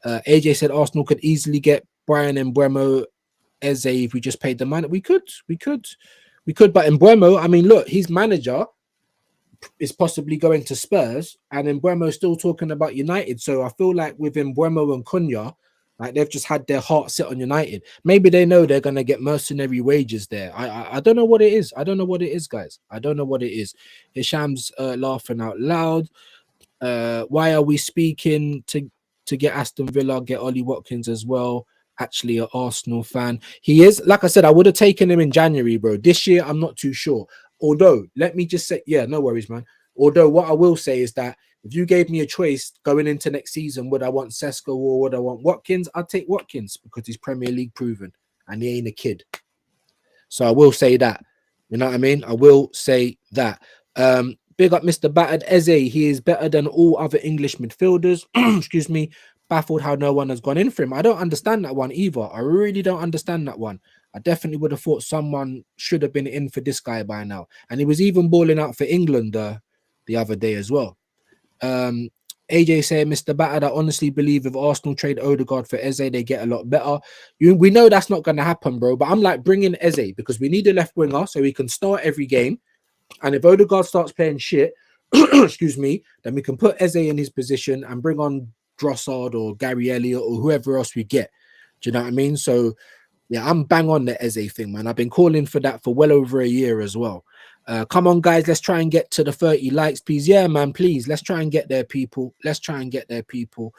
AJ said Arsenal could easily get Brian and Mbeumo, Eze if we just paid the money. We could. But Mbeumo, I mean, look, his manager is possibly going to Spurs, and Mbeumo still talking about United. So I feel like with Mbeumo and Cunha, like they've just had their heart set on United. Maybe they know they're gonna get mercenary wages there. I don't know what it is. I don't know what it is, guys. I don't know what it is. Hisham's laughing out loud. Why are we speaking to get Aston Villa, get Ollie Watkins as well? Actually, an Arsenal fan. He is, like I said, I would have taken him in January, bro. This year, I'm not too sure. Although, let me just say, yeah, no worries, man. Although what I will say is that if you gave me a choice going into next season, would I want Sesko or would I want Watkins? I'd take Watkins because he's Premier League proven and he ain't a kid. So I will say that. You know what I mean? I will say that. Big up Mr. Battered Eze. He is better than all other English midfielders. Excuse me. Baffled how no one has gone in for him. I don't understand that one either. I really don't understand that one. I definitely would have thought someone should have been in for this guy by now. And he was even balling out for England the other day as well. AJ said, Mr. Battered, I honestly believe if Arsenal trade Odegaard for Eze, they get a lot better. We know that's not going to happen, bro. But I'm like, bring in Eze because we need a left winger so he can start every game. And if Odegaard starts playing shit, excuse me, then we can put Eze in his position and bring on Drossard or Gary Elliott or whoever else we get. Do you know what I mean? So, yeah, I'm bang on the Eze thing, man. I've been calling for that for well over a year as well. Come on, guys, let's try and get to the 30 likes, please. Yeah, man, please. Let's try and get there, people. Let's try and get there, people.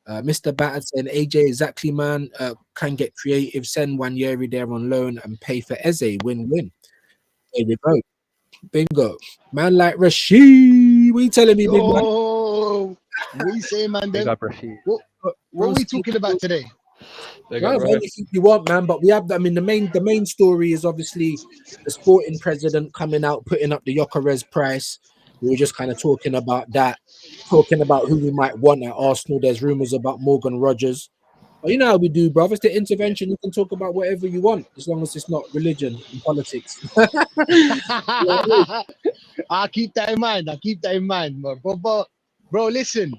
Mr. Battered saying, AJ, exactly, man. Can get creative. Send Wanyeri there on loan and pay for Eze. Win-win. There we go. Bingo. Man like Rashid. What are you telling me, big man? Oh, what you saying, man? Big Then? up, Rashid. What are we talking about today? Guys, anything you want, man. But we have, I mean, the main story is obviously the sporting president coming out, putting up the Gyökeres price. We were just kind of talking about that, talking about who we might want at Arsenal. There's rumors about Morgan Rogers. But you know how we do, bro. It's the intervention. You can talk about whatever you want as long as it's not religion and politics. I'll keep that in mind. Bro, listen.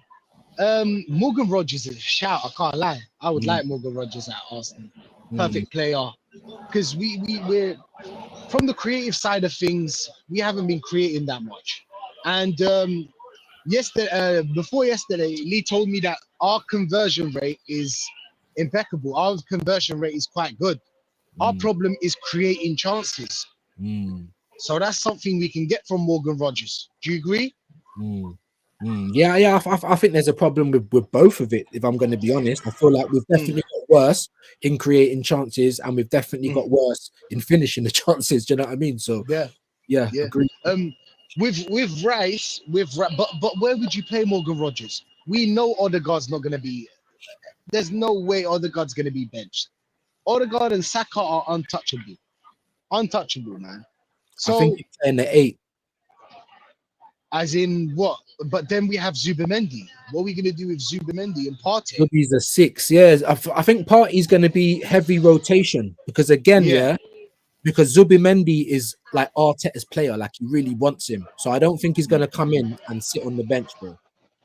Morgan Rogers is a shout. I can't lie. I would like Morgan Rogers at Arsenal. Perfect player. Because we're from the creative side of things, we haven't been creating that much. And before yesterday, Lee told me that our conversion rate is impeccable. Our conversion rate is quite good. Our problem is creating chances. So that's something we can get from Morgan Rogers. Do you agree? Yeah. I think there's a problem with both of it. If I'm going to be honest, I feel like we've definitely got worse in creating chances, and we've definitely got worse in finishing the chances. Do you know what I mean? So yeah, agree. With Rice, but where would you play Morgan Rogers? We know Odegaard's not going to be. There's no way Odegaard's going to be benched. Odegaard and Saka are untouchable, man. So I think he's in the 8. As in what? But then we have Zubimendi. What are we going to do with Zubimendi and Partey? Zubi's a 6. Yeah, I think Partey's going to be heavy rotation because again, because Zubimendi is like Arteta's player, like he really wants him. So I don't think he's going to come in and sit on the bench, bro.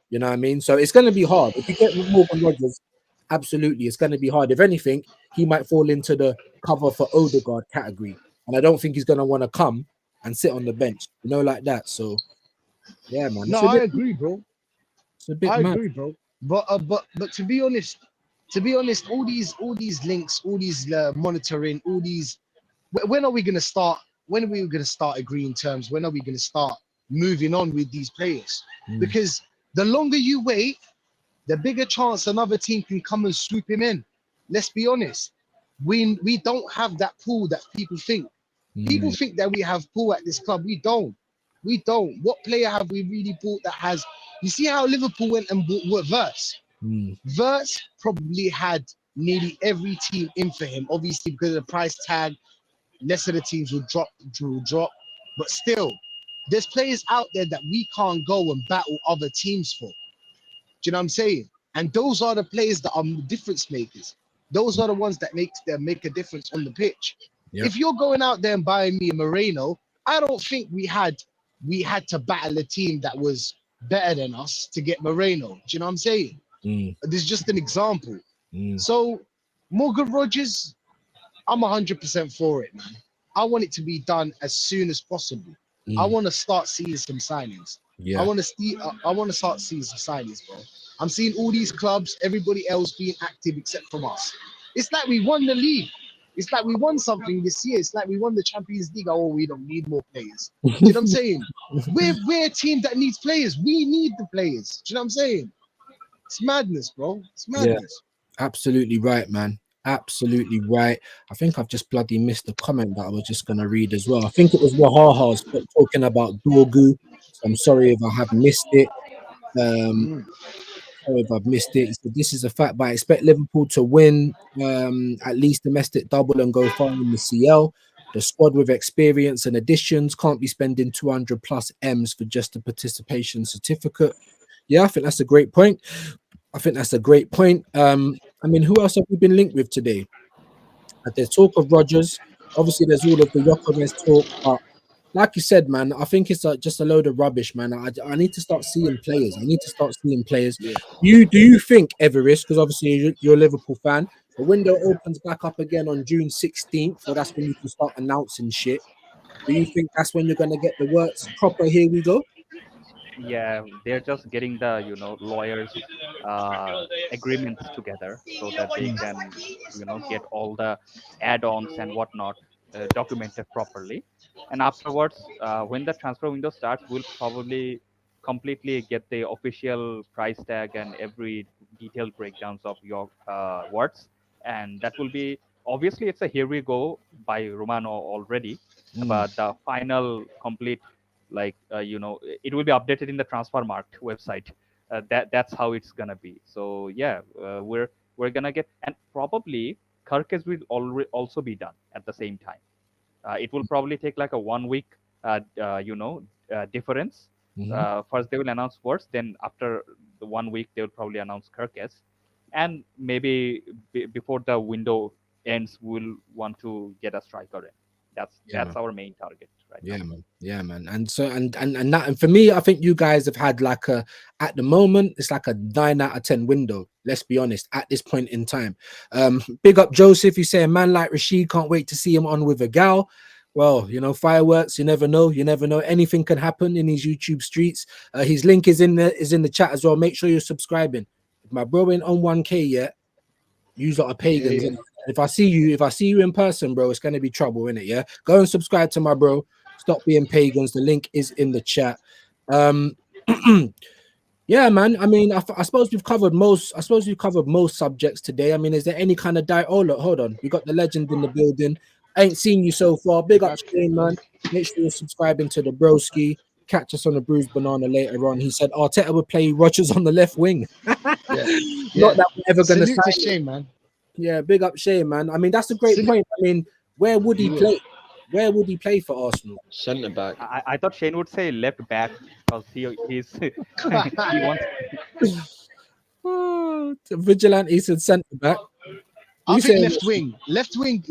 You know what I mean? So it's going to be hard. If you get Morgan Rogers, absolutely, it's going to be hard. If anything, he might fall into the cover for Odegaard category. And I don't think he's going to want to come and sit on the bench, like that. So, yeah, man. No, I agree, bro. It's a bit mad. Agree, bro. But to be honest, all these links, all these monitoring, all these. When are we going to start? When are we going to start agreeing terms? When are we going to start moving on with these players? Because the longer you wait, the bigger chance another team can come and swoop him in. Let's be honest. We don't have that pool that people think. People think that we have pool at this club. We don't. What player have we really bought that has? You see how Liverpool went and bought Verts? Verts probably had nearly every team in for him. Obviously, because of the price tag, less of the teams will drop. But still, there's players out there that we can't go and battle other teams for. Do you know what I'm saying? And those are the players that are difference makers. Those are the ones that make a difference on the pitch. Yep. If you're going out there and buying me a Moreno, I don't think we had to battle a team that was better than us to get Moreno. Do you know what I'm saying? This is just an example. So Morgan Rogers, I'm 100% for it, man. I want it to be done as soon as possible. I want to start seeing some signings. I want to start seeing some signings, bro. I'm seeing all these clubs, everybody else being active except from us. It's like we won the league. It's like we won something this year. It's like we won the Champions League. Oh, we don't need more players. Do you know what I'm saying? We're a team that needs players. We need the players. Do you know what I'm saying? It's madness, bro. It's madness. Yeah, absolutely right, man. Absolutely right. I think I've just bloody missed the comment that I was just going to read as well. I think it was Wahaha talking about Dorgu I'm sorry if I have missed it. Mm. Sorry if I've missed it. So this is a fact, but I expect Liverpool to win at least domestic double and go far in the CL. The squad with experience and additions can't be spending 200 plus M's for just a participation certificate. Yeah, I think that's a great point. I think that's a great point. I mean, who else have we been linked with today? There's talk of Rogers. Obviously, there's all of the Gyökeres talk, but like you said, man, I think it's just a load of rubbish, man. I need to start seeing players. I need to start seeing players. Yeah. Do you think, Everest, because obviously you're a Liverpool fan, the window opens back up again on June 16th, so that's when you can start announcing shit. Do you think that's when you're gonna get the words proper? Here we go. Yeah, they're just getting the lawyers agreements together so that they can get all the add-ons and whatnot documented properly. And afterwards, when the transfer window starts, we'll probably completely get the official price tag and every detailed breakdowns of your words, and that will be obviously it's a here we go by Romano already, but the final complete, like it will be updated in the Transfermarkt website. That's how it's gonna be. So yeah, we're gonna get, and probably Kirkes will also be done at the same time. It will probably take like a 1 week difference. Mhm. First they will announce Words, then after the 1 week they will probably announce Kirkes, and maybe before the window ends we'll want to get a striker in. that's Yeah, that's man. our main target right now. Yeah, man. Yeah, man. And so and that, and for me, I think you guys have had like a, at the moment, it's like a 9 out of 10 window. Let's be honest, at this point in time. Big up Joseph. You say a man like Rashid, can't wait to see him on with a gal. Well, fireworks, you never know. You never know. Anything can happen in these YouTube streets. His link is in the chat as well. Make sure you're subscribing. If my bro ain't on 1K yet, you lot are pagans. Yeah. innit? If I see you in person, bro, it's gonna be trouble, innit? Yeah. Go and subscribe to my bro. Stop being pagans. The link is in the chat. Um yeah, man. I mean, I suppose we've covered most. I suppose we've covered most subjects today. I mean, is there any kind of Oh, look, hold on. We got the legend in the building. I ain't seen you so far. Big up, Shane, man. Make sure you're subscribing to the broski. Catch us on the bruised banana later on. He said Arteta would play Rodgers on the left wing. Yeah. Not that we're ever gonna Salute to sign him. Shane, man. Yeah, big up Shea, man. I mean, that's a great Salute. point. I mean, where would he Yeah. play? Where would he play for Arsenal? Centre back. I thought Shane would say left back because he's he wants. Oh, Vigilante said centre back. I You think saying left wing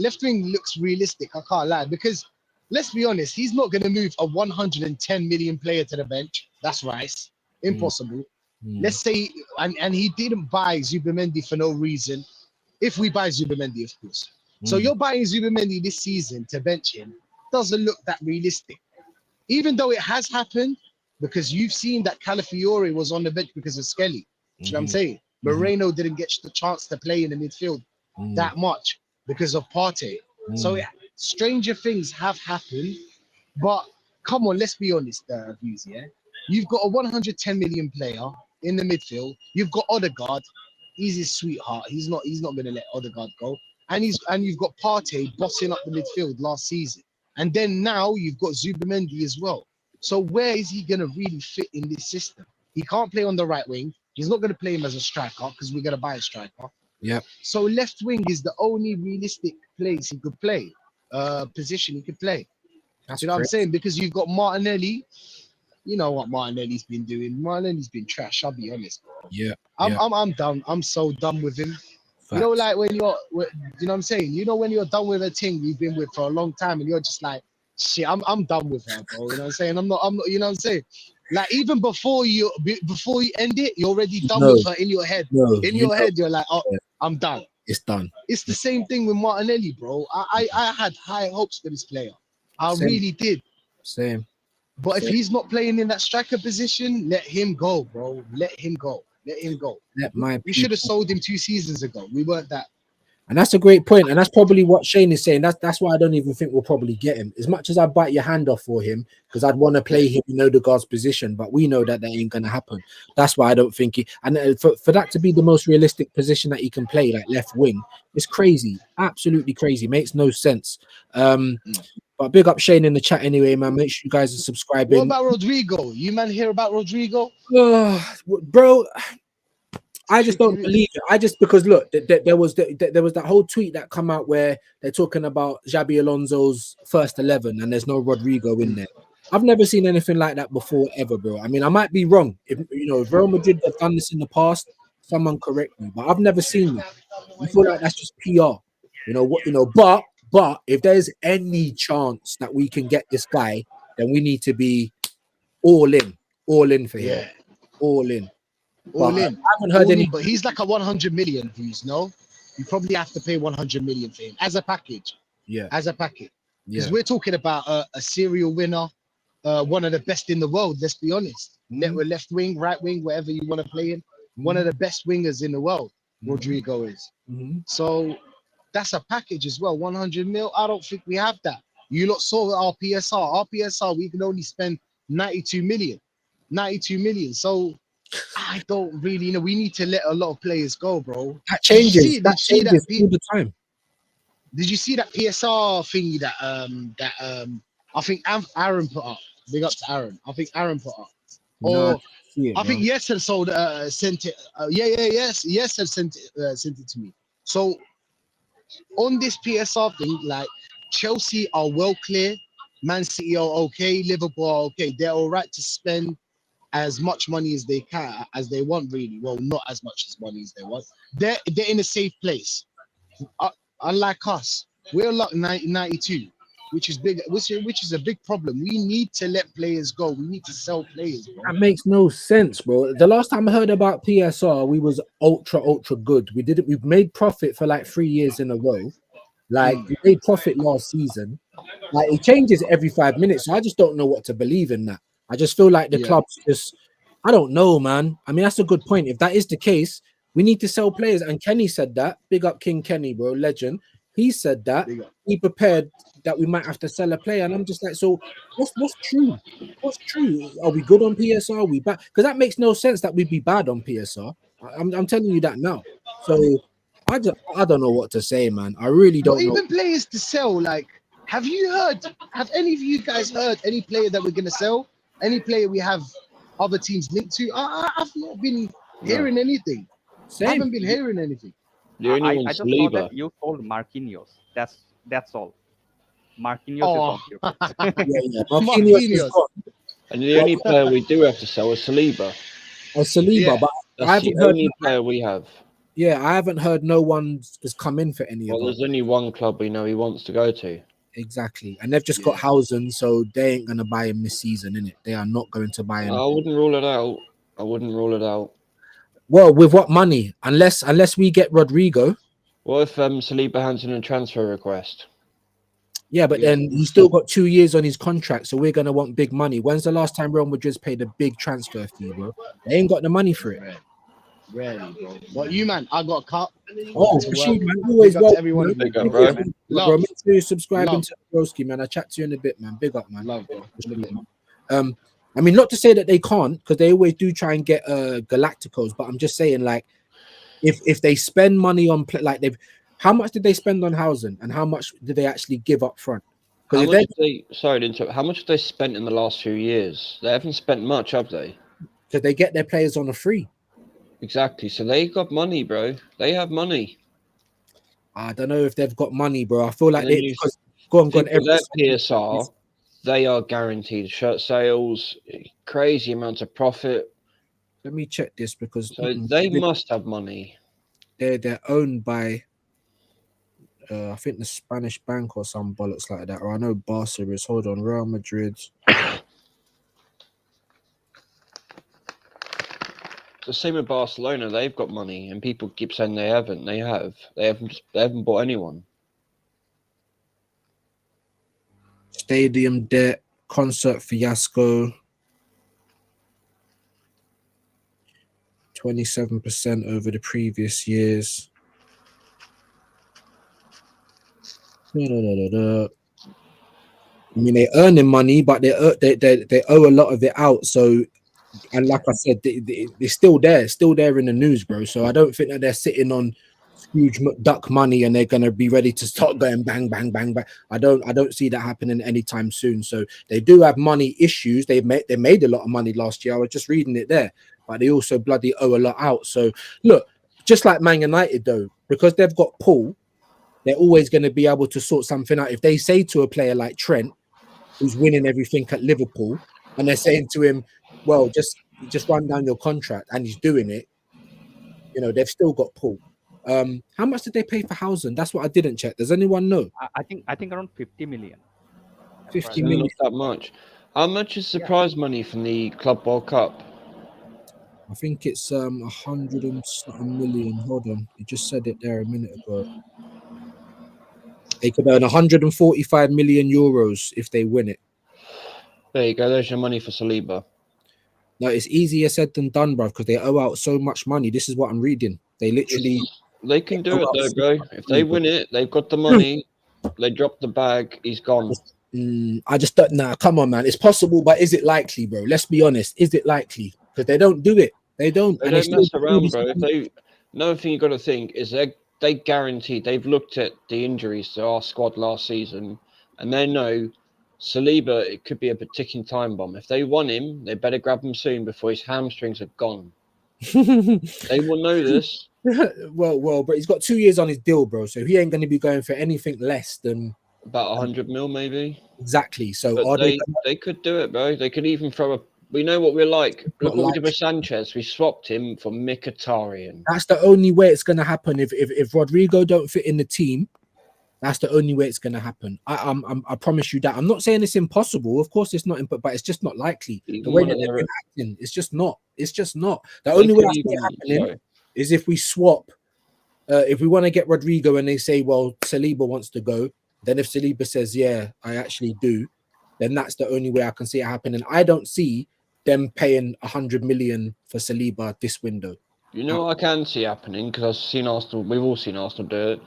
looks realistic. I can't lie, because let's be honest, he's not going to move a 110 million player to the bench. That's Rice. Impossible. Let's say, and he didn't buy Zubimendi for no reason. If we buy Zubimendi, of course. So you're buying Zubimendi this season to bench him doesn't look that realistic. Even though it has happened, because you've seen that Calafiore was on the bench because of Skelly. You know what I'm saying? Moreno didn't get the chance to play in the midfield that much because of Partey. So stranger things have happened. But come on, let's be honest, views, yeah? You've got a 110 million player in the midfield. You've got Odegaard. He's his sweetheart. He's not going to let Odegaard go. And you've got Partey bossing up the midfield last season. And then now you've got Zubimendi as well. So where is he going to really fit in this system? He can't play on the right wing. He's not going to play him as a striker because we're going to buy a striker. Yep. So left wing is the only realistic place he could play, position he could play. That's You know what I'm correct. saying? Because you've got Martinelli. You know what Martinelli's been doing. Martinelli's been trash. I'll be honest. Yeah. I'm done. I'm so done with him. You know, like when you know what I'm saying? You know, when you're done with a thing you've been with for a long time and you're just like, shit, I'm done with her, bro. You know what I'm saying? I'm not, you know what I'm saying? Like even before you end it, you're already done with her in your head. In your head, you're like, oh, I'm done. It's done. It's the same thing with Martinelli, bro. I had high hopes for this player. I really did. Same. But if he's not playing in that striker position, let him go, bro. Let him go. Let him go. Let my We should have sold him 2 seasons ago. We weren't that. And that's a great point. And that's probably what Shane is saying. That's why I don't even think we'll probably get him. As much as I bite your hand off for him, because I'd want to play him in Odegaard's position, but we know that ain't going to happen. That's why I don't think he. And for that to be the most realistic position that he can play, like left wing, it's crazy. Absolutely crazy. Makes no sense. But big up Shane in the chat anyway, man. Make sure you guys are What subscribing. about Rodrigo? You man hear about Rodrigo? Bro, I just don't believe it. I just because look, there was that whole tweet that come out where they're talking about Xabi Alonso's first 11 and there's no Rodrigo in there. I've never seen anything like that before ever, bro. I mean, I might be wrong. If Real Madrid have done this in the past, someone correct me, but I've never seen that. I feel like that's just PR. But if there's any chance that we can get this guy, then we need to be all in for him. Yeah. All in. All But in. I haven't heard any. But he's like a 100 million views, no? You probably have to pay 100 million for him as a package. Yeah. As a package. Because Yeah. we're talking about a serial winner, one of the best in the world, let's be honest. Left wing, right wing, whatever you want to play in. One of the best wingers in the world, Rodrigo is. So that's a package as well. 100 mil. I don't think we have that. You lot saw our PSR. Our PSR, we can only spend 92 million. 92 million. So I don't really know. We need to let a lot of players go, bro. That changes. That changes all the time. Did you see that PSR thingy that I think Aaron put up? Big up to Aaron. I think Aaron put up. Or I think Yes had sent it. Yes had sent it to me. So on this PSR thing, like Chelsea are well clear, Man City are okay, Liverpool are okay. They're all right to spend as much money as they can, as they want, really. Well, not as much as money as they want. They're in a safe place. Unlike us, we're like 92, which is big, which is a big problem. We need to let players go. We need to sell players, bro. That makes no sense, bro. The last time I heard about PSR, we was ultra good. We've made profit for like 3 years in a row. Like we made profit last season. Like it changes every 5 minutes. So I just don't know what to believe in that. I just feel like the club's just, I don't know, man. I mean, that's a good point. If that is the case, we need to sell players. And Kenny said that. Big up King Kenny, bro, legend. He said that. He prepared that we might have to sell a player. And I'm just like, so what's true? What's true? Are we good on PSR? Are we bad? Because that makes no sense that we'd be bad on PSR. I'm telling you that now. So I don't know what to say, man. I really don't know. Even players to sell, like, have any of you guys heard any player that we're going to sell? Any player we have other teams linked to? I've not been hearing anything. Same. I haven't been hearing anything. The only I one's just saw Saliba. that you told Marquinhos. That's all. Marquinhos is on your books. Yeah. Marquinhos is gone. And the only player we do have to sell is Saliba. But That's I haven't the heard only player we have. Yeah, I haven't heard no one has come in for any of them. Well, there's only one club we know he wants to go to. Exactly. And they've just got Housen, so they ain't going to buy him this season, innit? They are not going to buy him. I wouldn't rule it out. Well, with what money? Unless we get Rodrigo. What if Saliba hands in a transfer request? Yeah, but then he's still got 2 years on his contract, so we're going to want big money. When's the last time Real Madrid's paid a big transfer fee, bro? They ain't got the money for it. Really, bro. But you, man, I got a cut. Oh, Rashid, man, always welcome. Everyone. Big up, bro. Bro, make sure you subscribe to Broski, man. I'll chat to you in a bit, man. Big up, man. Love, bro. I mean, not to say that they can't, because they always do try and get Galacticos, but I'm just saying, like, if they spend money on how much did they spend on Housen, and how much did they actually give up front? How much have they spent in the last few years? They haven't spent much, have they? Because they get their players on a free. Exactly. So they got money, bro. They have money. I don't know if they've got money, bro. I feel like go on. Their PSR, they are guaranteed shirt sales, crazy amounts of profit. Let me check this because they must have money. They're owned by I think the Spanish bank or some bollocks like that. Or I know Barca is. Hold on, Real Madrid. It's the same with Barcelona. They've got money, and people keep saying they haven't. They have. They haven't bought anyone. Stadium debt, concert fiasco. 27% over the previous years. I mean, they're earning money, but they owe a lot of it out. So, and like I said, they're still there in the news, bro. So I don't think that they're sitting on huge duck money and they're gonna be ready to start going bang, bang, bang, bang. I don't see that happening anytime soon. So they do have money issues. They made a lot of money last year. I was just reading it there, but they also bloody owe a lot out. So look, just like Man United though, because they've got Paul, they're always going to be able to sort something out. If they say to a player like Trent, who's winning everything at Liverpool, and they're saying to him, well, just run down your contract, and he's doing it, you know, they've still got Paul. How much did they pay for Housen? That's what I didn't check. Does anyone know? I think around 50 million. as far 50 as I Didn't million. look that much. How much is the prize money from the Club World Cup? I think it's 100 and something million. Hold on, you just said it there a minute ago. They could earn 145 million euros if they win it. There you go. There's your money for Saliba. No, it's easier said than done, bro, because they owe out so much money. This is what I'm reading. They literally They can do it owe though, out so bro. much If money, they bro. win it, they've got the money. They drop the bag. He's gone. I just don't. Nah, come on, man. It's possible, but is it likely, bro? Let's be honest. Is it likely? Because they don't do it. They don't. They And they don't still mess do all around, this bro. If money. they, another thing you got to think is they guaranteed they've looked at the injuries to our squad last season, and they know Saliba, it could be a ticking time bomb. If they want him, they better grab him soon before his hamstrings are gone. They will know this. well, but he's got 2 years on his deal, bro. So he ain't going to be going for anything less than About 100 mil, maybe. exactly. So But are they? they could do it, bro. They could even throw a. We know what we're like. Look Not what we did like with Sanchez. We swapped him for Mkhitaryan. that's the only way it's going to happen. If Rodrigo don't fit in the team, that's the only way it's going to happen. I promise you that. I'm not saying it's impossible. Of course, it's not, but it's just not likely. The Even way one that of they've their, been acting, it's just not. It's just not. The they only way could I see it even. happening Sorry. is if we swap. If we want to get Rodrigo and they say, well, Saliba wants to go, then if Saliba says, yeah, I actually do, then that's the only way I can see it happening. I don't see them paying 100 million for Saliba this window. You know what I can see happening because I've seen Arsenal. We've all seen Arsenal do it.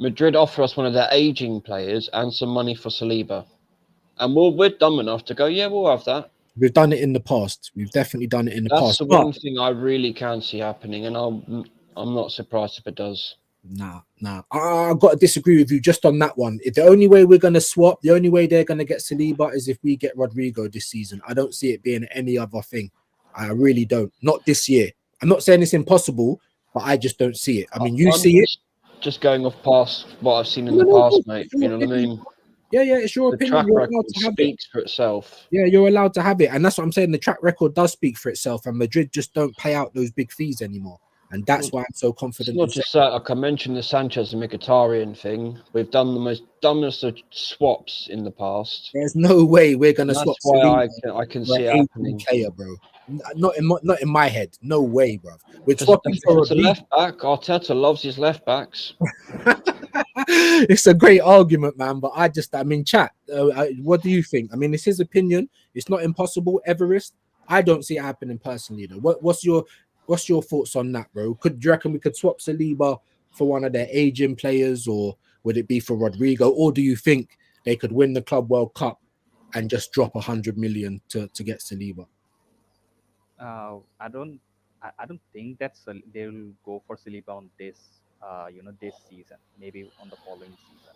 Madrid offer us one of their aging players and some money for Saliba, and we're dumb enough to go, yeah, we'll have that. We've done it in the past. We've definitely done it in the That's past. the But one thing I really can see happening, and I'm not surprised if it does. nah. I've got to disagree with you just on that one. The only way we're going to swap, the only way they're going to get Saliba is if we get Rodrigo this season. I don't see it being any other thing. I really don't. Not this year. I'm not saying it's impossible, but I just don't see it. I mean, you I'm see it. just going off past what I've seen in No, the no, past, no, mate. it's your You know what I opinion. mean? Yeah, it's your The opinion. track You're record allowed to have it. speaks for itself. Yeah, you're allowed to have it. And that's what I'm saying. The track record does speak for itself. And Madrid just don't pay out those big fees anymore. And that's why I'm so It's confident. not just that. Like I mentioned, the Sanchez and Mkhitaryan thing. We've done the most dumbest of swaps in the past. There's no way we're going to And swap that's why Saliba I can for see an it 18 happening. player, bro. Not in my head. No way, bro. We're If swapping for it's a Rodrigo. left back, Arteta loves his left backs. It's a great argument, man. But I mean, chat. What do you think? I mean, it's his opinion. It's not impossible, Everest. I don't see it happening personally, though. What's your thoughts on that, bro? Do you reckon we could swap Saliba for one of their aging players, or would it be for Rodrigo? Or do you think they could win the Club World Cup and just drop 100 million to get Saliba? I don't think that they will go for Saliba on this this season, maybe on the following season.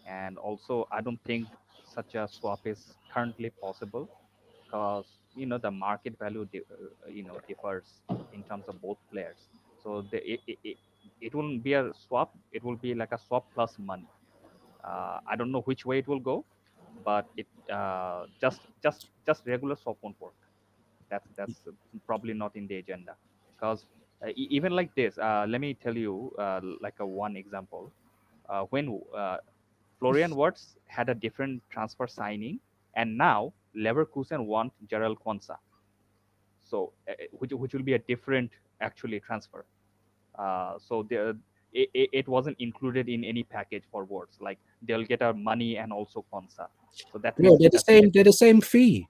And also, I don't think such a swap is currently possible because the market value differs in terms of both players. So it won't be a swap. It will be like a swap plus money. I don't know which way it will go, but it just regular swap won't work. That's probably not in the agenda because even like this, let me tell you like a one example. When Florian Wirtz had a different transfer signing, and now Leverkusen want Gerald Konsa, so which will be a different actually transfer. So it wasn't included in any package for Wirtz. Like they'll get our money and also Konsa. So that No, means they're the same. They're the same fee.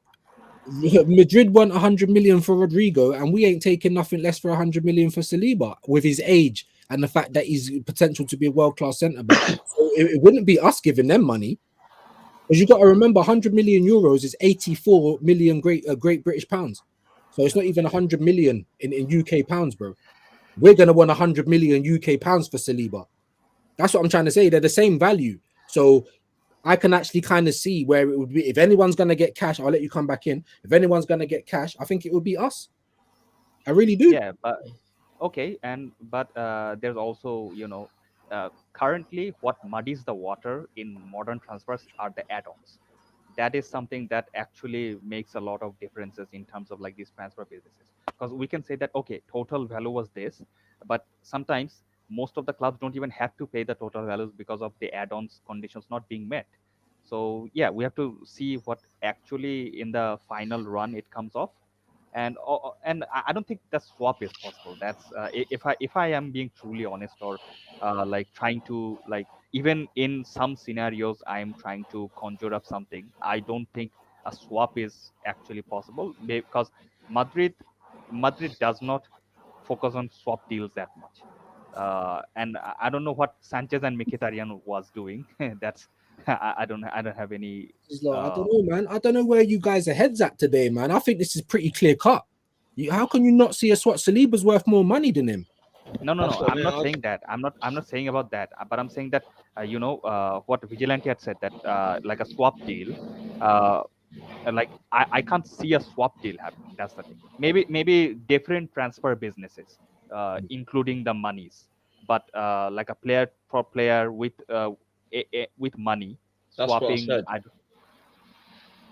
Madrid want 100 million for Rodrigo, and we ain't taking nothing less for 100 million for Saliba with his age and the fact that he's potential to be a world-class centre back. So it wouldn't be us giving them money. Because you got to remember, 100 million euros is 84 million Great British pounds. So it's not even 100 million in UK pounds, bro. We're gonna want 100 million UK pounds for Saliba. That's what I'm trying to say. They're the same value. So I can actually kind of see where it would be. If anyone's gonna get cash, I'll let you come back in. If anyone's gonna get cash, I think it would be us. I really do. Yeah, but okay, but there's also, currently what muddies the water in modern transfers are the add-ons. That is something that actually makes a lot of differences in terms of like these transfer businesses, because we can say that okay, total value was this, but sometimes most of the clubs don't even have to pay the total values because of the add-ons conditions not being met. So yeah, we have to see what actually in the final run it comes off. And I don't think the swap is possible. That's if I am being truly honest, or like trying to, like, even in some scenarios I am trying to conjure up something, I don't think a swap is actually possible, because Madrid Madrid does not focus on swap deals that much. And I don't know what Sanchez and Mkhitaryan was doing. That's I don't have any. It's like, I don't know, man. I don't know where you guys are heads at today, man. I think this is pretty clear cut. How can you not see a swap? Saliba's worth more money than him. No, no, That's no. what I I'm mean. not saying that. I'm not saying about that. But I'm saying that what Vigilante had said, that like a swap deal, uh, like I can't see a swap deal happening. That's the thing. Maybe different transfer businesses, including the monies, but like a player for player with with money That's what I swapping. said.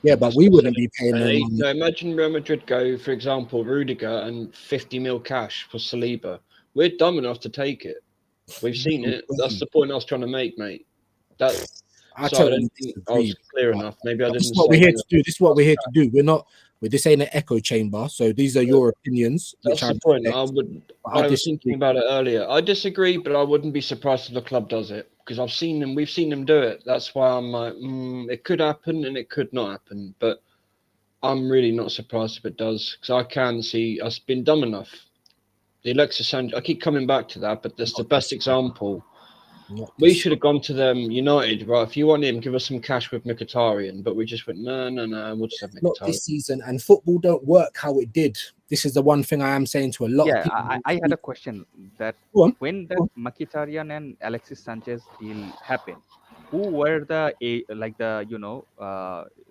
Yeah, but That's we what I wouldn't said. be paying them money. No, imagine Real Madrid go, for example, Rudiger and 50 mil cash for Saliba. We're dumb enough to take it. We've seen it. That's the point I was trying to make, mate. That I sorry, I totally don't think I disagree. was clear But enough. Maybe I this didn't is what we're say here enough. to do. This is what we're here to do. We're not. This ain't an echo chamber. So these are your opinions, which That's I the point. respect. I was disagree. thinking about it earlier. I disagree, but I wouldn't be surprised if the club does it because I've seen them. We've seen them do it. That's why I'm like, it could happen and it could not happen. But I'm really not surprised if it does because I can see us being dumb enough. The Alexis Sanchez. I keep coming back to that, but that's the best example. We should have gone to them United, right? If you want him, give us some cash with Mkhitaryan. But we just went, no, we'll just have Not Mkhitaryan. this season, and football don't work how it did. This is the one thing I am saying to a lot of Yeah, people. I had a question that Go on. when that Mkhitaryan and Alexis Sanchez deal happened, who were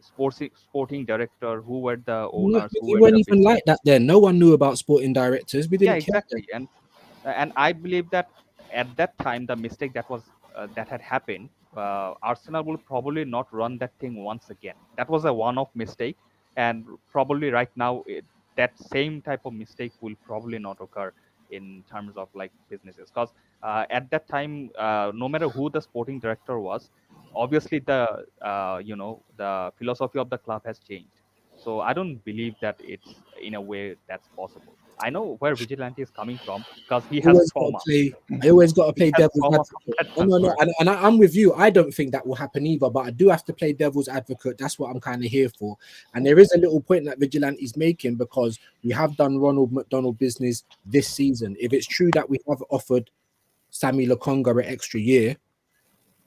sporting director, who were the No, owners, who we were weren't the even business? like that then. No one knew about sporting directors. We Yeah, didn't care. exactly. And I believe that at that time the mistake that had happened, Arsenal will probably not run that thing once again. That was a one-off mistake, and probably right now that same type of mistake will probably not occur in terms of like businesses, because at that time, no matter who the sporting director was, obviously the philosophy of the club has changed. So I don't believe that it's in a way that's possible. I know where Vigilante is coming from because he I has always got to trauma. play. I always got to He play has devil's trauma from advocate. that Oh, no, transfer. I'm with you. I don't think that will happen either, but I do have to play devil's advocate. That's what I'm kind of here for. And there is a little point that Vigilante's making because we have done Ronald McDonald business this season. If it's true that we have offered Sammy Lokonga an extra year,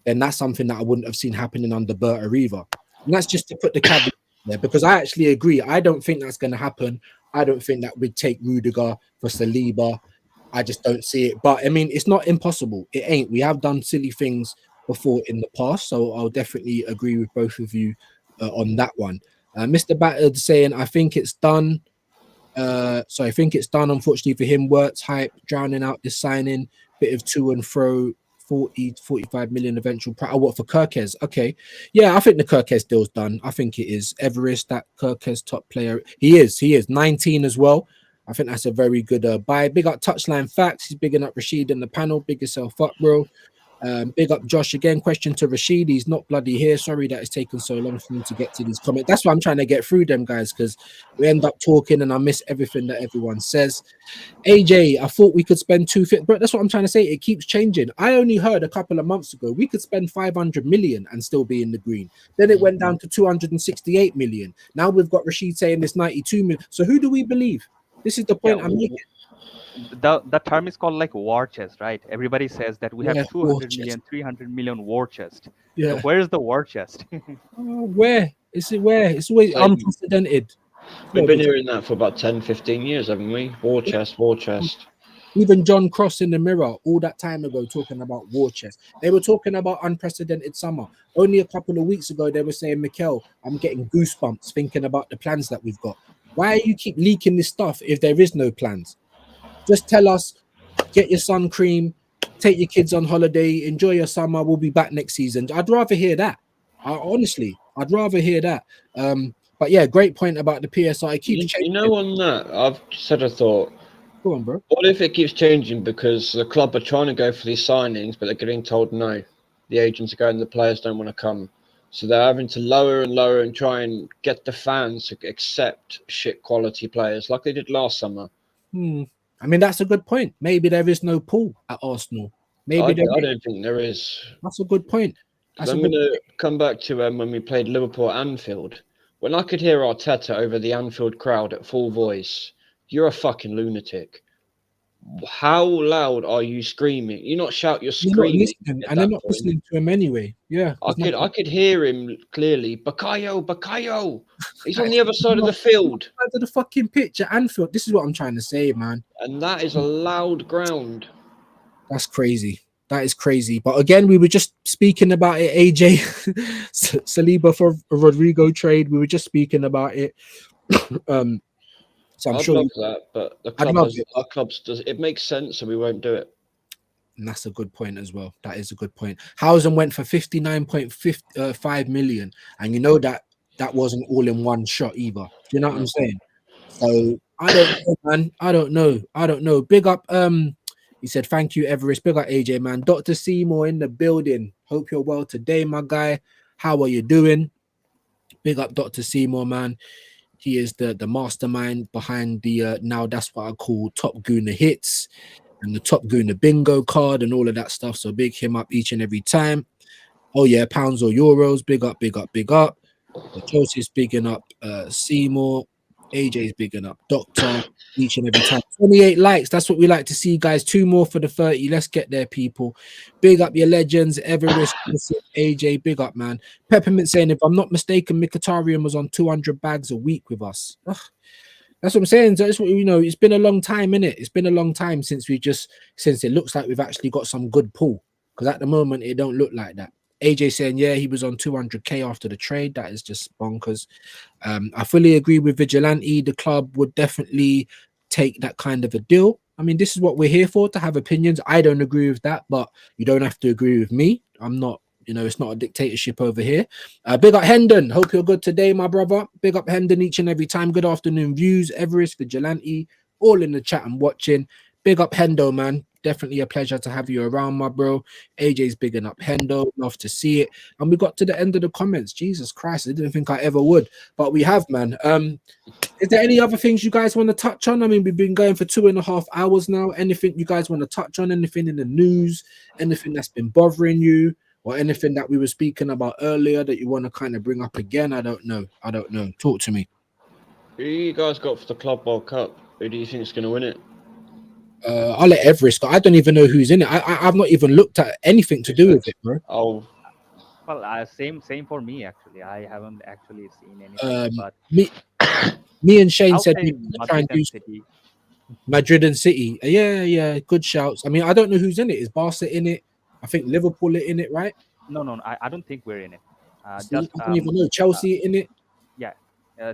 then that's something that I wouldn't have seen happening under Berta either. And that's just to put the caveat there because I actually agree. I don't think that's going to happen. I don't think that we'd take Rudiger for Saliba. I just don't see it. But I mean, it's not impossible. It ain't. We have done silly things before in the past. So I'll definitely agree with both of you on that one. Mr. Battered saying, I think it's done. So I think it's done, unfortunately for him. Works hype, drowning out this signing, bit of to and fro, 40 to 45 million eventual price. Oh, what for Kirkes? Okay. Yeah, I think the Kirkes deal's done. I think it is. Everest, that Kirkes top player. He is 19 as well. I think that's a very good buy. Big up Touchline Facts. He's bigging up Rachid in the panel. Big yourself up, bro. Big up Josh again. Question to Rachid. He's not bloody here. Sorry that it's taken so long for him to get to these comments. That's why I'm trying to get through them, guys, because we end up talking and I miss everything that everyone says. AJ, I thought we could spend 250, but that's what I'm trying to say. It keeps changing. I only heard a couple of months ago we could spend 500 million and still be in the green. Then it went down to 268 million. Now we've got Rachid saying this 92 million. So who do we believe? This is the point I'm making. The term is called like war chest, right? Everybody says that we have Yeah, war 200 chest. million, 300 million war chest. So Yeah. where is the war chest? Where is it? Where it's always Same. unprecedented. We've Well, been hearing that for about 10, 15 years, haven't we? War chest, war chest. even John Cross in the Mirror all that time ago talking about war chest. They were talking about unprecedented summer. Only a couple of weeks ago, they were saying, Mikel, I'm getting goosebumps thinking about the plans that we've got. Why you keep leaking this stuff if there is no plans? Just tell us, get your sun cream, take your kids on holiday, enjoy your summer. We'll be back next season. I'd rather hear that. Honestly, I'd rather hear that. But yeah, great point about the PSI. It keeps You changing. know, on that, I've said a thought. Go on, bro. What if it keeps changing because the club are trying to go for these signings, but they're getting told no? The agents are going, the players don't want to come. So they're having to lower and lower and try and get the fans to accept shit quality players like they did last summer. Hmm. I mean, that's a good point. Maybe there is no pool at Arsenal. I, Maybe there I is. don't think there is. That's a good point. Because That's a I'm good going to come back to when we played Liverpool at Anfield. When I could hear Arteta over the Anfield crowd at full voice, you're a fucking lunatic. How loud are you screaming? You not shout, you're They're not screaming listening, at and they're that not point. listening to him anyway. Yeah, I there's could I nothing. could hear him clearly. Bakayo, Bakayo. He's on the other side of the field. To the fucking pitch at Anfield. This is what I'm trying to say, man. And that is a loud ground. That's crazy. That is crazy. But again, we were just speaking about it, AJ. Saliba for Rodrigo trade. We were just speaking about it. um, so I'm I'd sure love you, that, but the I'd club love has it. our clubs does it makes sense, so we won't do it. And that's a good point as well. That is a good point. Housen went for 59.5 million, and you know that that wasn't all in one shot either. Do you know what I'm No. saying? So I don't know, man. I don't know. I don't know. Big up. He said thank you, Everest. Big up, AJ, man. Dr. Seymour in the building. Hope you're well today, my guy. How are you doing? Big up, Dr. Seymour, man. He is the mastermind behind the now that's what I call Top Gooner hits and the Top Gooner bingo card and all of that stuff. So big him up each and every time. Oh yeah, pounds or euros. Big up, big up, big up. Chelsea's bigging up Seymour. AJ's bigging up Doctor each and every time. 28 likes. That's what we like to see, guys. Two more for the 30. Let's get there, people. Big up your legends, Everest, AJ. Big up, man. Peppermint saying, if I'm not mistaken, Mkhitaryan was on 200 bags a week with us. Ugh. That's what I'm saying. That's what it's been a long time, innit? It's been a long time since since it looks like we've actually got some good pull. Because at the moment it don't look like that. AJ saying, yeah, he was on 200k after the trade. That is just bonkers. I fully agree with Vigilante. The club would definitely take that kind of a deal. I mean, this is what we're here for, to have opinions. I don't agree with that, but you don't have to agree with me. I'm not, it's not a dictatorship over here. Big up Hendon. Hope you're good today, my brother. Big up Hendon each and every time. Good afternoon, views, Everest, Vigilante, all in the chat and watching. Big up Hendo, man. Definitely a pleasure to have you around, my bro. AJ's bigging up Hendo. Love to see it. And we got to the end of the comments. Jesus Christ, I didn't think I ever would, but we have, man. Is there any other things you guys want to touch on? I mean, we've been going for 2.5 hours now. Anything you guys want to touch on? Anything in the news? Anything that's been bothering you? Or anything that we were speaking about earlier that you want to kind of bring up again? I don't know. I don't know. Talk to me. Who you guys got for the Club World Cup? Who do you think is going to win it? I'll let Everest go. I don't even know who's in it. I've not even looked at anything to do with it, bro. Oh, Well, same for me actually. I haven't actually seen anything, but Me, me and Shane I'll said say we're gonna try Madrid and do and City. Madrid and City. Yeah, yeah, good shouts. I mean, I don't know who's in it. Is Barca in it? I think Liverpool are in it, right? No, I don't think we're in it. See, Just I don't even know. uh, Chelsea in it. yeah,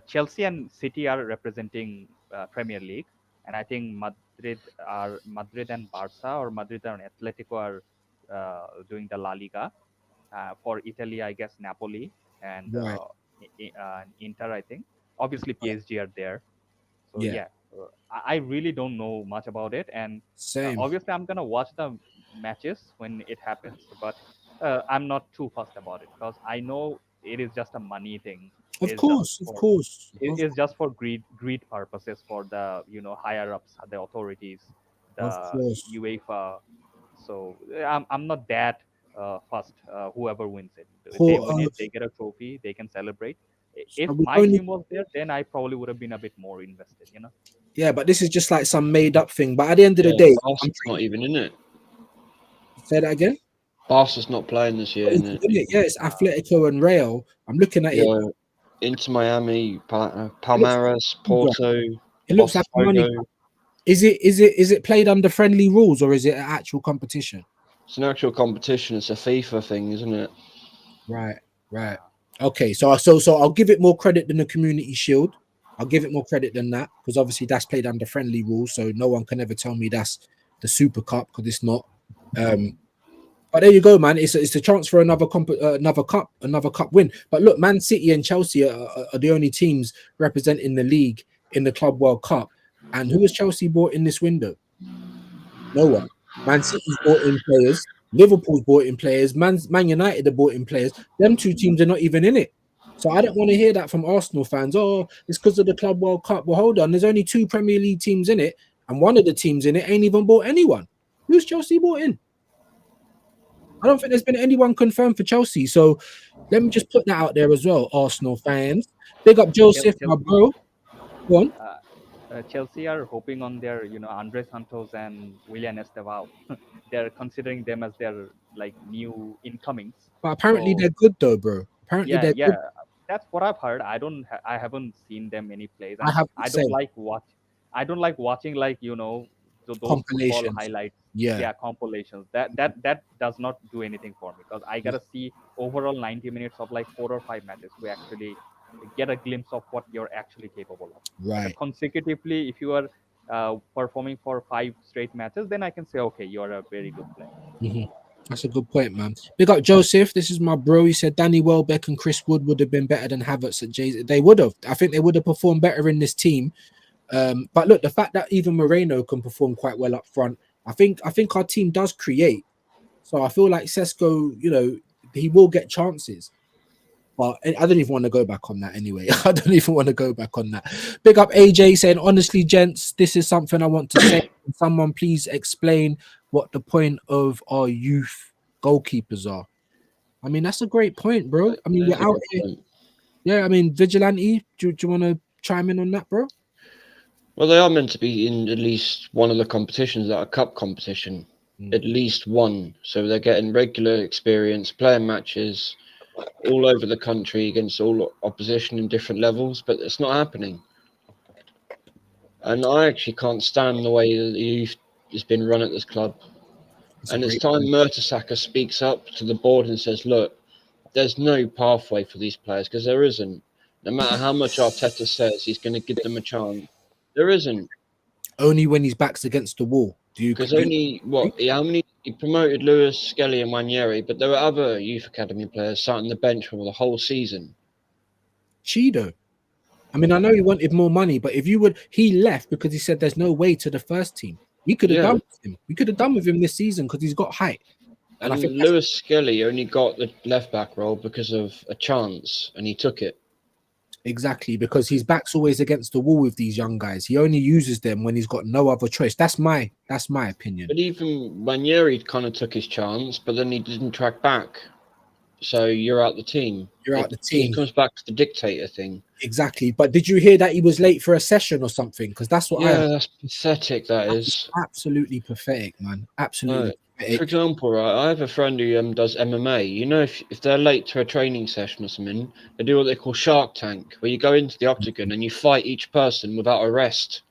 Chelsea and City are representing Premier League, and I think Madrid and Barca, or Madrid and Atletico are doing the La Liga. For Italy, I guess Napoli and Right. Inter, I think. Obviously, PSG are there. So Yeah. yeah, I really don't know much about it, and Same. obviously I'm gonna watch the matches when it happens, but I'm not too fussed about it because I know it is just a money thing. Of course. Of course. It's just for greed purposes for the higher ups, the authorities, Of the course. UEFA. So I'm not that fussed. Whoever wins it, they Who, win it, they get a trophy, they can celebrate. If so we my only team was there, then I probably would have been a bit more invested. Yeah, but this is just like some made up thing. But at the end of the Yeah, day, I'm Barca's not even in it. say that again. Barca's not playing this year, Oh, in it. isn't it? Yeah, it's Atletico and Real. I'm looking at it. Yeah, Inter Miami, It looks, Palmeiras, Porto, it looks like money. Botafogo. Is it played under friendly rules or is it an actual competition? It's an actual competition. It's a FIFA thing, isn't it? Right, right. Okay, so I'll give it more credit than the Community Shield. I'll give it more credit than that because obviously that's played under friendly rules, so no one can ever tell me that's the Super Cup because it's not. But there you go, man. It's a chance for another cup win. But look, Man City and Chelsea are the only teams representing the league in the Club World Cup. And who has Chelsea bought in this window? No one. Man City's bought in players. Liverpool's bought in players. Man United are bought in players. Them two teams are not even in it. So I don't want to hear that from Arsenal fans. Oh, it's because of the Club World Cup. Well, hold on. There's only two Premier League teams in it, and one of the teams in it ain't even bought anyone. Who's Chelsea bought in? I don't think there's been anyone confirmed for Chelsea. So let me just put that out there as well, Arsenal fans. Big up Joseph, my bro. Go on. Chelsea are hoping on their, Andre Santos and Willian Estevao. They're considering them as their like new incomings. But apparently So they're good though, bro. Apparently yeah, they're yeah, good. that's what I've heard. I haven't seen them any plays, I and have I the don't same like watching like those football compilations. highlights. Yeah. Yeah, compilations. That does not do anything for me because I gotta see overall 90 minutes of like 4 or 5 matches to actually get a glimpse of what you're actually capable of. Right. Consecutively, if you are performing for 5 straight matches, then I can say, okay, you're a very good player. Mhm. That's a good point, man. Big up Joseph. This is my bro. He said Danny Welbeck and Chris Wood would have been better than Havertz at Jay. They would have. I think they would have performed better in this team. But look, the fact that even Moreno can perform quite well up front, I think our team does create. So I feel like Sesko, he will get chances. But I don't even want to go back on that anyway. I don't even want to go back on that. Big up AJ saying, honestly, gents, this is something I want to say. Can someone please explain what the point of our youth goalkeepers are? I mean, that's a great point, bro. I mean, There's we're a out good here. point. Yeah, I mean, Vigilante, do you want to chime in on that, bro? Well, they are meant to be in at least one of the competitions, that a cup competition, at least one. So they're getting regular experience, playing matches all over the country against all opposition in different levels, but it's not happening. And I actually can't stand the way the youth has been run at this club. It's a And it's great time point. Mertesacker speaks up to the board and says, look, there's no pathway for these players because there isn't. No matter how much Arteta says he's going to give them a chance, there isn't. Only when his back's against the wall. Do you Because agree? only how many he promoted Lewis, Skelly, and Wanieri, but there were other youth academy players sat on the bench for the whole season. Cheeto. I mean, I know he wanted more money, but he left because he said there's no way to the first team. We could have Yeah. done with him. We could have done with him this season because he's got height. And I think And Lewis Skelly only got the left back role because of a chance, and he took it. exactly because his back's always against the wall with these young guys. He only uses them when he's got no other choice. That's my opinion. But even Wanieri kind of took his chance, but then he didn't track back. So you're out the team. You're out the team. It comes back to the dictator thing. Exactly. But did you hear that he was late for a session or something? Because that's what Yeah, that's pathetic. That is absolutely pathetic, man. Absolutely pathetic. For example, right, I have a friend who does MMA. You know, if they're late to a training session or something, they do what they call Shark Tank, where you go into the octagon and you fight each person without arrest.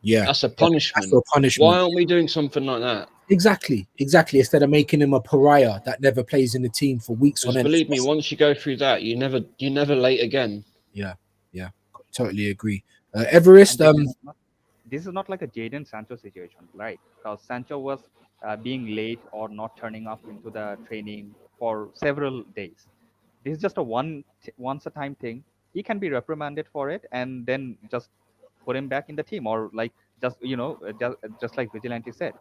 Yeah. That's a punishment. That's a punishment. Why aren't we doing something like that? Exactly. Instead of making him a pariah that never plays in the team for weeks on Because end. believe me, once you go through that, you're never late again. Yeah, totally agree. Everest, And this is not like a Jadon Sancho situation, right? Because Sancho was being late or not turning up into the training for several days. This is just a once a time thing. He can be reprimanded for it and then just put him back in the team, or like just like Vigilante said,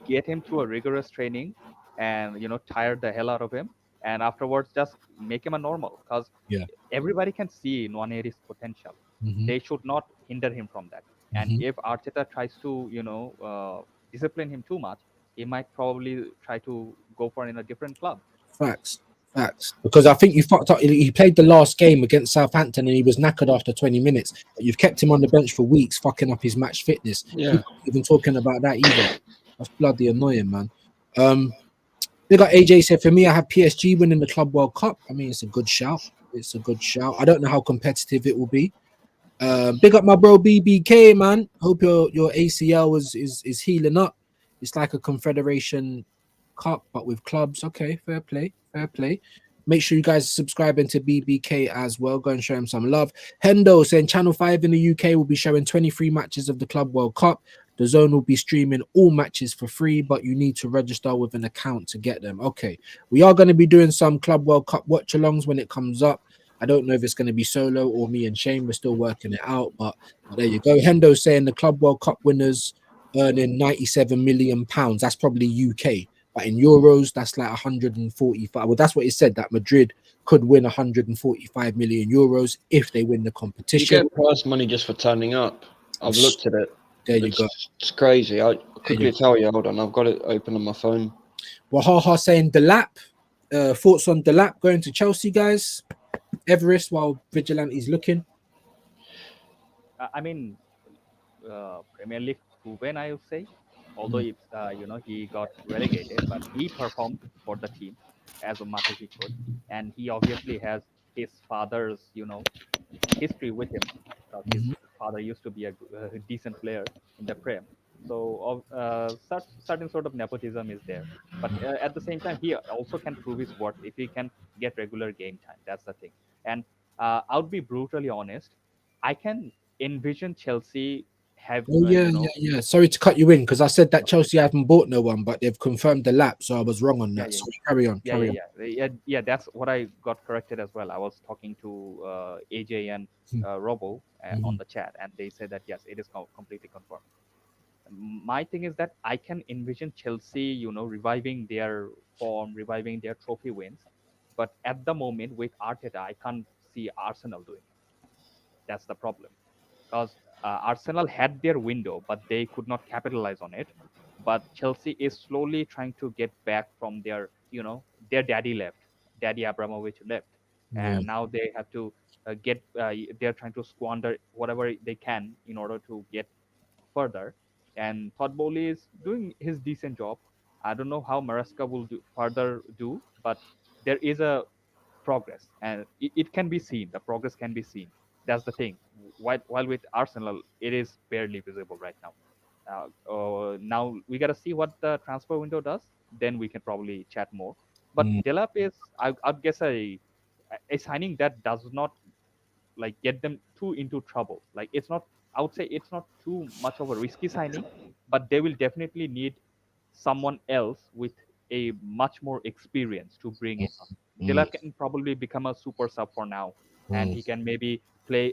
get him through a rigorous training and tire the hell out of him, and afterwards just make him a normal, because Yeah. everybody can see Nwaneri's potential. They should not hinder him from that. And if Arteta tries to discipline him too much, he might probably try to go for in a different club. Facts. Facts. Because I think you fucked up. He played the last game against Southampton and he was knackered after 20 minutes. But you've kept him on the bench for weeks, fucking up his match fitness. Yeah. He's not even talking about that either. That's bloody annoying, man. They got AJ said, for me, I have PSG winning the Club World Cup. I mean, it's a good shout. It's a good shout. I don't know how competitive it will be. Big up my bro BBK, man. Hope your ACL is healing up. It's like a Confederation Cup, but with clubs. Okay, fair play, fair play. Make sure you guys are subscribing to BBK as well. Go and show him some love. Hendo saying Channel 5 in the UK will be showing 23 matches of the Club World Cup. The Zone will be streaming all matches for free, but you need to register with an account to get them. Okay, we are going to be doing some Club World Cup watch-alongs when it comes up. I don't know if it's going to be solo or me and Shane. We're still working it out, but there you go. Hendo saying the Club World Cup winners earning £97 million. That's probably UK. But in euros, that's like 145. Well, that's what he said, that Madrid could win 145 million euros if they win the You competition. get prize money just for turning up. I've looked at it. There you go. It's crazy. I'll quickly you tell you. Hold on. I've got it open on my phone. Wahaha saying Delap. Thoughts on Delap going to Chelsea, guys? Everest while Vigilante's looking. I mean, Premier League proven, I would say. Although it's he got relegated, but he performed for the team as much as he could, and he obviously has his father's history with him. His father used to be a decent player in the Prem, so certain sort of nepotism is there. But at the same time, he also can prove his worth if he can get regular game time. That's the thing. And I would be brutally honest. I can envision Chelsea have Oh yeah. Sorry to cut you in because I said that Chelsea haven't bought no one, but they've confirmed the lap, so I was wrong on that. So carry on. Yeah. That's what I got corrected as well. I was talking to AJ and Robo on the chat, and they said that yes, it is completely confirmed. My thing is that I can envision Chelsea, reviving their form, reviving their trophy wins, but at the moment with Arteta, I can't see Arsenal doing it. That's the problem. Because Arsenal had their window, but they could not capitalize on it. But Chelsea is slowly trying to get back from their daddy left, Daddy Abramovich left, and now they have to they're trying to squander whatever they can in order to get further. And Todd Bowley is doing his decent job. I don't know how Maresca will do, but there is a progress, and it can be seen. The progress can be seen. That's the thing. While with Arsenal, it is barely visible right now. Now we gotta see what the transfer window does. Then we can probably chat more. But Delap is, I'd guess, a signing that does not like get them too into trouble. Like it's not. I would say it's not too much of a risky signing, but they will definitely need someone else with a much more experience to bring in. Delap can probably become a super sub for now, and he can maybe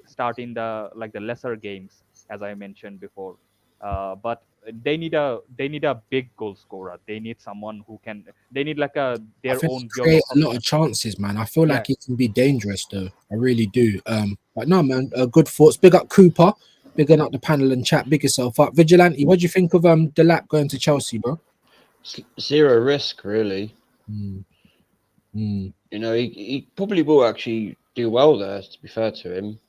start in the lesser games as I mentioned before. But they need a big goal scorer. They need someone who can. They need like their own create a lot of chances, man. I feel like it can be dangerous though. I really do. But no, man. Good thoughts. Big up Cooper. Bigging up the panel and chat. Big yourself up. Vigilante. What do you think of Delap going to Chelsea, bro? Zero risk, really. He probably will actually do well there. To be fair to him,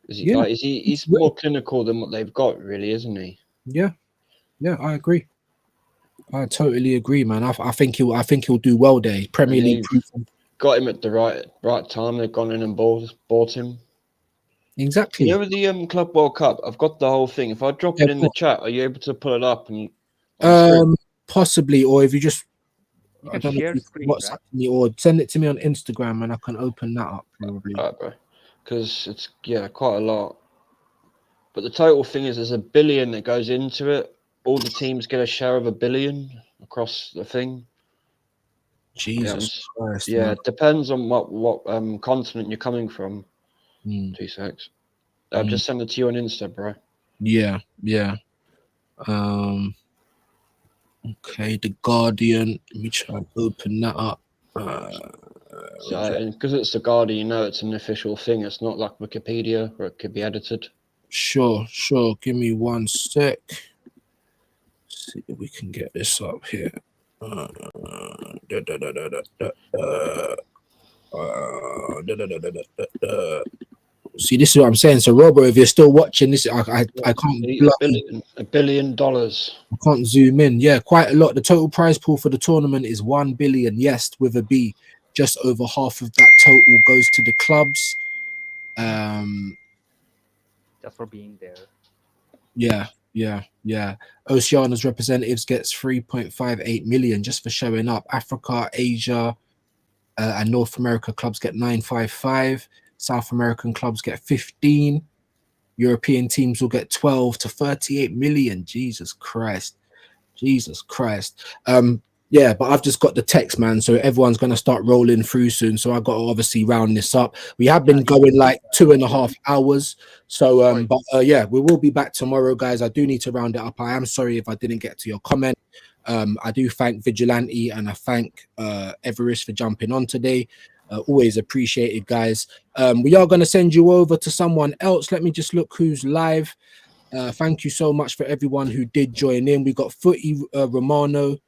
he's more clinical than what they've got, really, isn't he? Yeah, I agree. I totally agree, man. I think he'll do well there. Premier League proven. Got him at the right time. They've gone in and bought him. Exactly. With the Club World Cup, I've got the whole thing. If I drop it in the chat, are you able to pull it up and? Possibly, or if you just I don't know if you WhatsApp me or send it to me on Instagram, and I can open that up probably. Because it's quite a lot. But the total thing is, there's $1 billion that goes into it. All the teams get a share of $1 billion across the thing. Jesus Christ! Yeah, it depends on what continent you're coming from. 2 secs. I'll just send it to you on Insta, bro. Yeah. Okay, The Guardian. Let me try and open that up. Because it's The Guardian, it's an official thing. It's not like Wikipedia where it could be edited. Sure. Give me 1 sec. See if we can get this up here. See, this is what I'm saying. So, Robo, if you're still watching this, I can't $1 billion. I can't zoom in. Yeah, quite a lot. The total prize pool for the tournament is 1 billion. Yes, with a B. Just over half of that total goes to the clubs. Just for being there. Yeah. Oceania's representatives gets 3.58 million just for showing up. Africa, Asia, and North America clubs get 955. South American clubs get 15. European teams will get 12 to 38 million. Jesus Christ. Yeah, but I've just got the text, man, so everyone's going to start rolling through soon, so I got to obviously round this up. We have been going like 2.5 hours, so yeah, we will be back tomorrow, guys. I do need to round it up. I am sorry if I didn't get to your comment. I do thank Vigilante and I thank Everest for jumping on today. Always appreciated, guys. We are going to send you over to someone else. Let me just look who's live. Thank you so much for everyone who did join in. We got Footy Romano,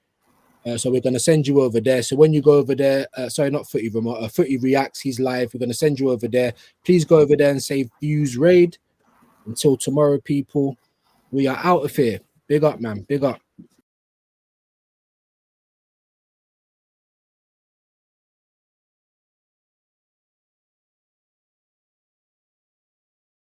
so we're going to send you over there. So when you go over there, sorry, not Footy Romano, Footy Reacts, he's live. We're going to send you over there. Please go over there and say Views Raid. Until tomorrow, people, we are out of here. Big up, man. Big up.